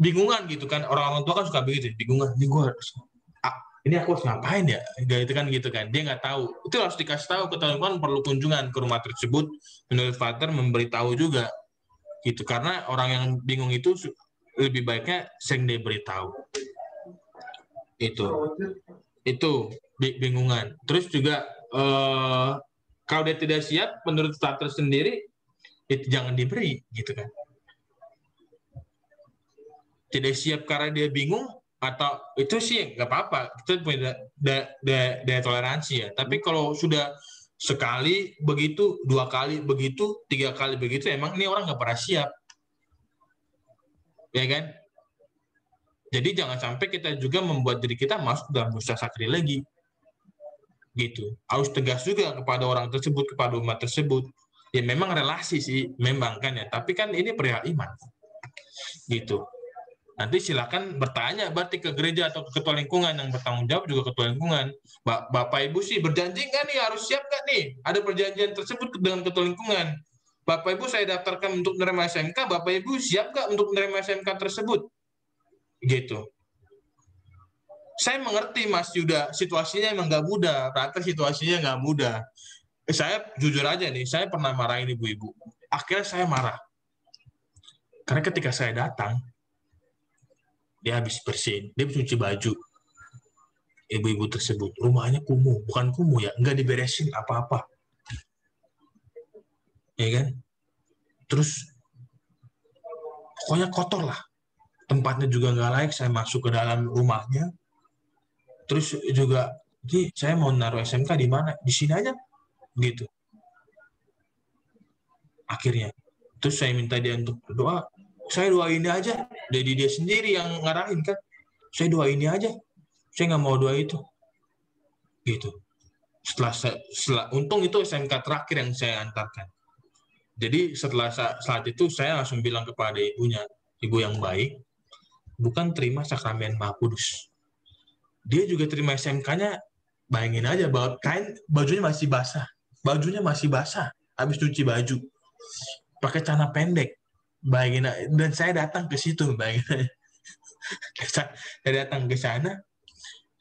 bingungan gitu kan. Orang-orang tua kan suka begitu, bingungan. Ini aku harus ngapain ya? Gitu kan. Dia nggak tahu. Itu harus dikasih tahu ke teman-teman, perlu kunjungan ke rumah tersebut. Menurut Father memberitahu juga gitu, karena orang yang bingung itu lebih baiknya sering diberitahu. Itu bingungan. Terus juga kalau dia tidak siap, menurut Father sendiri, itu jangan diberi, gitu kan. Tidak siap karena dia bingung, atau itu sih nggak apa-apa, kita punya daya toleransi ya. Tapi kalau sudah sekali begitu, 2 kali begitu, 3 kali begitu, emang ini orang nggak pernah siap. Ya kan? Jadi jangan sampai kita juga membuat diri kita masuk dalam dosa sakrilegi. Gitu. Harus tegas juga kepada orang tersebut, kepada umat tersebut. Ya memang relasi sih, memang kan ya. Tapi kan ini perihal iman. Gitu. Nanti silakan bertanya berarti ke gereja atau ke ketua lingkungan yang bertanggung jawab, juga ketua lingkungan. Bapak Ibu sih berjanji nggak nih, harus siap nggak nih? Ada perjanjian tersebut dengan ketua lingkungan. Bapak Ibu saya daftarkan untuk menerima SMK, Bapak Ibu siap nggak untuk menerima SMK tersebut? Gitu. Saya mengerti Mas Yuda, situasinya emang nggak mudah, rata situasinya nggak mudah. Saya jujur aja nih, saya pernah marahin ibu-ibu. Akhirnya saya marah. Karena ketika saya datang, dia habis bersihin, dia cuci baju. Ibu-ibu tersebut, rumahnya kumuh, bukan kumuh ya, nggak diberesin apa-apa. Ya kan? Terus pokoknya kotor lah. Tempatnya juga nggak layak, saya masuk ke dalam rumahnya. Terus juga, jadi saya mau naruh SMK di mana? Di sini aja. Gitu. Akhirnya. Terus saya minta dia untuk berdoa. Saya doa ini aja. Jadi dia sendiri yang ngarahin kan. Saya doa ini aja. Saya nggak mau doa itu. Gitu. Setelah untung itu SMK terakhir yang saya antarkan. Jadi setelah saat itu saya langsung bilang kepada ibunya, ibu yang baik, bukan terima sakramen Maha Kudus. Dia juga terima SMK-nya, bayangin aja, bajunya masih basah. Bajunya masih basah, habis cuci baju. Pakai celana pendek. Bayangin, dan saya datang ke situ, bayangin. Saya datang ke sana,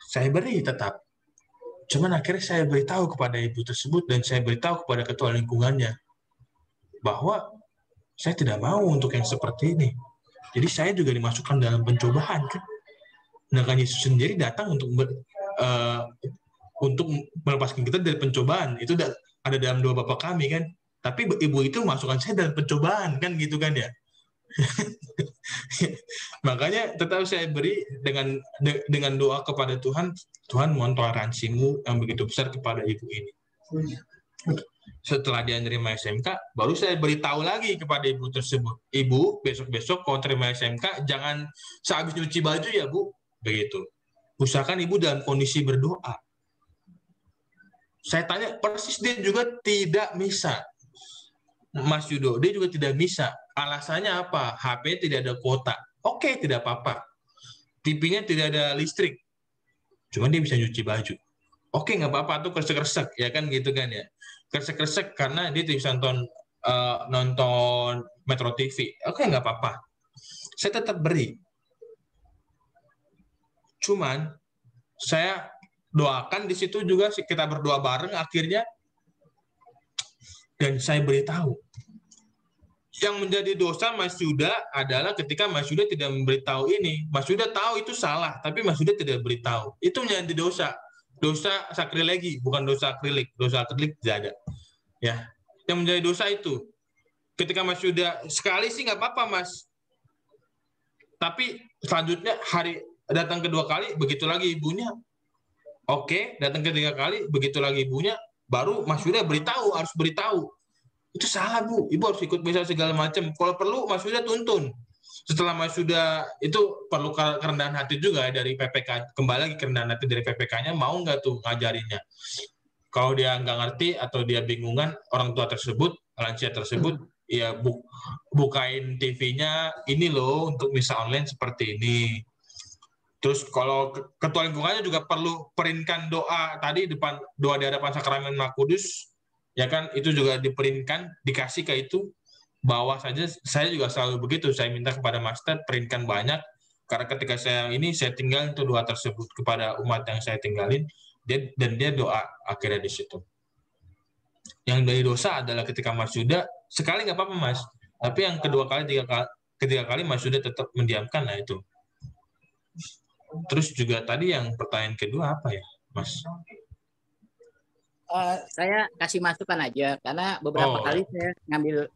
saya beri tetap. Cuman akhirnya saya beritahu kepada ibu tersebut, dan saya beritahu kepada ketua lingkungannya, bahwa saya tidak mau untuk yang seperti ini. Jadi saya juga dimasukkan dalam pencobaan kan. Sedangkan Yesus sendiri datang untuk melepaskan kita dari pencobaan. Itu ada dalam doa Bapa kami kan. Tapi ibu itu masukkan saya dalam pencobaan kan gitu kan ya. Makanya tetap saya beri dengan doa kepada Tuhan. Tuhan mohon toleransimu yang begitu besar kepada ibu ini. Setelah dia nerima SMK, baru saya beritahu lagi kepada ibu tersebut. Ibu, besok-besok kalau terima SMK, jangan sehabis nyuci baju ya, Bu. Begitu. Usahakan ibu dalam kondisi berdoa. Saya tanya persis, dia juga tidak bisa. Mas Yudo, dia juga tidak bisa. Alasannya apa? HP tidak ada kuota. Oke, tidak apa-apa. TV-nya tidak ada listrik. Cuman dia bisa nyuci baju. Oke, nggak apa-apa tuh, kresek-kresek, ya kan gitu kan ya. Kresek-kresek karena dia tidak bisa nonton Metro TV. Oke, nggak apa-apa. Saya tetap beri. Cuman saya doakan di situ juga kita berdoa bareng akhirnya, dan saya beritahu. Yang menjadi dosa Mas Yuda adalah ketika Mas Yuda tidak memberitahu ini. Mas Yuda tahu itu salah, tapi Mas Yuda tidak beritahu. Itu menjadi dosa. Dosa sakrilegi, bukan dosa akrilik. Dosa akrilik tidak ada. Ya, yang menjadi dosa itu. Ketika Mas Yuda sekali sih nggak apa-apa, Mas. Tapi selanjutnya datang kedua kali, begitu lagi ibunya. Oke, datang ketiga kali, begitu lagi ibunya, baru Mas Yuda harus beritahu. Itu salah, Bu. Ibu harus ikut misa segala macam. Kalau perlu, Mas Yuda tuntun. Setelah Mas Yuda, itu perlu kerendahan hati juga dari PPK. Kembali lagi kerendahan hati dari PPK-nya, mau nggak tuh ngajarinnya. Kalau dia nggak ngerti atau dia bingungan, orang tua tersebut, lansia tersebut, ya bukain TV-nya, ini loh untuk misa online seperti ini. Terus kalau ketua lingkungannya juga perlu perinkan doa tadi doa di hadapan sakramen Maha Kudus, ya kan, itu juga diperinkan, dikasih ke itu. Bawa saja, saya juga selalu begitu, saya minta kepada Master perinkan banyak, karena ketika saya tinggal itu doa tersebut kepada umat yang saya tinggalin, dan dia doa akhirnya di situ. Yang dari dosa adalah ketika Mas Yuda sekali nggak apa-apa, Mas, tapi yang kedua kali, ketiga kali Mas Yuda tetap mendiamkan, nah itu. Terus juga tadi yang pertanyaan kedua apa ya, Mas? Saya kasih masukan aja, karena beberapa kali saya ngambil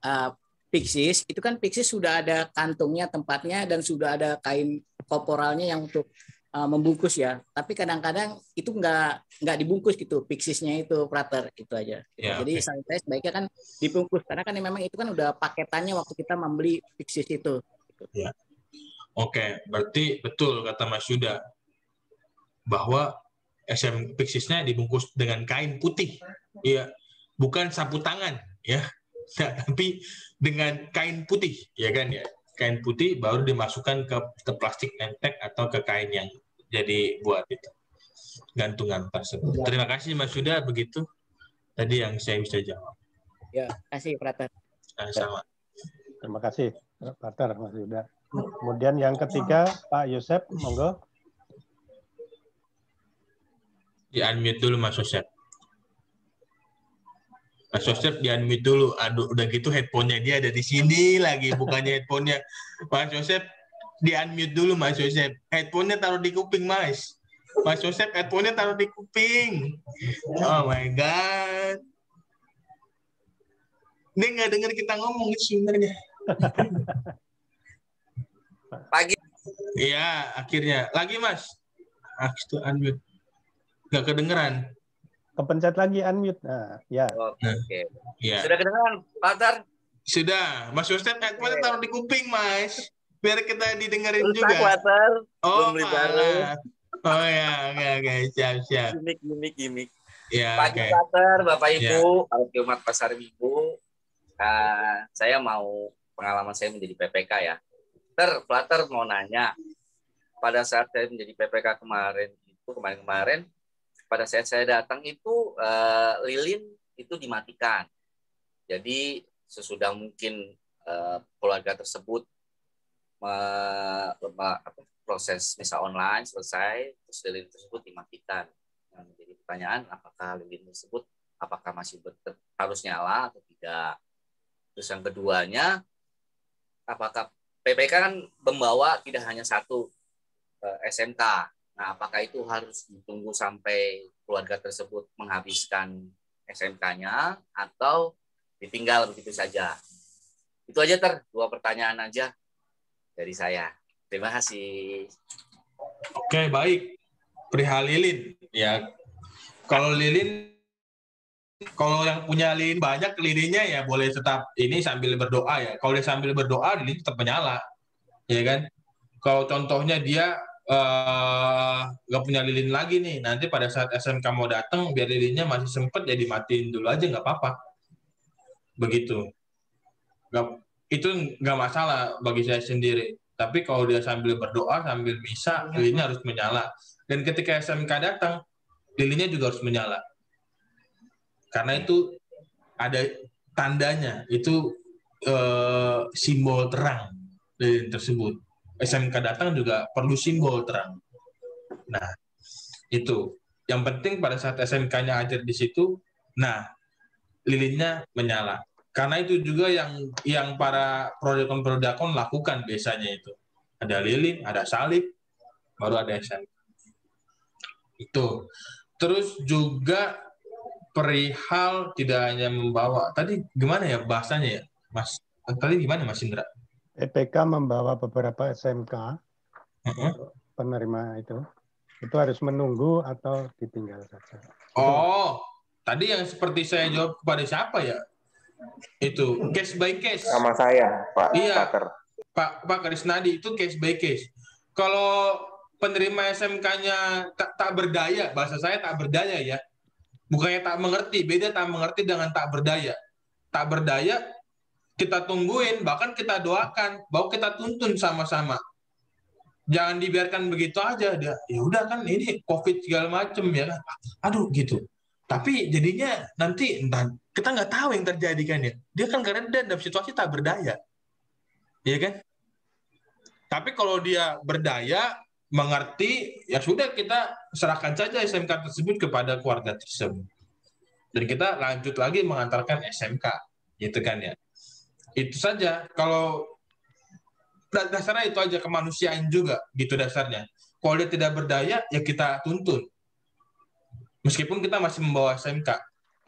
Pixis, itu kan Pixis sudah ada kantungnya, tempatnya, dan sudah ada kain korporalnya yang untuk membungkus ya. Tapi kadang-kadang itu nggak dibungkus gitu, Pixisnya itu, Frater, itu aja. Ya, jadi saya sebaiknya kan dibungkus, karena kan memang itu kan udah paketannya waktu kita membeli Pixis itu. Ya. Oke, berarti betul kata Mas Yuda bahwa Pixisnya dibungkus dengan kain putih, ya, bukan sapu tangan, ya, nah, tapi dengan kain putih, ya kan ya, kain putih baru dimasukkan ke plastik nentek atau ke kain yang jadi buat itu gantungan tersebut. Terima kasih Mas Yuda, begitu tadi yang saya bisa jawab. Ya, kasih Frater. Sama. Terima kasih Frater, Mas Yuda. Kemudian yang ketiga, Pak Yosep, monggo. Di-unmute dulu Mas Yosep. Mas Yosep di-unmute dulu. Aduh, udah gitu headphone-nya dia ada di sini lagi, bukannya headphone-nya. Mas Yosep di-unmute dulu, Mas Yosep. Headphone-nya taruh di kuping, Mas. Mas Yosep, headphone-nya taruh di kuping. Oh my God. Dia nggak dengar kita ngomong sebenarnya. Pagi. Iya, akhirnya. Lagi, Mas. Itu unmute. Nggak kedengeran. Kepencet lagi unmute. Nah, ya. Oke. Ya. Sudah kedengeran, Frater? Sudah. Mas Yosef, headphone taruh di kuping, Mas. Biar kita didengerin Rusak, juga. Frater. Oh, belum baru. Oh ya, oke. Siap. Gimik. Ya, Pagi, Frater, Bapak Ibu, umat Pasar Minggu. Saya mau pengalaman saya menjadi PPK ya. Frater mau nanya, pada saat saya menjadi PPK kemarin, pada saat saya datang itu lilin itu dimatikan. Jadi sesudah mungkin keluarga tersebut proses misa online selesai, terus lilin tersebut dimatikan. Yang menjadi pertanyaan, apakah lilin tersebut masih harus nyala atau tidak? Terus yang keduanya, apakah PPK kan membawa tidak hanya satu SMK. Nah, apakah itu harus ditunggu sampai keluarga tersebut menghabiskan SMK-nya atau ditinggal begitu saja? Itu aja, dua pertanyaan aja dari saya. Terima kasih. Oke, baik. Perihal lilin, ya. Kalau yang punya lilin banyak, lilinnya ya boleh tetap ini sambil berdoa ya. Kalau dia sambil berdoa, lilin tetap menyala, ya kan? Kalau contohnya dia nggak punya lilin lagi nih. Nanti pada saat SMK mau datang, biar lilinnya masih sempet, ya dimatiin dulu aja, nggak apa-apa. Begitu. Itu nggak masalah bagi saya sendiri. Tapi kalau dia sambil berdoa, sambil misa, lilinnya harus menyala. Dan ketika SMK datang, lilinnya juga harus menyala. Karena itu ada tandanya, itu simbol terang lilin tersebut. SMK datang juga perlu simbol terang. Nah, itu. Yang penting pada saat SMK-nya hadir di situ, nah, lilinnya menyala. Karena itu juga yang para prodakon lakukan biasanya itu. Ada lilin, ada salib, baru ada SMK. Itu. Terus juga perihal tidak hanya membawa. Tadi gimana ya bahasanya ya, Mas? Tadi gimana, Mas Indra? EPK membawa beberapa SMK penerima itu harus menunggu atau ditinggal saja. Oh, tadi yang seperti saya jawab kepada siapa ya? Itu case by case. Sama saya, Pak. Iya, Prater. Pak Krisnadi, itu case by case. Kalau penerima SMK-nya tak berdaya, bahasa saya tak berdaya ya. Bukannya tak mengerti, beda tak mengerti dengan tak berdaya. Tak berdaya, kita tungguin, bahkan kita doakan, bahwa kita tuntun sama-sama. Jangan dibiarkan begitu aja, dia ya udah kan ini COVID segala macem ya kan. Aduh gitu. Tapi jadinya nanti kita nggak tahu yang terjadi kan ya. Dia kan karena dia dalam situasi tak berdaya. Iya kan? Tapi kalau dia berdaya, mengerti, ya sudah kita serahkan saja SMK tersebut kepada keluarga tersebut. Dan kita lanjut lagi mengantarkan SMK, gitu kan ya. Itu saja. Kalau dasarnya itu aja, kemanusiaan juga, gitu dasarnya. Kalau dia tidak berdaya, ya kita tuntun. Meskipun kita masih membawa SMK.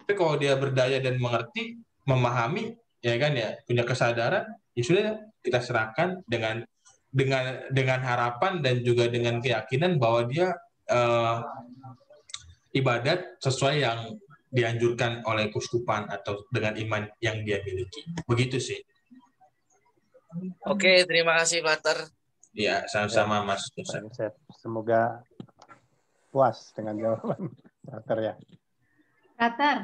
Tapi kalau dia berdaya dan mengerti, memahami, ya kan ya, punya kesadaran, ya sudah kita serahkan dengan harapan dan juga dengan keyakinan bahwa dia ibadat sesuai yang dianjurkan oleh kuskupan atau dengan iman yang dia miliki. Begitu sih. Oke, terima kasih Prater. Ya, sama-sama Ya, Mas. Semoga puas dengan jawaban Prater ya. Prater,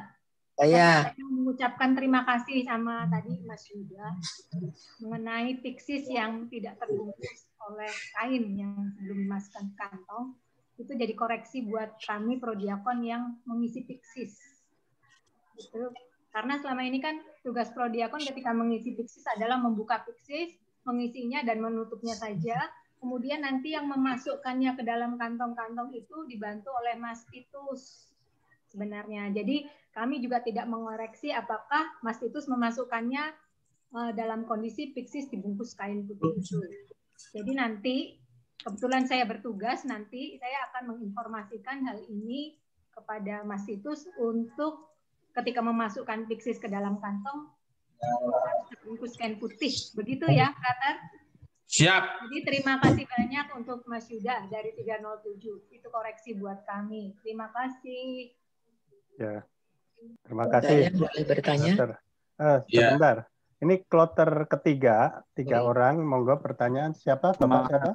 Saya mengucapkan terima kasih sama tadi Mas Yuda mengenai piksis yang tidak terbungkus oleh kain yang belum dimasukkan ke kantong. Itu jadi koreksi buat kami prodiakon yang mengisi piksis. Gitu. Karena selama ini kan tugas prodiakon ketika mengisi piksis adalah membuka piksis, mengisinya dan menutupnya saja. Kemudian nanti yang memasukkannya ke dalam kantong-kantong itu dibantu oleh Mas Titus sebenarnya. Jadi kami juga tidak mengoreksi apakah Mas Titus memasukkannya dalam kondisi piksis dibungkus kain putih itu. Jadi nanti kebetulan saya bertugas, nanti saya akan menginformasikan hal ini kepada Mas Titus untuk ketika memasukkan piksis ke dalam kantong harus dibungkus kain putih. Begitu ya, Prater? Siap. Jadi terima kasih banyak untuk Mas Yuda dari 307. Itu koreksi buat kami. Terima kasih. Ya. Terima kasih. saya boleh bertanya. Sebentar. Ini kloter ketiga, 3 orang. Monggo pertanyaan siapa? Bapak siapa?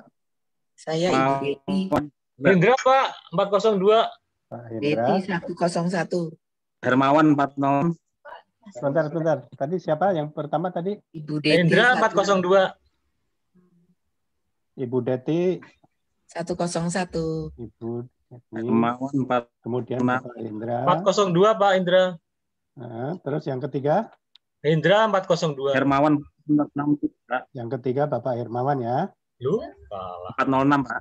Saya Ibu Deti. Indra Pak 402. Pak Hendra. Deti 101. Hermawan 40. Sebentar. Tadi siapa yang pertama tadi? Ibu Deti. Indra 402. Ibu Deti 101. Ibu Hermawan 4. Kemudian Bapak Indra. 402 Pak Indra. Nah, terus yang ketiga? Indra 402. Hermawan 406. Yang ketiga Bapak Hermawan ya. Lu salah. 406 Pak.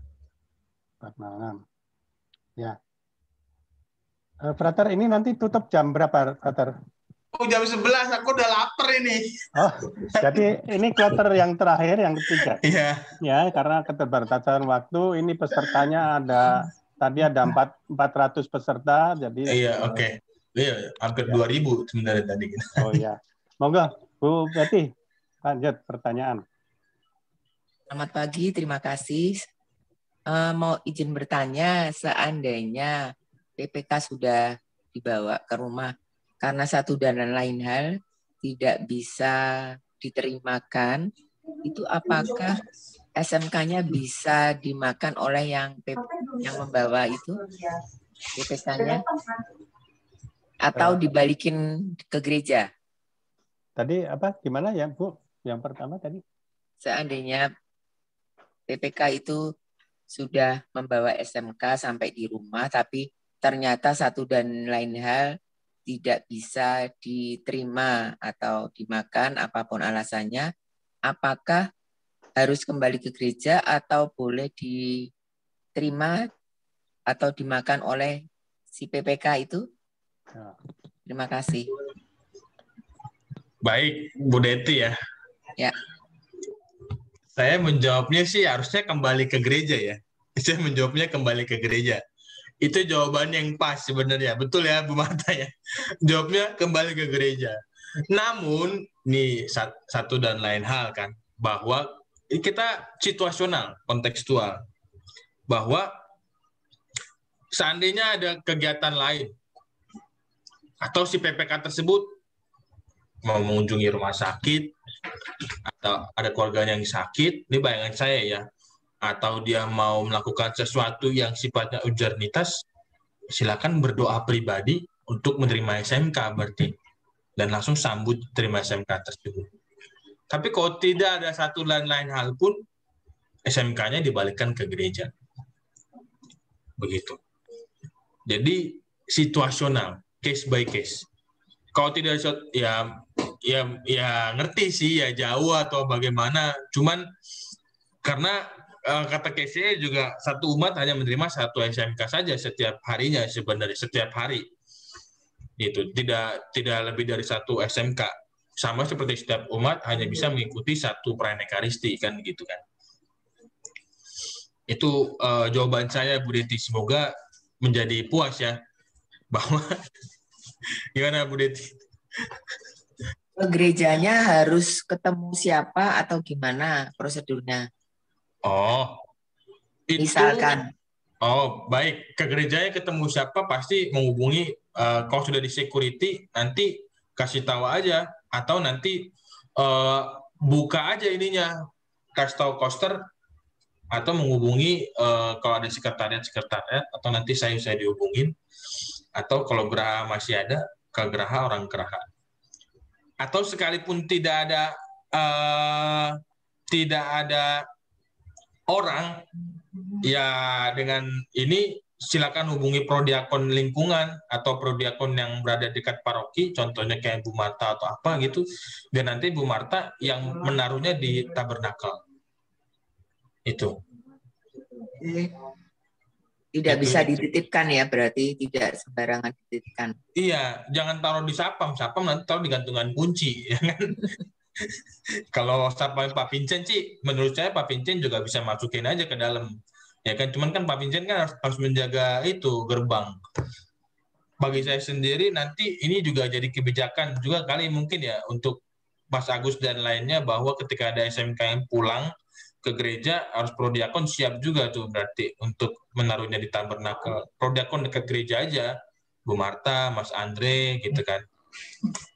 406. Ya. Frater, ini nanti tutup jam berapa, Frater? Oh, jam 11, aku udah lapar ini. Oh, jadi ini kloter yang terakhir, yang ketiga. Iya. Ya, karena keterbatasan waktu, ini pesertanya tadi ada 400 peserta, jadi. Iya, oke. Iya, hampir 2.000 sebenarnya tadi. Oh iya. Monggo, Bu Betty, lanjut pertanyaan. Selamat pagi, terima kasih. Mau izin bertanya, seandainya PPK sudah dibawa ke rumah karena satu dan lain hal tidak bisa diterimakan, itu apakah SMK-nya bisa dimakan oleh yang membawa itu PPK-nya atau dibalikin ke gereja? Tadi apa? Gimana ya, Bu? Yang pertama tadi? Seandainya PPK itu sudah membawa SMK sampai di rumah, tapi ternyata satu dan lain hal tidak bisa diterima atau dimakan, apapun alasannya, apakah harus kembali ke gereja atau boleh diterima atau dimakan oleh si PPK itu? Terima kasih. Baik, Bu Deti ya. Ya. Saya menjawabnya sih harusnya kembali ke gereja ya. Saya menjawabnya kembali ke gereja. Itu jawaban yang pas sebenarnya. Betul ya Bu Marta ya. Jawabnya kembali ke gereja. Namun, nih satu dan lain hal kan. Bahwa kita situasional, kontekstual. Bahwa seandainya ada kegiatan lain. Atau si PPK tersebut mau mengunjungi rumah sakit. Atau ada keluarganya yang sakit. Ini bayangan saya ya. Atau dia mau melakukan sesuatu yang sifatnya ujarnitas, silakan berdoa pribadi untuk menerima SMK berarti. Dan langsung sambut terima SMK tersebut. Tapi kalau tidak ada satu dan lain hal pun, SMK-nya dibalikkan ke gereja. Begitu. Jadi situasional, case by case. Kalau tidak ya ngerti sih ya jauh atau bagaimana. Cuman karena kata case-nya juga satu umat hanya menerima satu SMK saja setiap harinya sebenarnya, setiap hari. Itu tidak lebih dari satu SMK. Sama seperti setiap umat hanya bisa mengikuti satu perayaan Ekaristi kan gitu kan. Itu jawaban saya Bu Deti, semoga menjadi puas ya bahwa gimana Bu Deti? Gerejanya harus ketemu siapa atau gimana prosedurnya? Oh, itu, misalkan. Oh, baik. Ke gerejanya ketemu siapa pasti menghubungi, kalau sudah di security, nanti kasih tahu aja. Atau nanti buka aja ininya, kasih tahu koster, atau menghubungi kalau ada sekretariat, atau nanti saya dihubungin. Atau kalau geraha masih ada, ke geraha orang geraha. Atau sekalipun tidak ada orang, ya dengan ini silakan hubungi prodiakon lingkungan atau prodiakon yang berada dekat paroki, contohnya kayak Bu Marta atau apa gitu, dan nanti Bu Marta yang menaruhnya di tabernakel. Itu. Tidak bisa dititipkan ya, berarti tidak sembarangan dititipkan. Iya, jangan taruh di sapam nanti taruh di gantungan kunci, ya kan? Kalau sapam Pak Vincent sih, menurut saya Pak Vincent juga bisa masukin aja ke dalam, ya kan? Cuman kan Pak Vincent kan harus menjaga itu gerbang. Bagi saya sendiri nanti ini juga jadi kebijakan juga kali mungkin ya untuk Mas Agus dan lainnya, bahwa ketika ada SMK yang pulang ke gereja harus prodiakon siap juga tuh berarti untuk menaruhnya di tabernakel. Prodiakon dekat gereja aja, Bu Marta, Mas Andre gitu kan.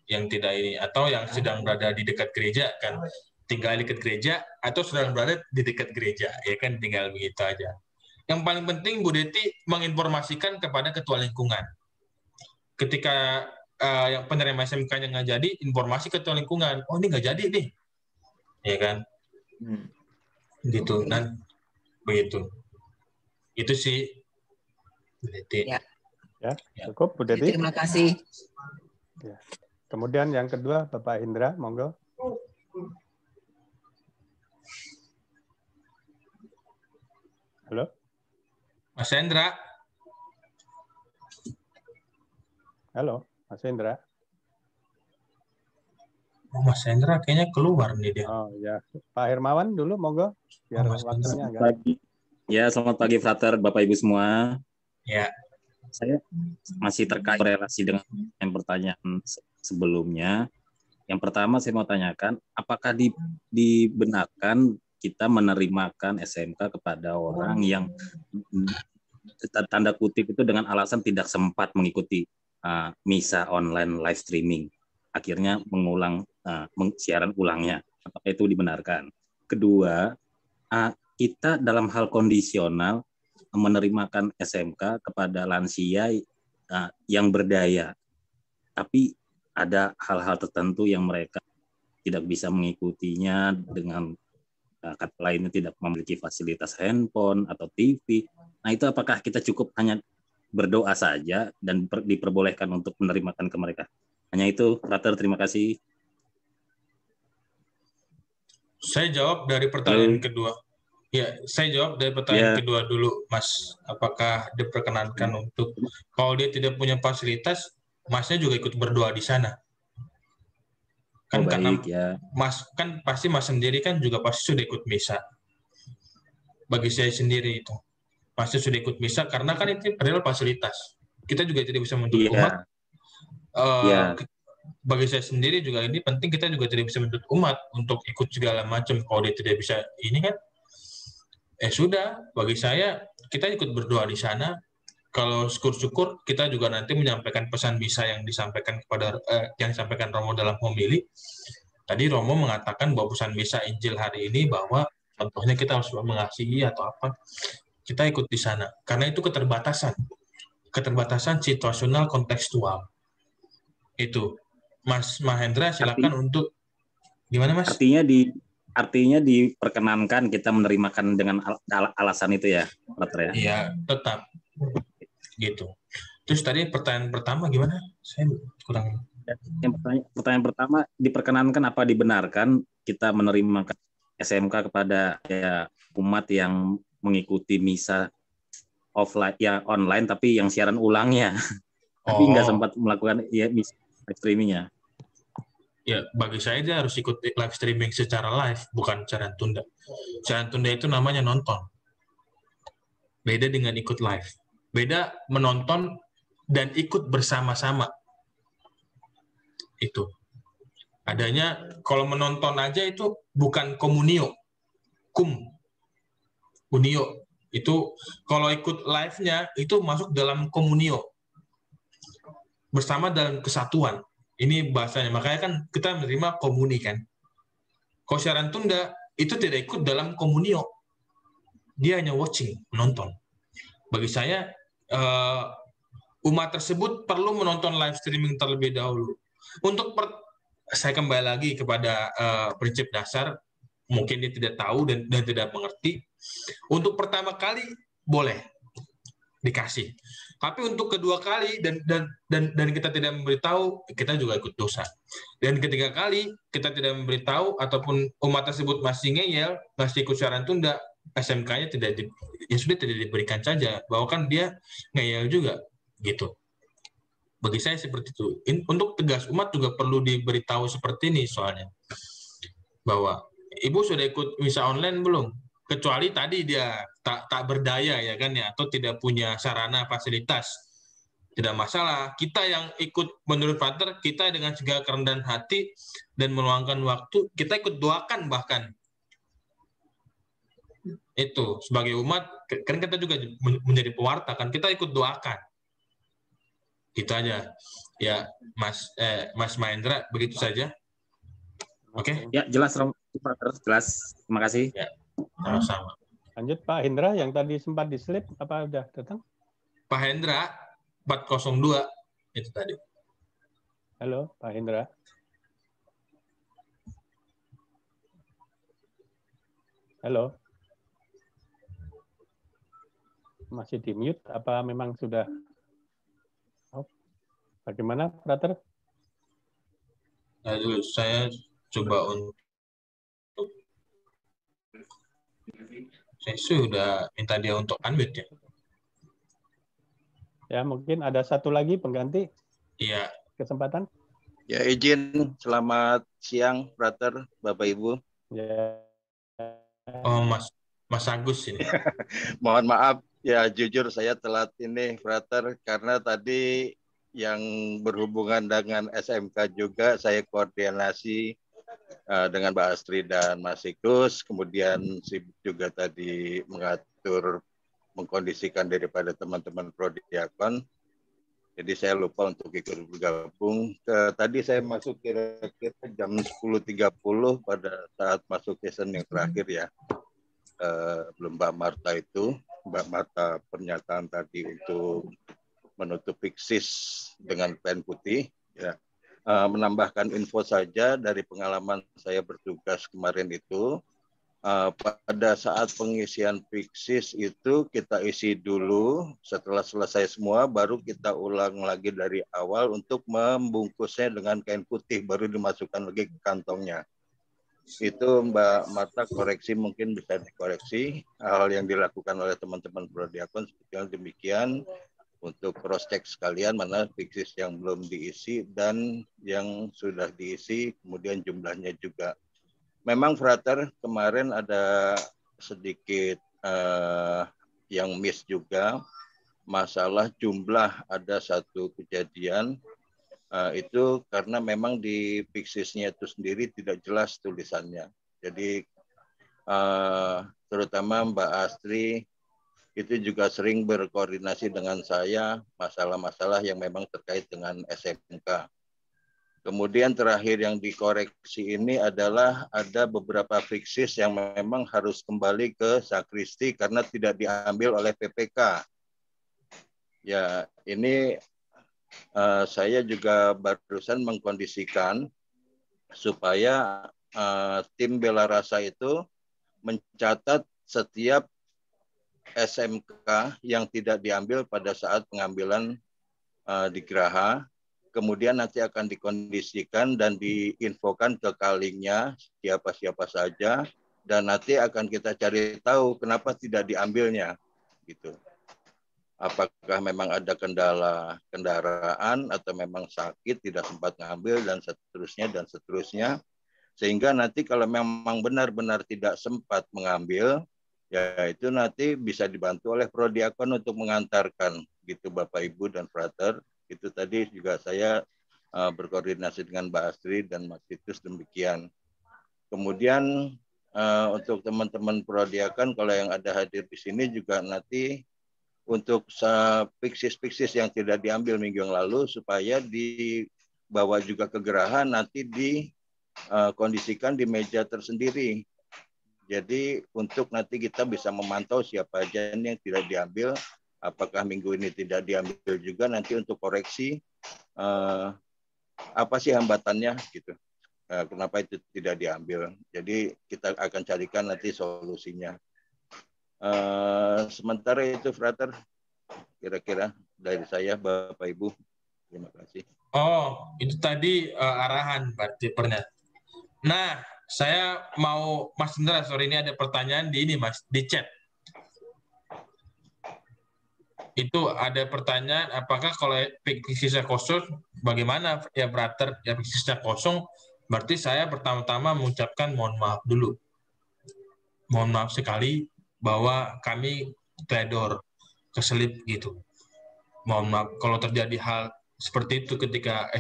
Yang tidak ini, atau yang sedang berada di dekat gereja kan, tinggal di dekat gereja, atau sedang berada di dekat gereja, ya kan, tinggal begitu aja. Yang paling penting Bu Deti menginformasikan kepada ketua lingkungan. Ketika yang penerima SMK-nya nggak jadi, informasi ketua lingkungan, oh ini nggak jadi nih, ya kan, gitu, dan begitu. Itu sih Bu Deti. Ya, cukup Bu Deti. Terima kasih. Ya. Kemudian yang kedua, Bapak Indra, monggo. Halo? Mas Hendra. Halo, Mas Hendra. Oh, Mas Hendra kayaknya keluar nih dia. Oh ya, Pak Hermawan dulu, monggo. Biar waktunya agak. Ya, selamat pagi, Frater, Bapak Ibu semua. Ya. Saya masih terkait relasi dengan yang pertanyaan sebelumnya. Yang pertama saya mau tanyakan, apakah dibenarkan kita menerimakan SMK kepada orang yang tanda kutip itu dengan alasan tidak sempat mengikuti misa online live streaming, akhirnya mengulang siaran ulangnya, apakah itu dibenarkan? Kedua, kita dalam hal kondisional menerimakan SMK kepada lansia yang berdaya, tapi ada hal-hal tertentu yang mereka tidak bisa mengikutinya, dengan kata lainnya tidak memiliki fasilitas handphone atau TV. Nah, itu apakah kita cukup hanya berdoa saja dan diperbolehkan untuk menerimakan ke mereka? Hanya itu, Frater, terima kasih. Saya jawab dari pertanyaan kedua. Ya, saya jawab dari pertanyaan kedua dulu, Mas. Apakah diperkenankan untuk, kalau dia tidak punya fasilitas, Masnya juga ikut berdoa di sana? Kan karena Mas kan pasti Mas sendiri kan juga pasti sudah ikut misa. Bagi saya sendiri itu pasti sudah ikut misa, karena kan itu adalah fasilitas. Kita juga tidak bisa menuntut umat. Bagi saya sendiri juga ini penting, kita juga tidak bisa menuntut umat untuk ikut segala macam. Kalau dia tidak bisa ini kan, sudah. Bagi saya kita ikut berdoa di sana. Kalau syukur-syukur kita juga nanti menyampaikan pesan misa yang disampaikan kepada yang disampaikan Romo dalam homili. Tadi Romo mengatakan bahwa pesan misa Injil hari ini bahwa contohnya kita harus mengasihi atau apa. Kita ikut di sana karena itu keterbatasan situasional kontekstual. Itu. Mas Mahendra silakan untuk gimana, Mas? Artinya diperkenankan kita menerimakan dengan alasan itu ya, Frater ya? Iya, tetap. Gitu. Terus tadi pertanyaan pertama gimana? Saya kurang. Pertanyaan pertama, diperkenankan apa dibenarkan kita menerima SMK kepada umat yang mengikuti misa offline ya online, tapi yang siaran ulangnya, tapi nggak sempat melakukan misa live streamingnya. Ya, bagi saya dia harus ikut live streaming secara live, bukan siaran tunda. Siaran tunda itu namanya nonton. Beda dengan ikut live. Beda menonton dan ikut bersama-sama. Itu. Adanya, kalau menonton aja itu bukan komunio. Unio. Itu, kalau ikut live-nya, itu masuk dalam komunio. Bersama dalam kesatuan. Ini bahasanya. Makanya kan kita menerima komuni kan. Kalau siaran tunda, itu tidak ikut dalam komunio. Dia hanya watching, menonton. Bagi saya, umat tersebut perlu menonton live streaming terlebih dahulu. Saya kembali lagi kepada prinsip dasar, mungkin dia tidak tahu dan tidak mengerti. Untuk pertama kali boleh dikasih. Tapi untuk kedua kali dan kita tidak memberitahu, kita juga ikut dosa. Dan ketiga kali kita tidak memberitahu ataupun umat tersebut masih ngeyel, masih ikut siaran tunda, SMK-nya tidak diberikan saja, bahwa kan dia ngeyel juga gitu. Bagi saya seperti itu. Untuk tegas umat juga perlu diberitahu seperti ini soalnya. Bahwa Ibu sudah ikut misa online belum? Kecuali tadi dia tak berdaya ya kan ya, atau tidak punya sarana fasilitas. Tidak masalah. Kita yang ikut menurut Frater, kita dengan segala kerendahan hati dan meluangkan waktu, kita ikut doakan bahkan. Itu sebagai umat kan kita juga menjadi pewarta kan, kita ikut doakan. Gitu aja. Ya, Mas Mahendra, begitu saja. Oke. Ya, jelas Frater, jelas. Terima kasih. Ya. Sama-sama. Lanjut Pak Hendra, yang tadi sempat di-slip, apa udah datang? Pak Hendra, 402, itu tadi. Halo, Pak Hendra. Halo. Masih di mute, apa memang sudah? Bagaimana, Frater? Aduh, saya coba untuk saya sudah minta dia untuk unmute ya. Ya, mungkin ada satu lagi pengganti. Iya. Kesempatan. Ya, izin. Selamat siang, Frater, Bapak Ibu. Ya. Oh, Mas Agus ini. Mohon maaf, ya jujur saya telat ini, Frater, karena tadi yang berhubungan dengan SMK juga saya koordinasi dengan Mbak Astrid dan Mas Ikus, kemudian sibuk juga tadi mengatur, mengkondisikan daripada teman-teman Prodiakon. Jadi saya lupa untuk ikut bergabung. Tadi saya masuk kira-kira jam 10.30 pada saat masuk season yang terakhir ya. belum Mbak Marta itu, Mbak Marta pernyataan tadi untuk menutup fixis dengan pen putih, ya. Menambahkan info saja dari pengalaman saya bertugas kemarin itu, pada saat pengisian fixis itu kita isi dulu, setelah selesai semua baru kita ulang lagi dari awal untuk membungkusnya dengan kain putih, baru dimasukkan lagi ke kantongnya. Itu Mbak Marta koreksi, mungkin bisa dikoreksi hal yang dilakukan oleh teman-teman Prodiakon seperti demikian, untuk cross check sekalian mana fixis yang belum diisi dan yang sudah diisi, kemudian jumlahnya juga. Memang Frater kemarin ada sedikit yang miss juga, masalah jumlah. Ada satu kejadian itu karena memang di fixisnya itu sendiri tidak jelas tulisannya. Jadi terutama Mbak Astri itu juga sering berkoordinasi dengan saya masalah-masalah yang memang terkait dengan SMK. Kemudian terakhir yang dikoreksi ini adalah ada beberapa fixis yang memang harus kembali ke sakristi karena tidak diambil oleh PPK. Ya, ini saya juga barusan mengkondisikan supaya tim Bela Rasa itu mencatat setiap SMK yang tidak diambil pada saat pengambilan di Geraha. Kemudian nanti akan dikondisikan dan diinfokan ke kalingnya siapa-siapa saja, dan nanti akan kita cari tahu kenapa tidak diambilnya, gitu. Apakah memang ada kendala kendaraan atau memang sakit tidak sempat ngambil dan seterusnya, sehingga nanti kalau memang benar-benar tidak sempat mengambil, ya itu nanti bisa dibantu oleh Prodiakon untuk mengantarkan, gitu Bapak Ibu dan Frater. Itu tadi juga saya berkoordinasi dengan Mbak Astri dan Mas Titus demikian. Kemudian untuk teman-teman Prodiakon, kalau yang ada hadir di sini juga nanti untuk fixis-fixis yang tidak diambil minggu yang lalu supaya dibawa juga ke Geraha, nanti dikondisikan di meja tersendiri. Jadi untuk nanti kita bisa memantau siapa aja yang tidak diambil, apakah minggu ini tidak diambil juga, nanti untuk koreksi apa sih hambatannya gitu. Kenapa itu tidak diambil. Jadi kita akan carikan nanti solusinya. Sementara itu Frater, kira-kira dari saya Bapak Ibu. Terima kasih. Oh, itu tadi arahan berarti pernah. Nah, saya mau Mas Indra, sore ini ada pertanyaan di ini Mas, di chat. Itu ada pertanyaan, apakah kalau fixisnya kosong, bagaimana ya Frater? Ya fixisnya kosong, berarti saya pertama-tama mengucapkan mohon maaf dulu. Mohon maaf sekali bahwa kami teledor, keselip gitu. Mohon maaf kalau terjadi hal seperti itu ketika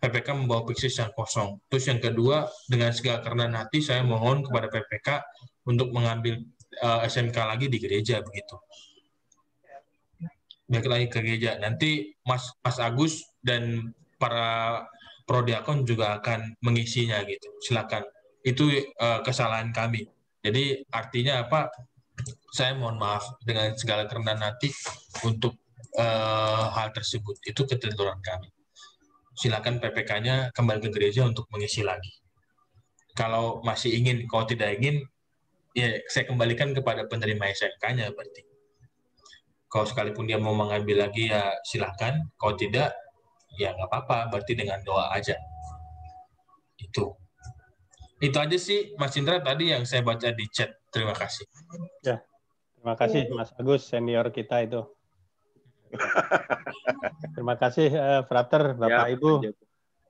PPK membawa fixis yang kosong. Terus yang kedua, dengan segala kerendahan hati saya mohon kepada PPK untuk mengambil SMK lagi di gereja begitu. Balik lagi ke gereja. Nanti Mas Agus dan para Prodiakon juga akan mengisinya gitu. Silakan. Itu kesalahan kami. Jadi artinya apa? Saya mohon maaf dengan segala kerendahan hati untuk hal tersebut. Itu keteledoran kami. Silakan PPK-nya kembali ke gereja untuk mengisi lagi. Kalau masih ingin, kalau tidak ingin, ya saya kembalikan kepada penerima SMK-nya berarti. Kalau sekalipun dia mau mengambil lagi ya silahkan. Kalau tidak, ya nggak apa-apa. Berarti dengan doa aja. Itu aja sih Mas Indra tadi yang saya baca di chat. Terima kasih. Ya, terima kasih Mas Agus, senior kita itu. Terima kasih Frater, Bapak Ibu.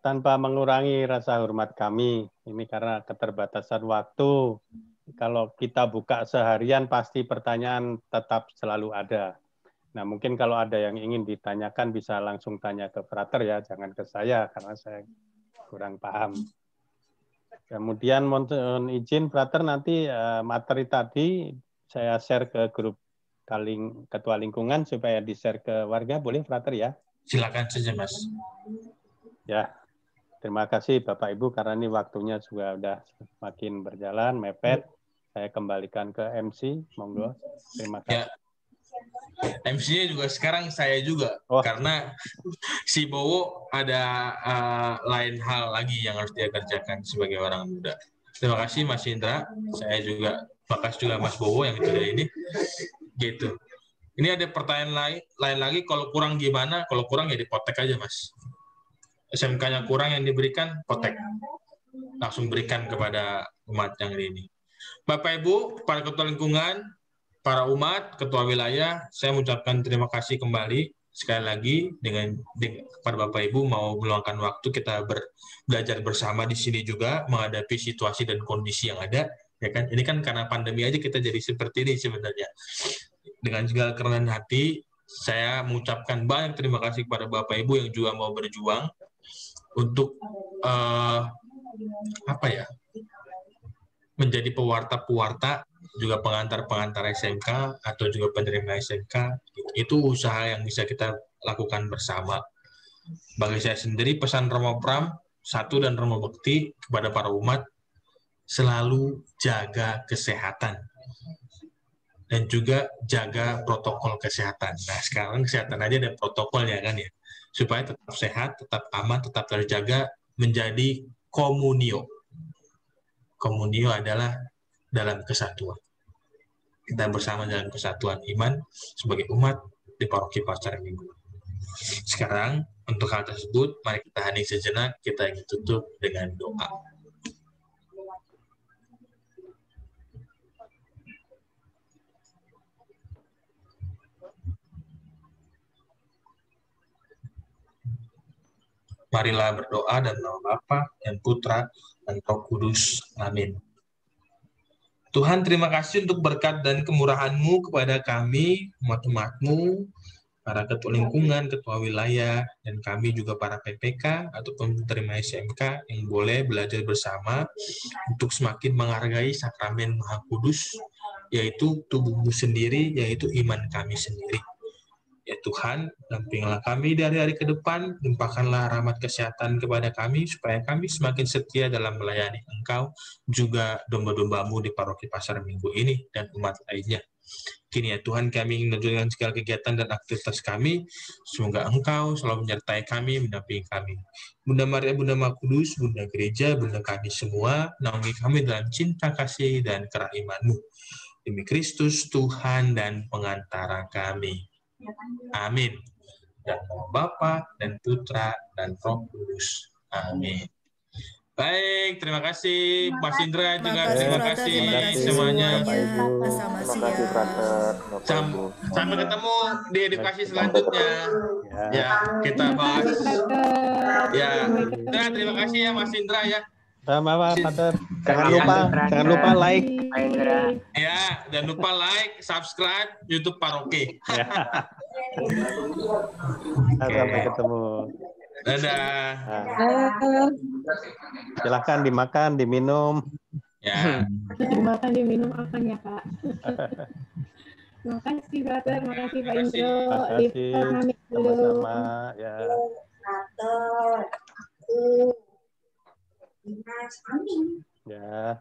Tanpa mengurangi rasa hormat kami, ini karena keterbatasan waktu. Kalau kita buka seharian, pasti pertanyaan tetap selalu ada. Nah, mungkin kalau ada yang ingin ditanyakan bisa langsung tanya ke Frater ya, jangan ke saya karena saya kurang paham. Kemudian mohon izin Frater nanti materi tadi saya share ke grup ketua lingkungan supaya di-share ke warga, boleh Frater ya? Silakan saja Mas. Ya, terima kasih Bapak Ibu karena ini waktunya juga sudah semakin berjalan, mepet. Saya kembalikan ke MC, monggo. Terima kasih. Ya. MC-nya juga sekarang saya juga, karena si Bowo ada lain hal lagi yang harus dia kerjakan sebagai orang muda. Terima kasih Mas Indra, saya juga makasih juga Mas Bowo yang sudah ini. Gitu. Ini ada pertanyaan lain lagi, kalau kurang gimana? Kalau kurang ya dipotek aja Mas. SMK-nya kurang yang diberikan, potek. Langsung berikan kepada umat yang ini. Bapak Ibu, para ketua lingkungan, para umat, ketua wilayah, saya mengucapkan terima kasih kembali sekali lagi kepada Bapak Ibu mau meluangkan waktu kita belajar bersama di sini juga menghadapi situasi dan kondisi yang ada, ya kan? Ini kan karena pandemi aja kita jadi seperti ini sebenarnya. Dengan segala kerendahan hati, saya mengucapkan banyak terima kasih kepada Bapak Ibu yang juga mau berjuang untuk menjadi pewarta-pewarta, juga pengantar-pengantar SMK atau juga penerima SMK. Itu usaha yang bisa kita lakukan bersama. Bagi saya sendiri, pesan Romo Pram 1 dan Romo Bekti kepada para umat, selalu jaga kesehatan dan juga jaga protokol kesehatan. Nah, sekarang kesehatan aja ada protokolnya kan ya, supaya tetap sehat, tetap aman, tetap terjaga, menjadi komunio. Komunio adalah dalam kesatuan. Kita bersama dalam kesatuan iman sebagai umat di Paroki Pasar Minggu. Sekarang, untuk hal tersebut, mari kita hening sejenak, kita ingin tutup dengan doa. Marilah berdoa dan nama Bapa dan Putra dan Roh Kudus. Amin. Tuhan, terima kasih untuk berkat dan kemurahan-Mu kepada kami, umat-umat-Mu, para ketua lingkungan, ketua wilayah, dan kami juga para PPK ataupun penerima SMK yang boleh belajar bersama untuk semakin menghargai sakramen Maha Kudus, yaitu tubuh-Mu sendiri, yaitu iman kami sendiri. Ya Tuhan, dampingilah kami dari hari ke depan, limpahkanlah rahmat kesehatan kepada kami, supaya kami semakin setia dalam melayani Engkau, juga domba-domba-Mu di Paroki Pasar Minggu ini, dan umat lainnya. Kini ya Tuhan, kami ingin menunjukkan segala kegiatan dan aktivitas kami, semoga Engkau selalu menyertai kami, mendampingi kami. Bunda Maria, Bunda Maha Kudus, Bunda Gereja, Bunda kami semua, naungi kami dalam cinta kasih dan kerahiman-Mu. Demi Kristus, Tuhan dan pengantara kami. Amin. Dan nama Bapa dan Putra dan Roh Kudus. Amin. Baik, terima kasih Mas Indra juga terima kasih semuanya. Sampai ketemu di edukasi selanjutnya. Ya, kita bahas. Ya, terima kasih ya Mas Indra ya. Sama-sama, Pater. Jangan lupa like. Ya, dan lupa like, subscribe YouTube Paroki. Sampai ketemu. Dadah. Silahkan dimakan, diminum. Ya. Dimakan, diminum apanya, Kak? Terima kasih, Brother. Terima kasih, Pak Indro. Sama-sama. Ya. Ya.